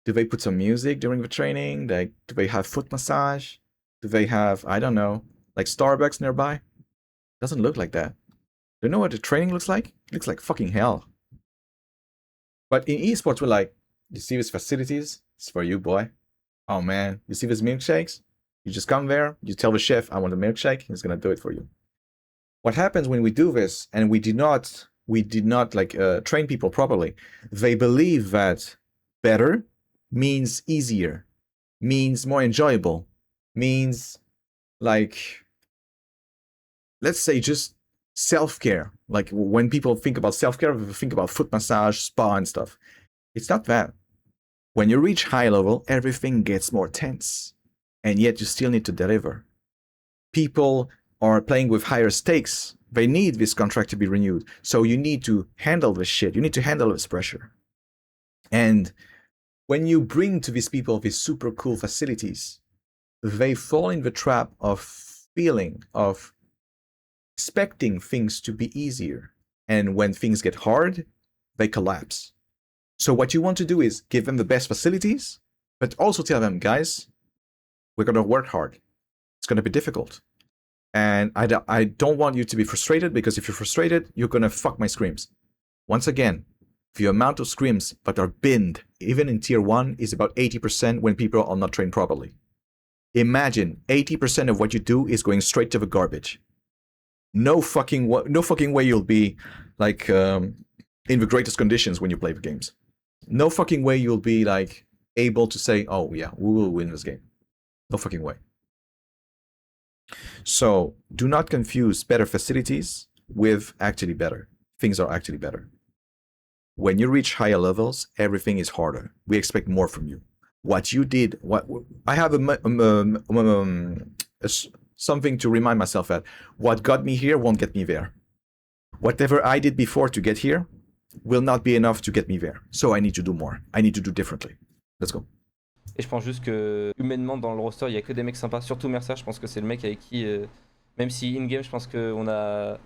Do they put some music during the training? Like, do they have foot massage? Do they have, I don't know, like Starbucks nearby? Doesn't look like that. Do you know what the training looks like? It looks like fucking hell. But in esports, we're like, you see these facilities? It's for you, boy. Oh man, you see these milkshakes? You just come there, you tell the chef, I want a milkshake, he's gonna do it for you. What happens when we do this and we did not like train people properly? They believe that better means easier, means more enjoyable, means like, let's say, just self-care. Like when people think about self-care, they think about foot massage, spa, and stuff. It's not that. When you reach high level, everything gets more tense, and yet you still need to deliver. People are playing with higher stakes. They need this contract to be renewed. So you need to handle this shit. You need to handle this pressure. And when you bring to these people these super cool facilities, they fall in the trap of feeling, of expecting things to be easier. And when things get hard, they collapse. So what you want to do is give them the best facilities, but also tell them, guys, we're going to work hard. It's going to be difficult. And I don't want you to be frustrated, because if you're frustrated, you're going to fuck my scrims. Once again, the amount of scrims that are binned, even in tier 1, is about 80% when people are not trained properly. Imagine 80% of what you do is going straight to the garbage. No fucking way you'll be like in the greatest conditions when you play the games. No fucking way you'll be like able to say, oh yeah, we will win this game. No fucking way. So do not confuse better facilities with actually better. Things are actually better. When you reach higher levels, everything is harder. We expect more from you. What you did, what I have something to remind myself that what got me here won't get me there. Whatever I did before to get here will not be enough to get me there. So I need to do more. I need to do differently. Let's go. Et je pense juste que humainement dans le roster, il y a que des mecs sympas. Surtout Mercer, je pense que c'est le mec avec qui, même si in-game, je pense qu'on a.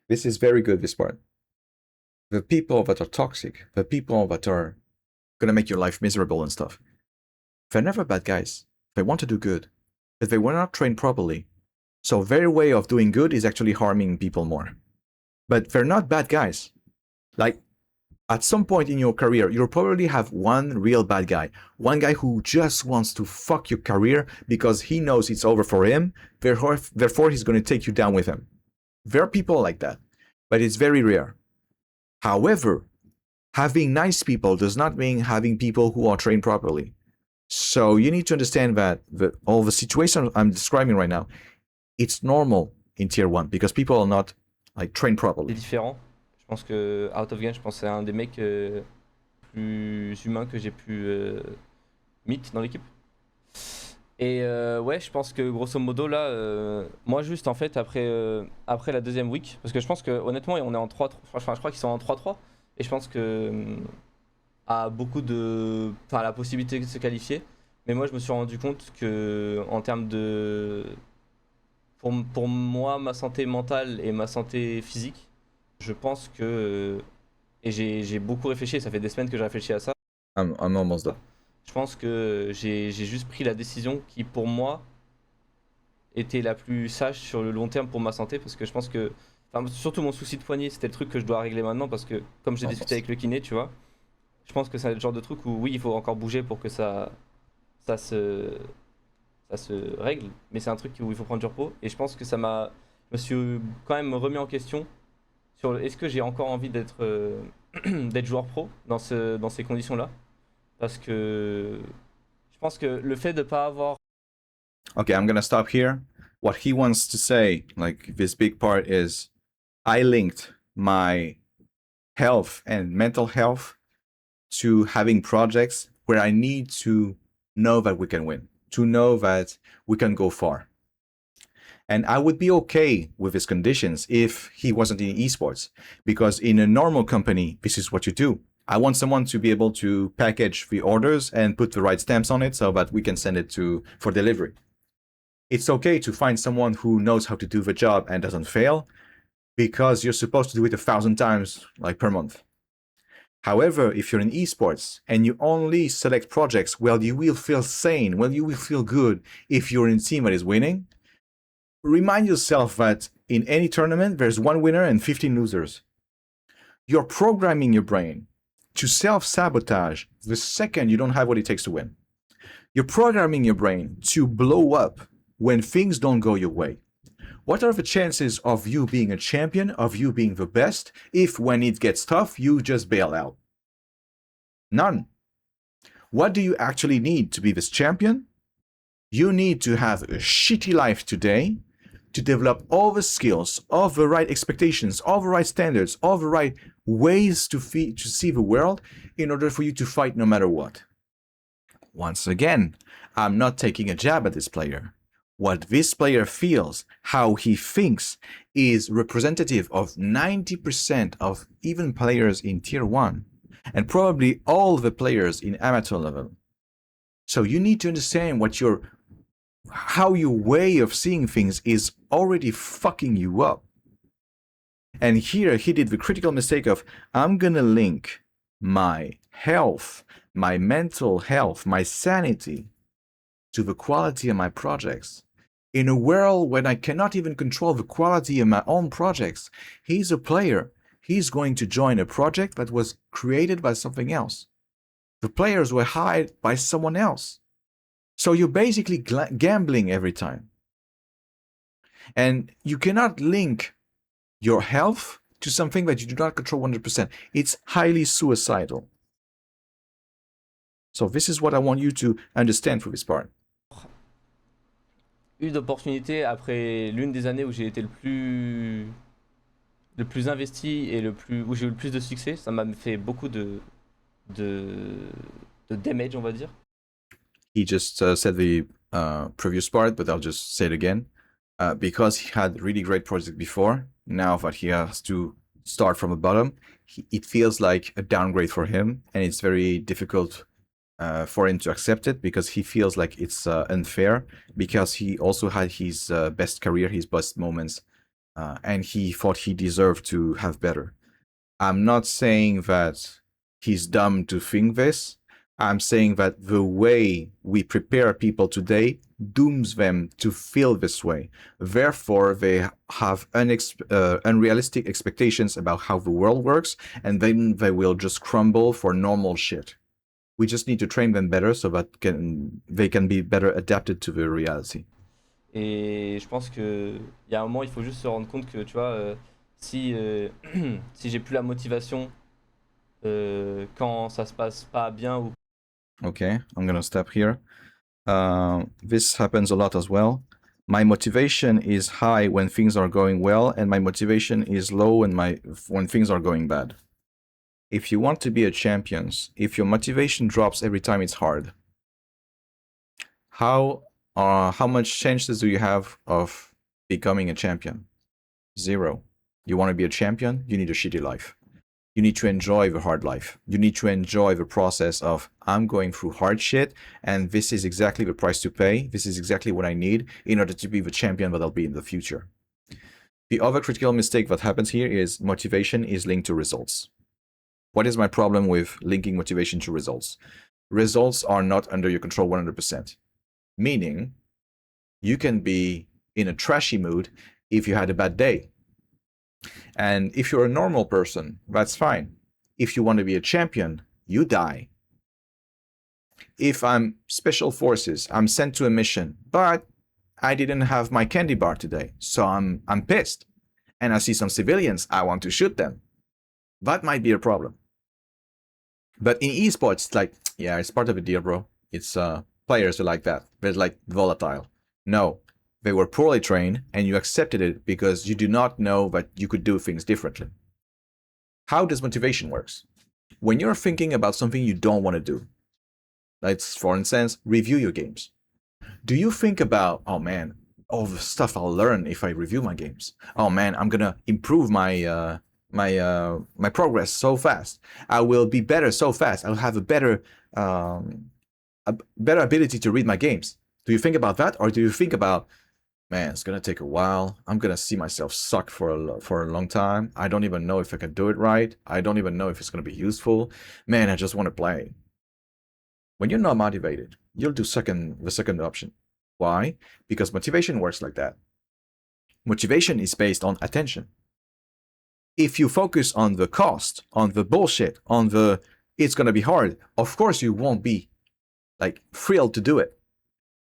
This is very good, this part. The people that are toxic, the people that are gonna make your life miserable and stuff, they're never bad guys. They want to do good, but they were not trained properly. So their way of doing good is actually harming people more. But they're not bad guys. Like, at some point in your career, you'll probably have one real bad guy. One guy who just wants to fuck your career because he knows it's over for him, therefore he's going to take you down with him. There are people like that, but it's very rare. However, having nice people does not mean having people who are trained properly. So you need to understand that all the situations I'm describing right now, it's normal in tier 1 because people are not like trained properly. C'est différent. Je pense que Out of Game, je pense que c'est un des mecs plus humains que j'ai pu meet dans l'équipe. Et ouais, je pense que grosso modo là, moi juste en fait après la deuxième week, parce que je pense que honnêtement on est en 3-3, enfin je crois qu'ils sont en 3-3, et je pense que a beaucoup de, enfin la possibilité de se qualifier. Mais moi je me suis rendu compte que en termes de, pour moi ma santé mentale et ma santé physique, je pense que, et j'ai beaucoup réfléchi, ça fait des semaines que j'ai réfléchi à ça. I'm almost done. Je pense que j'ai juste pris la décision qui, pour moi, était la plus sage sur le long terme pour ma santé. Parce que je pense que, enfin, surtout mon souci de poignet, c'était le truc que je dois régler maintenant. Parce que, comme j'ai discuté avec le kiné, tu vois, je pense que c'est le genre de truc où, oui, il faut encore bouger pour que ça se, ça se règle. Mais c'est un truc où il faut prendre du repos. Et je pense que je me suis quand même remis en question sur est-ce que j'ai encore envie d'être d'être joueur pro dans ces conditions-là. Parce que je pense que le fait de pas avoir. Okay, I'm gonna stop here. What he wants to say, like this big part, is I linked my health and mental health to having projects where I need to know that we can win, to know that we can go far. And I would be okay with his conditions if he wasn't in esports, because in a normal company, this is what you do. I want someone to be able to package the orders and put the right stamps on it so that we can send it for delivery. It's okay to find someone who knows how to do the job and doesn't fail, because you're supposed to do it 1,000 times like per month. However, if you're in esports and you only select projects, well, you will feel sane, well, you will feel good if you're in a team that is winning. Remind yourself that in any tournament, there's one winner and 15 losers. You're programming your brain to self-sabotage the second you don't have what it takes to win. You're programming your brain to blow up when things don't go your way. What are the chances of you being a champion, of you being the best, if when it gets tough, you just bail out? None. What do you actually need to be this champion? You need to have a shitty life today to develop all the skills, all the right expectations, all the right standards, all the right ways to see the world in order for you to fight no matter what. Once again, I'm not taking a jab at this player. What this player feels, how he thinks, is representative of 90% of even players in Tier 1, and probably all the players in amateur level. So you need to understand how your way of seeing things is already fucking you up. And here he did the critical mistake of, I'm gonna link my health, my mental health, my sanity to the quality of my projects. In a world when I cannot even control the quality of my own projects, he's a player. He's going to join a project that was created by something else. The players were hired by someone else. So you're basically gambling every time. And you cannot link your health to something that you do not control 100%. It's highly suicidal. So this is what I want you to understand for this part. Eu d'opportunités après l'une des années où j'ai été le plus investi et où j'ai eu le plus de succès. Ça m'a fait beaucoup de, de damage, on va dire. He just said the previous part, but I'll just say it again. Because he had really great projects before, now that he has to start from the bottom, it feels like a downgrade for him, and it's very difficult for him to accept it because he feels like it's unfair because he also had his best career, his best moments, and he thought he deserved to have better. I'm not saying that he's dumb to think this. I'm saying that the way we prepare people today dooms them to feel this way. Therefore, they have unrealistic expectations about how the world works, and then they will just crumble for normal shit. We just need to train them better so that they can be better adapted to the reality. Et je pense que il y a un moment, il faut juste se rendre compte que, tu vois, si, si j'ai plus la motivation quand ça se passe pas bien ou Okay, I'm gonna stop here. This happens a lot as well. My motivation is high when things are going well, and my motivation is low when things are going bad. If you want to be a champion, if your motivation drops every time it's hard, how much chances do you have of becoming a champion? 0. You want to be a champion? You need a shitty life. You need to enjoy the hard life. You need to enjoy the process of, I'm going through hard shit, and this is exactly the price to pay. This is exactly what I need in order to be the champion that I'll be in the future. The other critical mistake that happens here is motivation is linked to results. What is my problem with linking motivation to results? Results are not under your control 100%. Meaning, you can be in a trashy mood if you had a bad day. And if you're a normal person, that's fine. If you want to be a champion, you die. If I'm special forces, I'm sent to a mission, but I didn't have my candy bar today, so I'm pissed. And I see some civilians, I want to shoot them. That might be a problem. But in esports, it's like, yeah, it's part of the deal, bro. It's players are like that. They're like volatile. No, they were poorly trained, and you accepted it because you do not know that you could do things differently. How does motivation works? When you're thinking about something you don't want to do, let's, for instance, review your games. Do you think about, oh man, all the stuff I'll learn if I review my games? Oh man, I'm gonna improve my progress so fast. I will be better so fast. I'll have a better ability to read my games. Do you think about that, or do you think about, man, it's gonna take a while. I'm gonna see myself suck for a long time. I don't even know if I can do it right. I don't even know if it's gonna be useful. Man, I just want to play. When you're not motivated, you'll do the second option. Why? Because motivation works like that. Motivation is based on attention. If you focus on the cost, on the bullshit, on the it's gonna be hard, of course you won't be like thrilled to do it.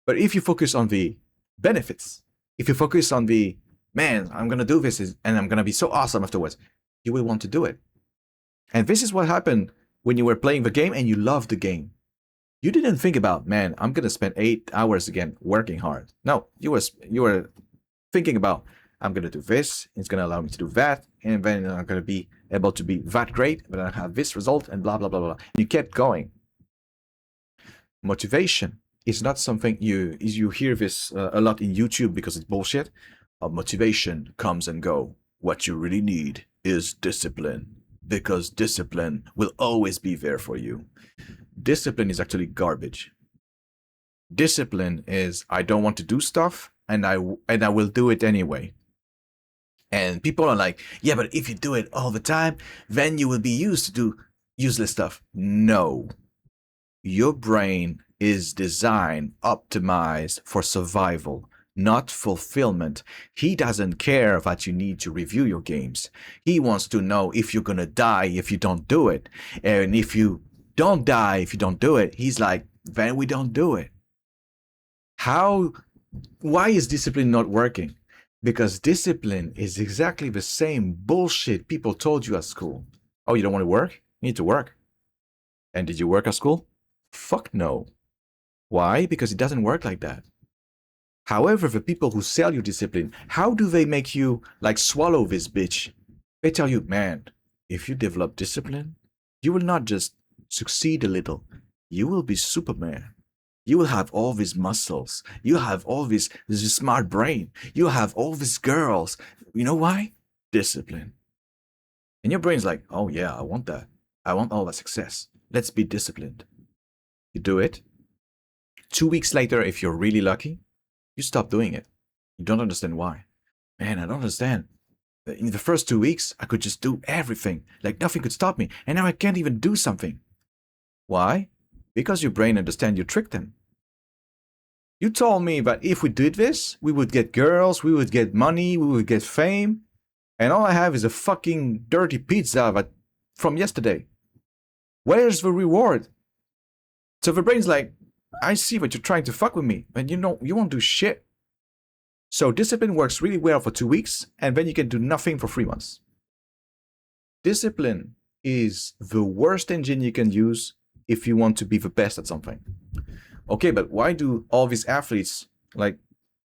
But if you focus on the benefits, if you focus on the, man, I'm gonna do this and I'm gonna be so awesome afterwards, you will want to do it. And this is what happened when you were playing the game and you loved the game. You didn't think about, man, I'm gonna spend 8 hours again working hard. No, you were thinking about, I'm gonna do this, it's gonna allow me to do that, and then I'm gonna be able to be that great, but I have this result, and blah blah blah blah. You kept going. Motivation is not something you hear this a lot in YouTube because it's bullshit. Motivation comes and go. What you really need is discipline, because discipline will always be there for you. Discipline is actually garbage. Discipline is, I don't want to do stuff, and I will do it anyway. And people are like, yeah, but if you do it all the time, then you will be used to do useless stuff. No. Your brain is designed, optimized for survival, not fulfillment. He doesn't care that you need to review your games. He wants to know if you're gonna die if you don't do it. And if you don't die if you don't do it, he's like, then we don't do it. Why is discipline not working? Because discipline is exactly the same bullshit people told you at school. Oh, you don't want to work? You need to work. And did you work at school? Fuck no. Why? Because it doesn't work like that. However, the people who sell you discipline, how do they make you like swallow this bitch? They tell you, man, if you develop discipline, you will not just succeed a little, you will be Superman. You will have all these muscles. You have all this smart brain. You have all these girls. You know why? Discipline. And your brain's like, oh yeah, I want that. I want all that success. Let's be disciplined. You do it. 2 weeks later, if you're really lucky, you stop doing it. You don't understand why. Man, I don't understand. In the first 2 weeks, I could just do everything. Like nothing could stop me. And now I can't even do something. Why? Because your brain understands you tricked them. You told me that if we did this, we would get girls, we would get money, we would get fame, and all I have is a fucking dirty pizza from yesterday. Where's the reward? So the brain's like, I see what you're trying to fuck with me, and you won't do shit. So discipline works really well for 2 weeks, and then you can do nothing for 3 months. Discipline is the worst engine you can use if you want to be the best at something. Okay, but why do all these athletes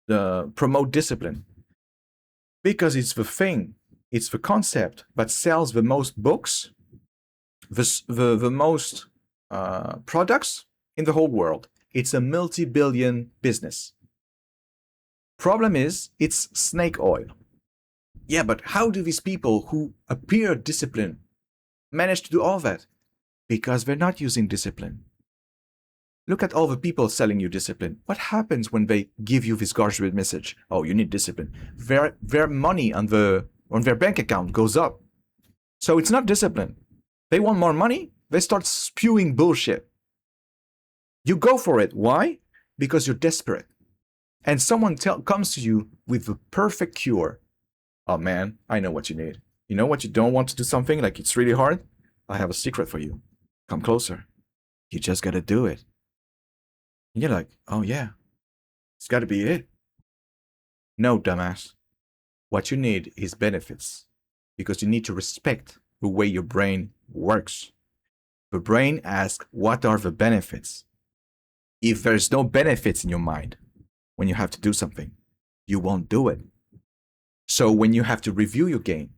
promote discipline? Because it's the thing, it's the concept that sells the most books, the most products in the whole world. It's a multi-billion business. Problem is, it's snake oil. Yeah, but how do these people who appear disciplined manage to do all that? Because they're not using discipline. Look at all the people selling you discipline. What happens when they give you this garbage message? Oh, you need discipline. Their money on their bank account goes up. So it's not discipline. They want more money. They start spewing bullshit. You go for it. Why? Because you're desperate. And someone comes to you with the perfect cure. Oh man, I know what you need. You know what you don't want to do something like it's really hard? I have a secret for you. Come closer. You just gotta do it. And you're like, oh yeah, it's gotta be it. No, dumbass. What you need is benefits. Because you need to respect the way your brain works. The brain asks, what are the benefits? If there's no benefits in your mind when you have to do something, you won't do it. So when you have to review your game,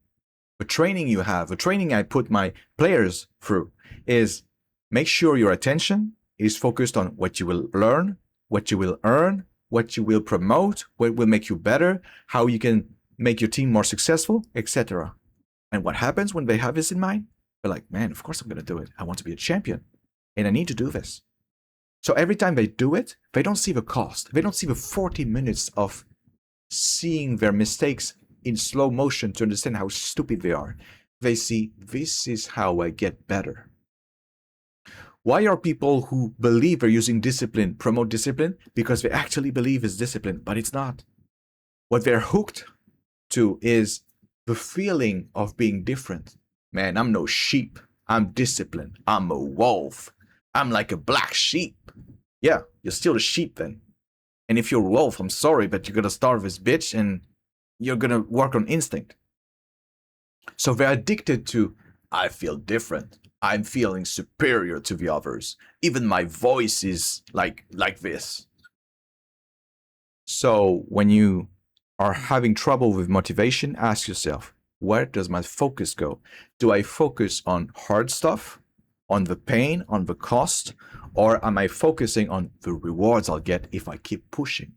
the training you have, the training I put my players through is make sure your attention is focused on what you will learn, what you will earn, what you will promote, what will make you better, how you can make your team more successful, etc. And what happens when they have this in mind? They're like, man, of course I'm going to do it. I want to be a champion. And I need to do this. So every time they do it, they don't see the cost. They don't see the 40 minutes of seeing their mistakes in slow motion to understand how stupid they are. They see, this is how I get better. Why are people who believe they're using discipline promote discipline? Because they actually believe it's discipline, but it's not. What they're hooked to is the feeling of being different. Man, I'm no sheep. I'm disciplined. I'm a wolf. I'm like a black sheep. Yeah, you're still a sheep then. And if you're a wolf, I'm sorry, but you're gonna starve this bitch and you're gonna work on instinct. So they're addicted to, I feel different. I'm feeling superior to the others. Even my voice is like this. So when you are having trouble with motivation, ask yourself, where does my focus go? Do I focus on hard stuff, on the pain, on the cost, or am I focusing on the rewards I'll get if I keep pushing?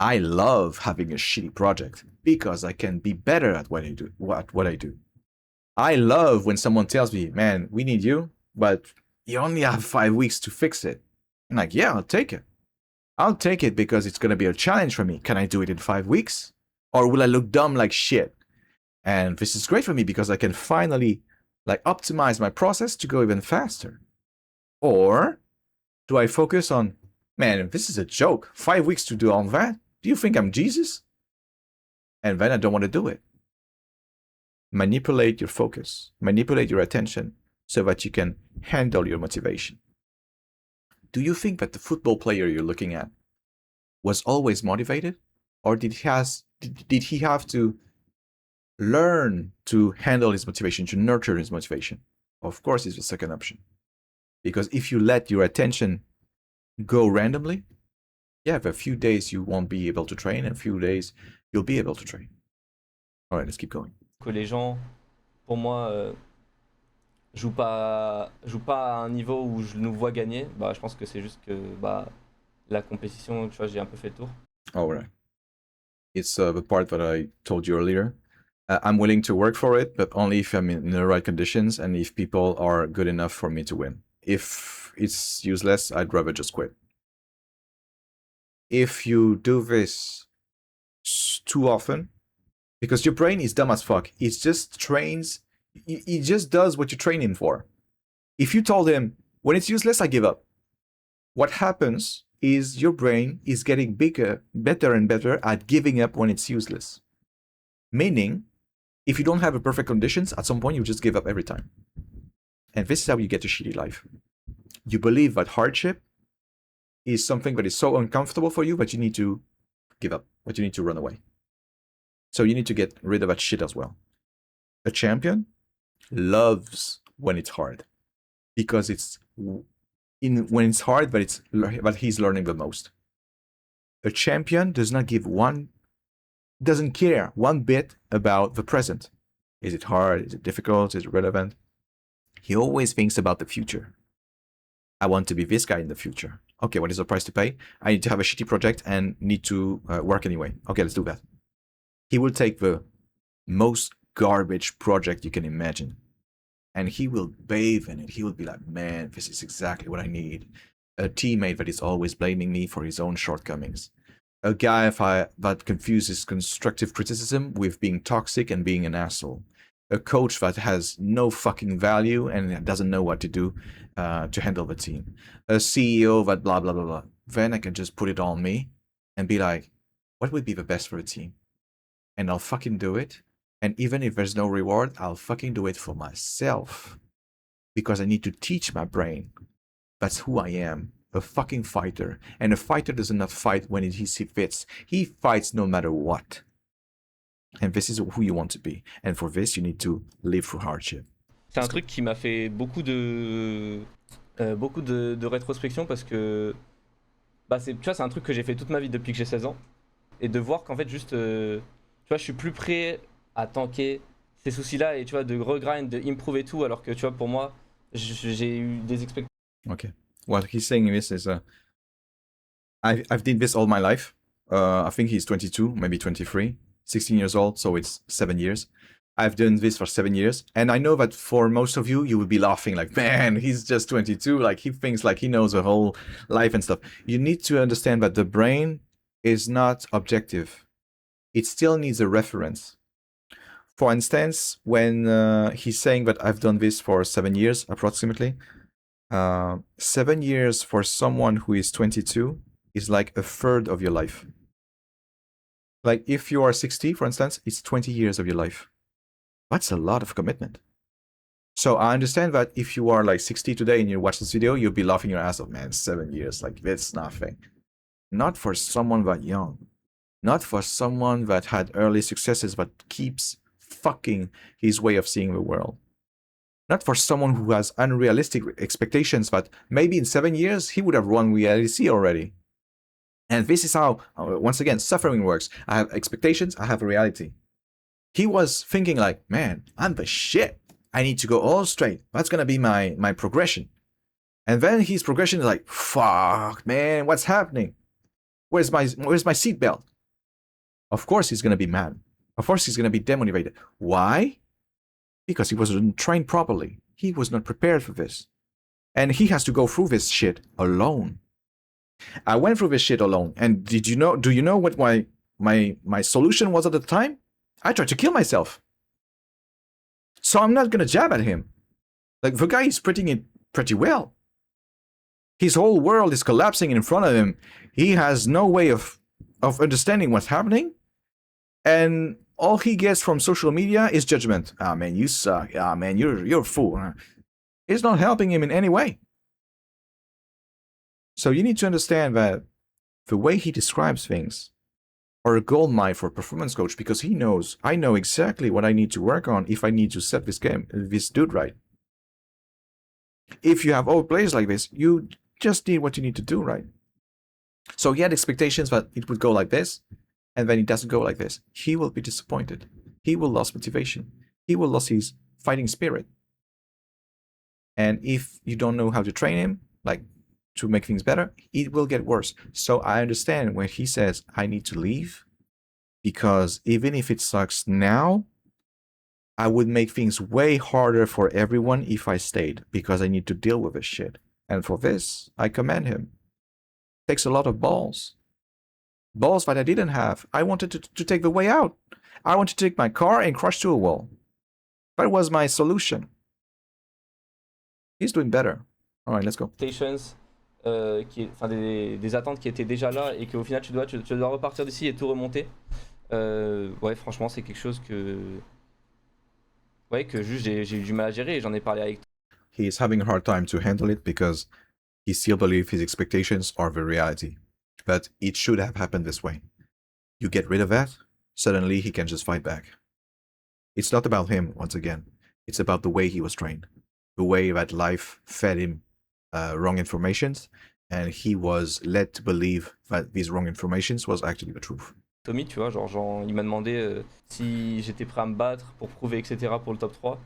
I love having a shitty project because I can be better at what I do. What I do. I love when someone tells me, "Man, we need you, but you only have 5 weeks to fix it." I'm like, "Yeah, I'll take it. I'll take it because it's gonna be a challenge for me. Can I do it in 5 weeks, or will I look dumb like shit?" And this is great for me because I can finally like optimize my process to go even faster. Or do I focus on, man, this is a joke. 5 weeks to do all that? Do you think I'm Jesus? And then I don't want to do it. Manipulate your focus, manipulate your attention so that you can handle your motivation. Do you think that the football player you're looking at was always motivated? Or did he have to learn to handle his motivation, to nurture his motivation? Of course, it's the second option. Because if you let your attention go randomly, yeah, for a few days you won't be able to train, and a few days you'll be able to train. All right, let's keep going. Que les gens, pour moi, jouent pas à un niveau où je nous vois gagner. Bah, je pense que c'est juste que bah, la compétition, tu vois, j'ai un peu fait le tour. All right. It's the part that I told you earlier. I'm willing to work for it, but only if I'm in the right conditions and if people are good enough for me to win. If it's useless, I'd rather just quit. If you do this too often, because your brain is dumb as fuck, it just trains, it just does what you train him for. If you told him, when it's useless, I give up, what happens is your brain is getting better and better at giving up when it's useless. Meaning, if you don't have the perfect conditions, at some point you just give up every time. And this is how you get a shitty life. You believe that hardship is something that is so uncomfortable for you that you need to give up, that you need to run away. So you need to get rid of that shit as well. A champion loves when it's hard because it's when it's hard that he's learning the most. A champion doesn't care one bit about the present. Is it hard? Is it difficult? Is it relevant? He always thinks about the future. I want to be this guy in the future. Okay, what is the price to pay? I need to have a shitty project and need to work anyway. Okay, let's do that. He will take the most garbage project you can imagine and he will bathe in it. He will be like, man, this is exactly what I need. A teammate that is always blaming me for his own shortcomings. A guy that confuses constructive criticism with being toxic and being an asshole. A coach that has no fucking value and doesn't know what to do to handle the team. A CEO that blah, blah, blah, blah. Then I can just put it on me and be like, what would be the best for the team? And I'll fucking do it. And even if there's no reward, I'll fucking do it for myself. Because I need to teach my brain. That's who I am. A fucking fighter. And a fighter does not fight when he fits. He fights no matter what. And this is who you want to be. And for this, you need to live through hardship. C'est un truc qui m'a fait beaucoup de rétrospection parce que bah, tu vois, c'est un truc que j'ai fait toute ma vie depuis que j'ai 16 ans. Et de voir qu'en fait, juste, tu vois, je suis plus prêt à tanker ces soucis-là et tu vois, de regrind, de improve et tout, alors que tu vois, pour moi, j'ai eu des expectations. Okay. What he's saying this is, I've did this all my life. I think he's 22, maybe 23, 16 years old, so it's 7 years. I've done this for 7 years, and I know that for most of you, you would be laughing like, man, he's just 22, like he thinks like he knows the whole life and stuff. You need to understand that the brain is not objective. It still needs a reference. For instance, when he's saying that I've done this for 7 years, approximately, 7 years for someone who is 22 is like a third of your life. Like if you are 60, for instance, it's 20 years of your life. That's a lot of commitment. So I understand that if you are like 60 today and you watch this video, you'll be laughing your ass off, man, 7 years, like that's nothing. Not for someone that young. Not for someone that had early successes but keeps fucking his way of seeing the world. not for someone who has unrealistic expectations, but maybe in 7 years he would have won reality C already. And this is how, once again, suffering works. I have expectations, I have a reality. He was thinking like, man, I'm the shit. I need to go all straight. That's gonna be my progression. And then his progression is like, fuck, man, what's happening? Where's my seatbelt? Of course he's gonna be mad. Of course he's gonna be demotivated. Why? Because he wasn't trained properly. He was not prepared for this. And he has to go through this shit alone. I went through this shit alone. And do you know what my solution was at the time? I tried to kill myself. So I'm not gonna jab at him. Like, the guy is putting it pretty well. His whole world is collapsing in front of him. He has no way of understanding what's happening. And all he gets from social media is judgment. Ah, man, you suck. Ah, man, you're a fool. It's not helping him in any way. So you need to understand that the way he describes things are a gold mine for a performance coach, because he knows, I know exactly what I need to work on if I need to set this dude right. If you have old players like this, you just need what you need to do, right? So he had expectations that it would go like this, and then it doesn't go like this. He will be disappointed. He will lose motivation. He will lose his fighting spirit. And if you don't know how to train him, like to make things better, it will get worse. So I understand when he says, I need to leave, because even if it sucks now, I would make things way harder for everyone if I stayed, because I need to deal with this shit. And for this, I commend him. It takes a lot of balls. Balls that I didn't have. I wanted to take the way out. I wanted to take my car and crash to a wall. That was my solution. He's doing better. All right, let's go. Des attentes qui étaient déjà là et qu'au final tu dois repartir d'ici et tout remonter. Ouais, franchement, c'est quelque chose que juste j'ai eu du mal à gérer et j'en ai parlé avec toi. He is having a hard time to handle it because he still believes his expectations are the reality. But it should have happened this way. You get rid of that, suddenly he can just fight back. It's not about him, once again. It's about the way he was trained. The way that life fed him wrong informations, and he was led to believe that these wrong informations was actually the truth. Tommy, tu vois, genre il m'a demandé si j'étais prêt à me battre pour prouver, etc. pour le top 3.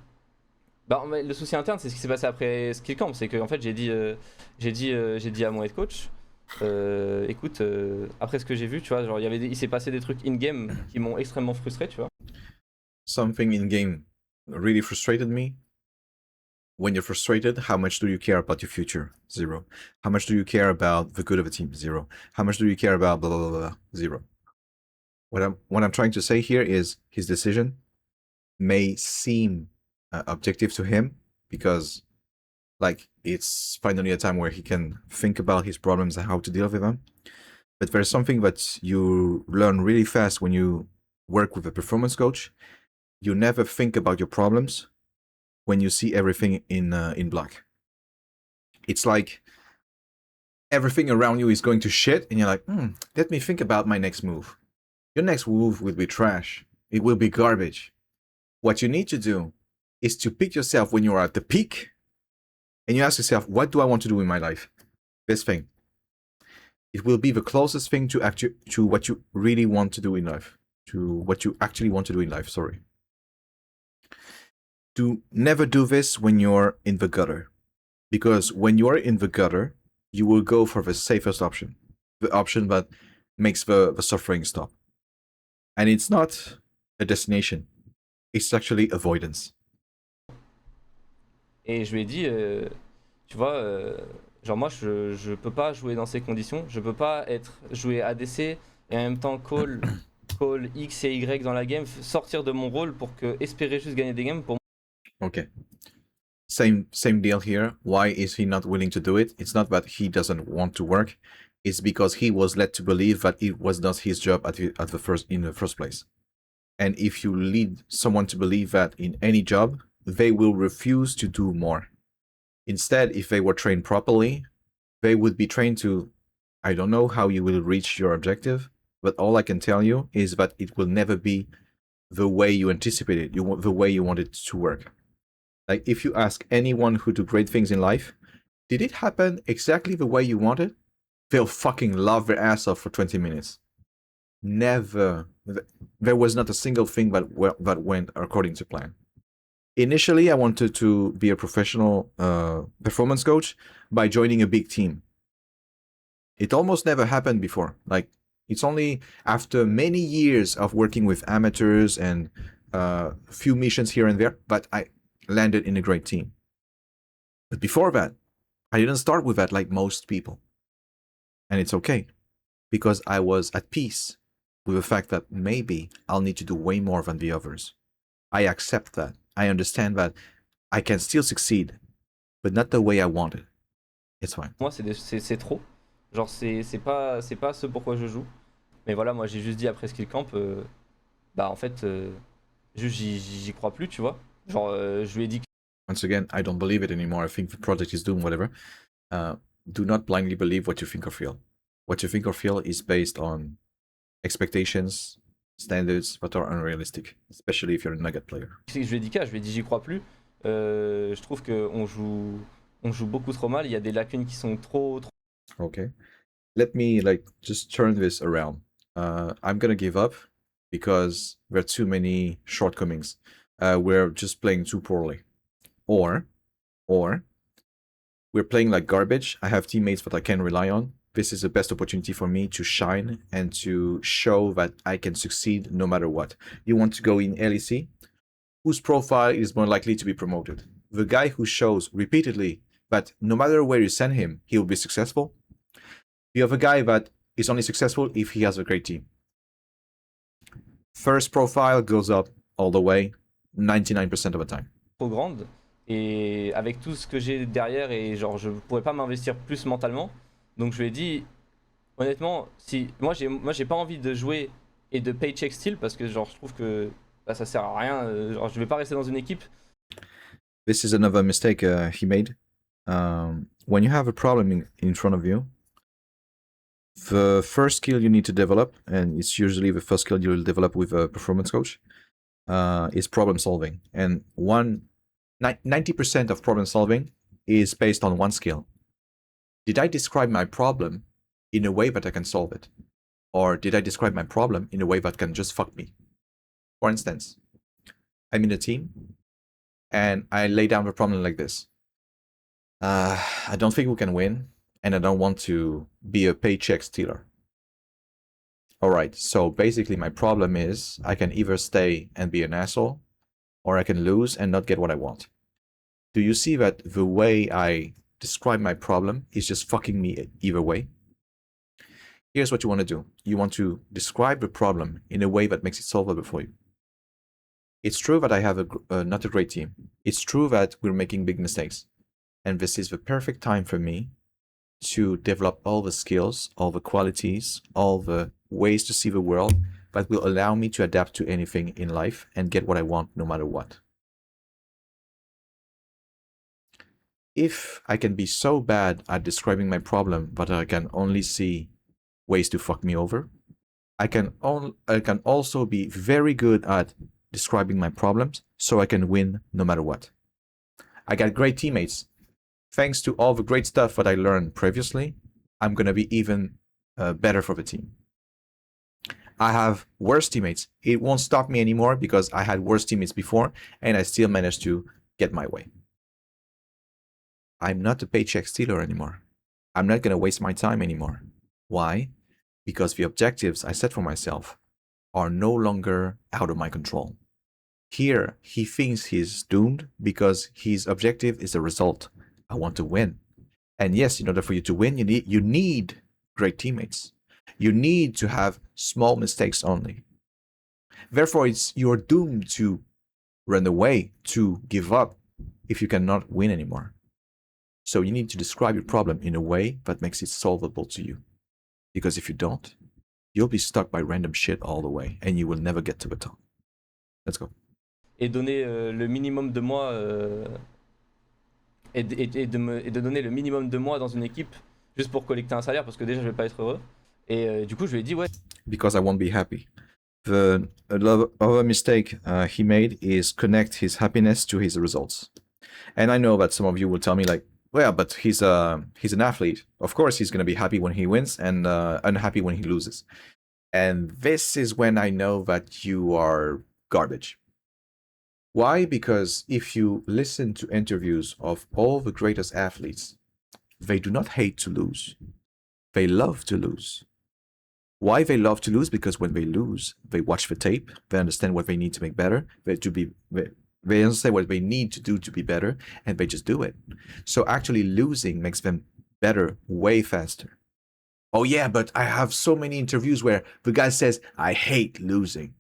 Bah, le souci interne, c'est ce qui s'est passé après Skill Camp. C'est qu'en fait, j'ai dit à mon head coach, écoute, après ce que j'ai vu, tu vois, genre il s'est passé des trucs in-game qui m'ont extrêmement frustré, tu vois. Something in-game really frustrated me. When you're frustrated, how much do you care about your future? Zero. How much do you care about the good of a team? Zero. How much do you care about blah, blah, blah, blah? Zero. What I'm trying to say here is his decision may seem objective to him, because like it's finally a time where he can think about his problems and how to deal with them. But there's something that you learn really fast when you work with a performance coach. You never think about your problems when you see everything in black. It's like everything around you is going to shit, and you're like, let me think about my next move. Your next move will be trash. It will be garbage. What you need to do is to pick yourself when you are at the peak, and you ask yourself, what do I want to do in my life? This thing. It will be the closest thing to what you really want to do in life. To what you actually want to do in life, sorry. To never do this when you're in the gutter. Because when you're in the gutter, you will go for the safest option. The option that makes the suffering stop. And it's not a destination. It's actually avoidance. Et je lui ai dit, tu vois, genre moi je peux pas jouer dans ces conditions. Je peux pas jouer ADC et en même temps call X et Y dans la game, sortir de mon rôle pour espérer juste gagner des games pour. Okay. Same deal here. Why is he not willing to do it? It's not that he doesn't want to work. It's because he was led to believe that it was not his job in the first place. And if you lead someone to believe that in any job, they will refuse to do more. Instead, if they were trained properly, they would be trained to, I don't know how you will reach your objective, but all I can tell you is that it will never be the way you anticipated, the way you want it to work. Like if you ask anyone who do great things in life, did it happen exactly the way you wanted? They'll fucking love their ass off for 20 minutes. Never. There was not a single thing that went according to plan. Initially, I wanted to be a professional performance coach by joining a big team. It almost never happened before. Like, it's only after many years of working with amateurs and a few missions here and there, but I landed in a great team. But before that, I didn't start with that like most people. And it's okay, because I was at peace with the fact that maybe I'll need to do way more than the others. I accept that. I understand that I can still succeed, but not the way I wanted. It's fine. Moi, c'est trop. Genre, c'est pas ce pourquoi je joue. Mais voilà, moi, j'ai juste dit après Skill Camp, bah en fait, juste j'y crois plus, tu vois. Genre, je lui ai dit que Once again, I don't believe it anymore. I think the project is doing whatever. Do not blindly believe what you think or feel. What you think or feel is based on expectations, standards that are unrealistic, especially if you're a nugget player. je lui ai dit quoi, je lui ai dit j'y crois plus. Je trouve qu'on on joue beaucoup trop mal. Il y a des lacunes qui sont trop. Okay. Let me like just turn this around. I'm gonna give up because there are too many shortcomings. We're just playing too poorly. Or we're playing like garbage. I have teammates that I can rely on. This is the best opportunity for me to shine and to show that I can succeed no matter what. You want to go in LEC? Whose profile is more likely to be promoted? The guy who shows repeatedly that no matter where you send him, he will be successful. You have a guy that is only successful if he has a great team. First profile goes up all the way, 99% of the time. Trop grande. Et avec tout ce que j'ai derrière, et genre, je pourrais pas m'investir plus mentalement. Donc, je lui ai dit, honnêtement, si moi j'ai pas envie de jouer et de paycheck steal parce que genre je trouve que bah, ça sert à rien. Genre je vais pas rester dans une équipe. This is another mistake he made. When you have a problem in front of you, the first skill you need to develop, and it's usually the first skill you will develop with a performance coach, is problem solving. And 90% of problem solving is based on one skill. Did I describe my problem in a way that I can solve it? Or did I describe my problem in a way that can just fuck me? For instance, I'm in a team and I lay down the problem like this. I don't think we can win, and I don't want to be a paycheck stealer. Alright, so basically my problem is I can either stay and be an asshole, or I can lose and not get what I want. Do you see that the way I describe my problem is just fucking me either way? Here's what you want to do. You want to describe the problem in a way that makes it solvable for you. It's true that I have not a great team. It's true that we're making big mistakes. And this is the perfect time for me to develop all the skills, all the qualities, all the ways to see the world that will allow me to adapt to anything in life and get what I want no matter what. If I can be so bad at describing my problem that I can only see ways to fuck me over, I can also be very good at describing my problems so I can win no matter what. I got great teammates. Thanks to all the great stuff that I learned previously, I'm gonna be even better for the team. I have worse teammates. It won't stop me anymore because I had worse teammates before and I still managed to get my way. I'm not a paycheck stealer anymore. I'm not gonna waste my time anymore. Why? Because the objectives I set for myself are no longer out of my control. Here, he thinks he's doomed because his objective is a result. I want to win. And yes, in order for you to win, you need great teammates. You need to have small mistakes only. Therefore, you're doomed to run away, to give up if you cannot win anymore. So you need to describe your problem in a way that makes it solvable to you. Because if you don't, you'll be stuck by random shit all the way and you will never get to the top. Let's go. Et donner le minimum de moi et de donner le minimum de moi dans une équipe juste pour collecter un salaire parce que déjà je vais pas être heureux. Et du coup je lui ai dit ouais. Because I won't be happy. The other mistake he made is connect his happiness to his results. And I know that some of you will tell me like, well, but he's an athlete. Of course, he's gonna be happy when he wins and unhappy when he loses. And this is when I know that you are garbage. Why? Because if you listen to interviews of all the greatest athletes, they do not hate to lose. They love to lose. Why they love to lose? Because when they lose, they watch the tape, they understand what they need to make better, they understand what they need to do to be better, and they just do it. So actually losing makes them better way faster. Oh yeah, but I have so many interviews where the guy says, I hate losing.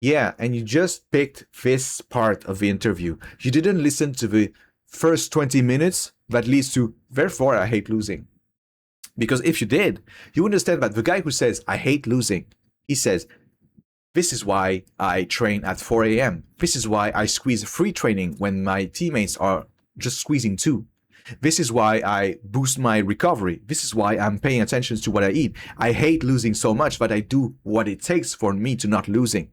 Yeah, and you just picked this part of the interview. You didn't listen to the first 20 minutes that leads to, therefore, I hate losing. Because if you did, you understand that the guy who says, I hate losing, he says, this is why I train at 4 a.m. This is why I squeeze free training when my teammates are just squeezing too. This is why I boost my recovery. This is why I'm paying attention to what I eat. I hate losing so much that I do what it takes for me to not losing.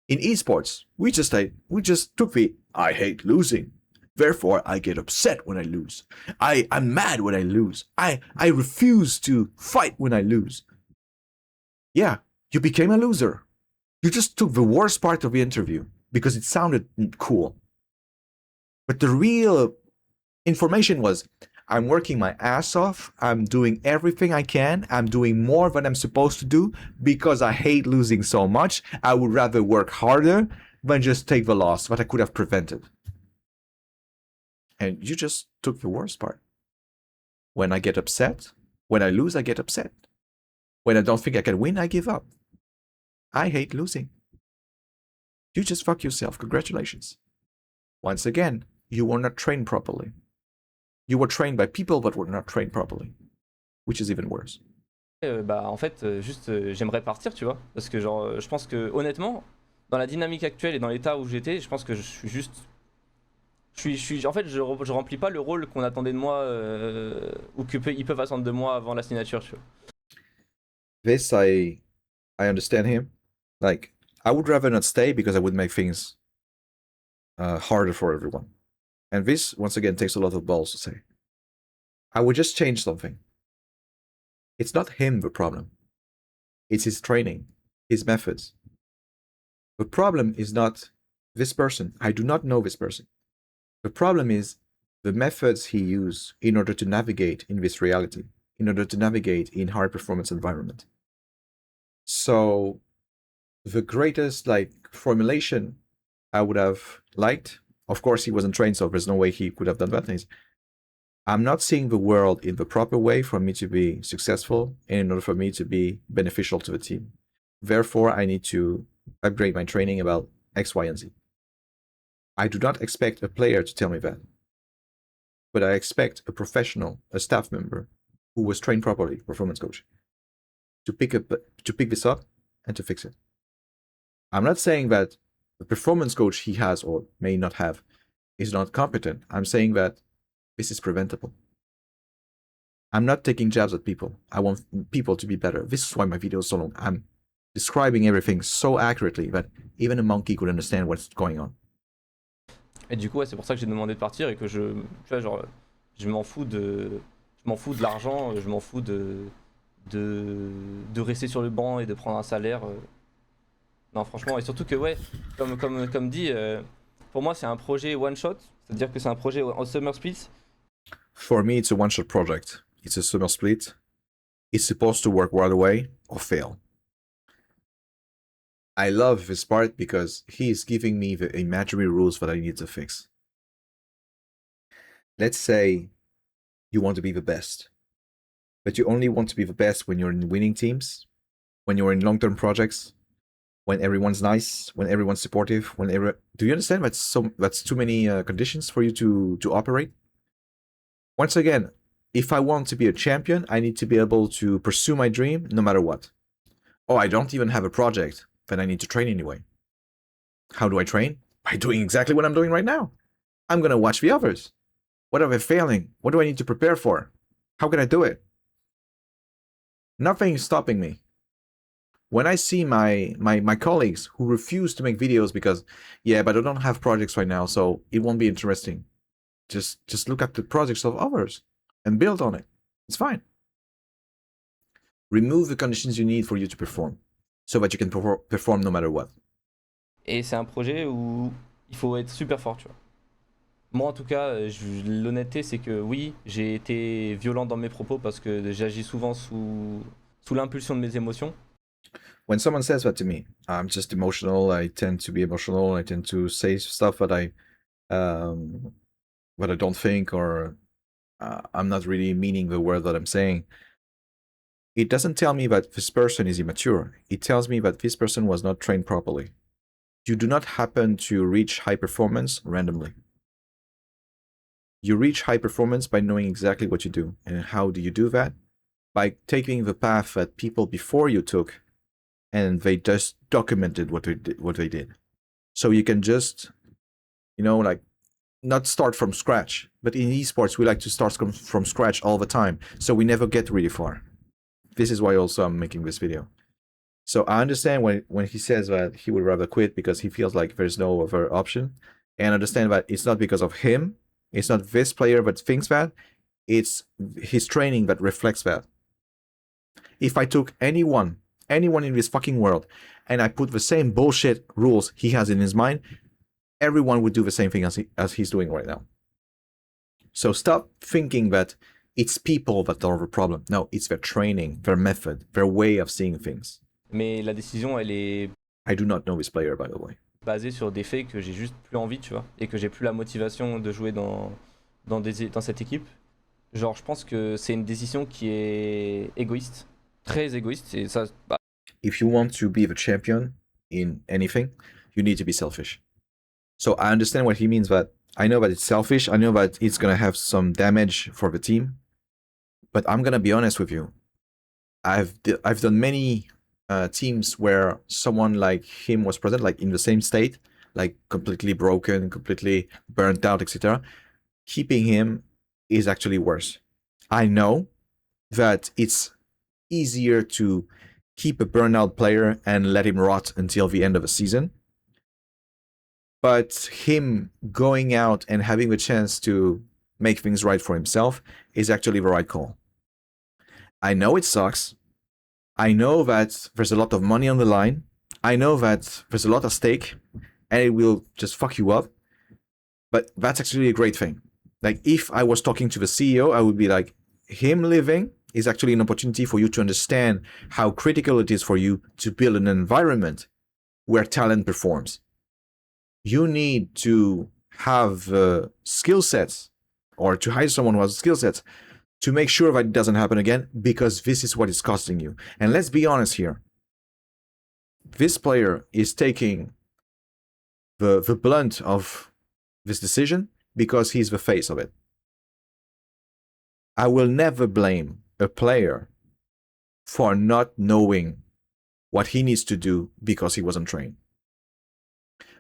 In esports, we just took the I hate losing. Therefore, I get upset when I lose. I'm mad when I lose. I refuse to fight when I lose. Yeah, you became a loser. You just took the worst part of the interview because it sounded cool. But the real information was, I'm working my ass off. I'm doing everything I can. I'm doing more than I'm supposed to do because I hate losing so much. I would rather work harder than just take the loss that I could have prevented. And you just took the worst part. When I get upset, when I lose, I get upset. When I don't think I can win, I give up. I hate losing. You just fuck yourself. Congratulations. Once again, you were not trained properly. You were trained by people that were not trained properly, which is even worse. Bah en fait, juste j'aimerais partir, tu vois, parce que genre, je pense que honnêtement, dans la dynamique actuelle et dans l'état où j'étais, je pense que je suis juste, en fait, je remplis pas le rôle qu'on attendait de moi ou qu'ils peuvent attendre de moi avant la signature, tu vois. This I understand him. Like, I would rather not stay because I would make things harder for everyone. And this, once again, takes a lot of balls to say. I would just change something. It's not him the problem. It's his training, his methods. The problem is not this person. I do not know this person. The problem is the methods he used in order to navigate in this reality, in order to navigate in high performance environment. So the greatest formulation I would have liked, of course he wasn't trained, so there's no way he could have done that things. I'm not seeing the world in the proper way for me to be successful and in order for me to be beneficial to the team. Therefore, I need to upgrade my training about X, Y, and Z. I do not expect a player to tell me that, but I expect a professional, a staff member who was trained properly, performance coach, to pick this up and to fix it. I'm not saying that the performance coach he has or may not have is not competent. I'm saying that this is preventable. I'm not taking jabs at people. I want people to be better. This is why my video is so long. I'm describing everything so accurately that even a monkey could understand what's going on. Et du coup, ouais, c'est pour ça que j'ai demandé de partir et que tu vois, genre, je m'en fous de l'argent, je m'en fous de rester sur le banc et de prendre un salaire. Non, franchement, et surtout que, ouais, comme dit, pour moi, c'est un projet one shot, c'est-à-dire que c'est un projet en summer split. For me, it's a one shot project. It's a summer split. It's supposed to work right away or fail. I love this part because he is giving me the imaginary rules that I need to fix. Let's say you want to be the best, but you only want to be the best when you're in winning teams, when you're in long-term projects, when everyone's nice, when everyone's supportive, do you understand that's too many conditions for you to operate? Once again, if I want to be a champion, I need to be able to pursue my dream no matter what. Oh, I don't even have a project, then I need to train anyway. How do I train? By doing exactly what I'm doing right now. I'm gonna watch the others. What are they failing? What do I need to prepare for? How can I do it? Nothing is stopping me. When I see my colleagues who refuse to make videos because, yeah, but I don't have projects right now, so it won't be interesting. Just look at the projects of others and build on it. It's fine. Remove the conditions you need for you to perform, so that you can perform no matter what. Et c'est un projet où il faut être super fort, tu vois. Moi, en tout cas, l'honnêteté, c'est que oui, j'ai été violent dans mes propos parce que j'agis souvent sous l'impulsion de mes émotions. When someone says that to me, I'm just emotional. I tend to be emotional. I tend to say stuff that I don't think, or I'm not really meaning the word that I'm saying. It doesn't tell me that this person is immature. It tells me that this person was not trained properly. You do not happen to reach high performance randomly. You reach high performance by knowing exactly what you do. And how do you do that? By taking the path that people before you took, and they just documented what they did. So you can just, like, not start from scratch. But in esports, we like to start from scratch all the time. So we never get really far. This is why also I'm making this video. So I understand when he says that he would rather quit because he feels like there's no other option. And understand that it's not because of him. It's not this player that thinks that. It's his training that reflects that. If I took anyone in this fucking world, and I put the same bullshit rules he has in his mind, everyone would do the same thing as he's doing right now. So stop thinking that it's people that are the problem. No, it's their training, their method, their way of seeing things. Mais la décision, elle est I do not know this player, by the way. basée sur des faits que j'ai juste plus envie, tu vois, et que j'ai plus la motivation de jouer dans cette équipe. Genre, je pense que c'est une décision qui est égoïste, très égoïste, et ça, bah, If you want to be the champion in anything, you need to be selfish. So I understand what he means, but I know that it's selfish. I know that it's going to have some damage for the team. But I'm going to be honest with you. I've done many teams where someone like him was present, like in the same state, like completely broken, completely burnt out, etc. Keeping him is actually worse. I know that it's easier to keep a burnout player and let him rot until the end of the season. But him going out and having the chance to make things right for himself is actually the right call. I know it sucks. I know that there's a lot of money on the line. I know that there's a lot at stake and it will just fuck you up. But that's actually a great thing. Like, if I was talking to the CEO, I would be like, him leaving is actually an opportunity for you to understand how critical it is for you to build an environment where talent performs. You need to have skill sets, or to hire someone who has skill sets, to make sure that it doesn't happen again, because this is what it's costing you. And let's be honest here. This player is taking the blunt of this decision because he's the face of it. I will never blame a player for not knowing what he needs to do because he wasn't trained.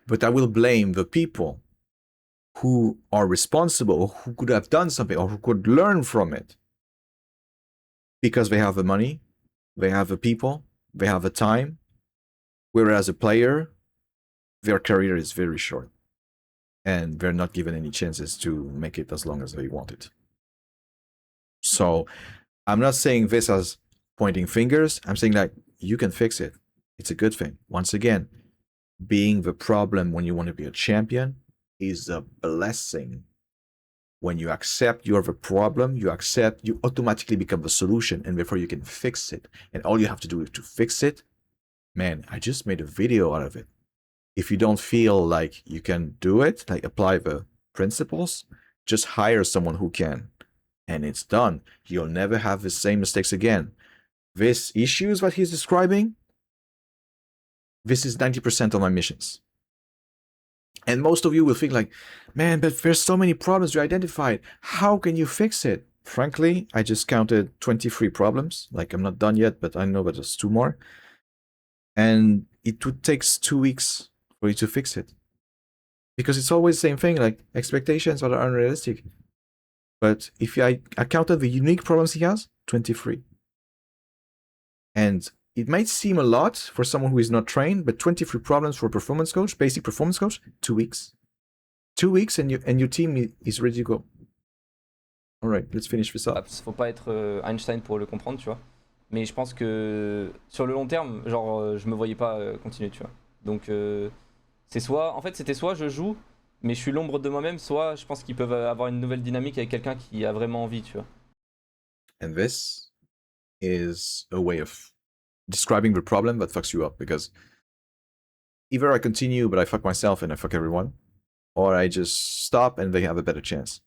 But I will blame the people who are responsible, who could have done something, or who could learn from it, because they have the money, they have the people, they have the time, whereas a player, their career is very short and they're not given any chances to make it as long as they want it. So I'm not saying this as pointing fingers. I'm saying that you can fix it. It's a good thing. Once again, being the problem when you want to be a champion is a blessing. When you accept you're the problem, you automatically become the solution, and therefore you can fix it. And all you have to do is to fix it. Man, I just made a video out of it. If you don't feel like you can do it, like apply the principles, just hire someone who can. And it's done. You'll never have the same mistakes again. These issues that he's describing, this is 90% of my missions. And most of you will think like, man, but there's so many problems you identified. How can you fix it? Frankly, I just counted 23 problems. Like, I'm not done yet, but I know that there's 2 more. And it takes 2 weeks for you to fix it. Because it's always the same thing, like expectations that are unrealistic. But if I counted the unique problems he has, 23. And it might seem a lot for someone who is not trained, but 23 problems for a performance coach, basic performance coach, 2 weeks. 2 weeks and your team is ready to go. All right, let's finish this up. Faut pas être Einstein pour le comprendre, tu vois. Mais je pense que sur le long terme, genre, je me voyais pas continuer, tu vois. Donc, c'est soit, en fait, c'était soit je joue, mais je suis l'ombre de moi-même, soit je pense qu'ils peuvent avoir une nouvelle dynamique avec quelqu'un qui a vraiment envie, tu vois. And this is a way of describing the problem that fucks you up, because either I continue but I fuck myself and I fuck everyone, or I just stop and they have a better chance.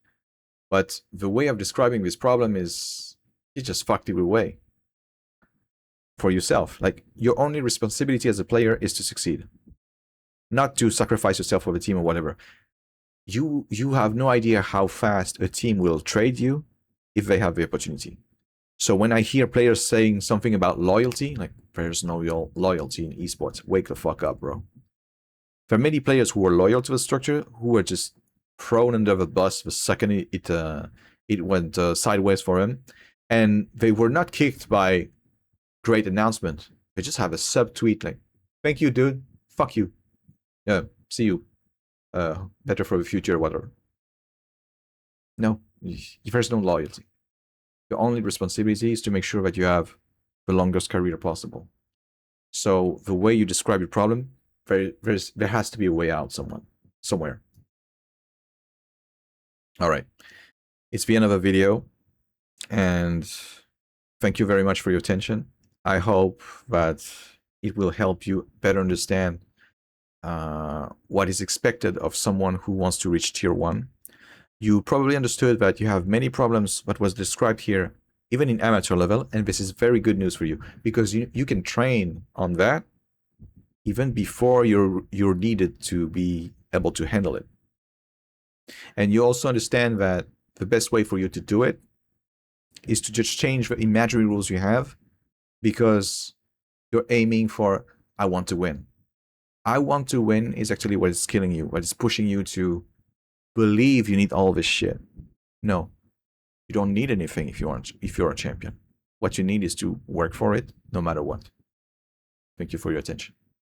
But the way of describing this problem is you just fucked it away for yourself. Like, your only responsibility as a player is to succeed, not to sacrifice yourself for the team or whatever. You have no idea how fast a team will trade you if they have the opportunity. So when I hear players saying something about loyalty, like, there's no loyalty in esports, wake the fuck up, bro. There are many players who are loyal to the structure who are just thrown under the bus the second it went sideways for him, and they were not kicked by great announcement. They just have a sub tweet like, "Thank you, dude. Fuck you. Yeah, see you. Better for the future, whatever." No, there's no loyalty. The only responsibility is to make sure that you have the longest career possible. So the way you describe your problem, there has to be a way out somewhere. All right. It's the end of the video, and thank you very much for your attention. I hope that it will help you better understand what is expected of someone who wants to reach tier 1. You probably understood that you have many problems that was described here, even in amateur level, and this is very good news for you, because you can train on that even before you're needed to be able to handle it. And you also understand that the best way for you to do it is to just change the imaginary rules you have, because you're aiming for, I want to win. I want to win is actually what is killing you, what is pushing you to believe you need all this shit. No, you don't need anything if you're a champion. What you need is to work for it no matter what. Thank you for your attention.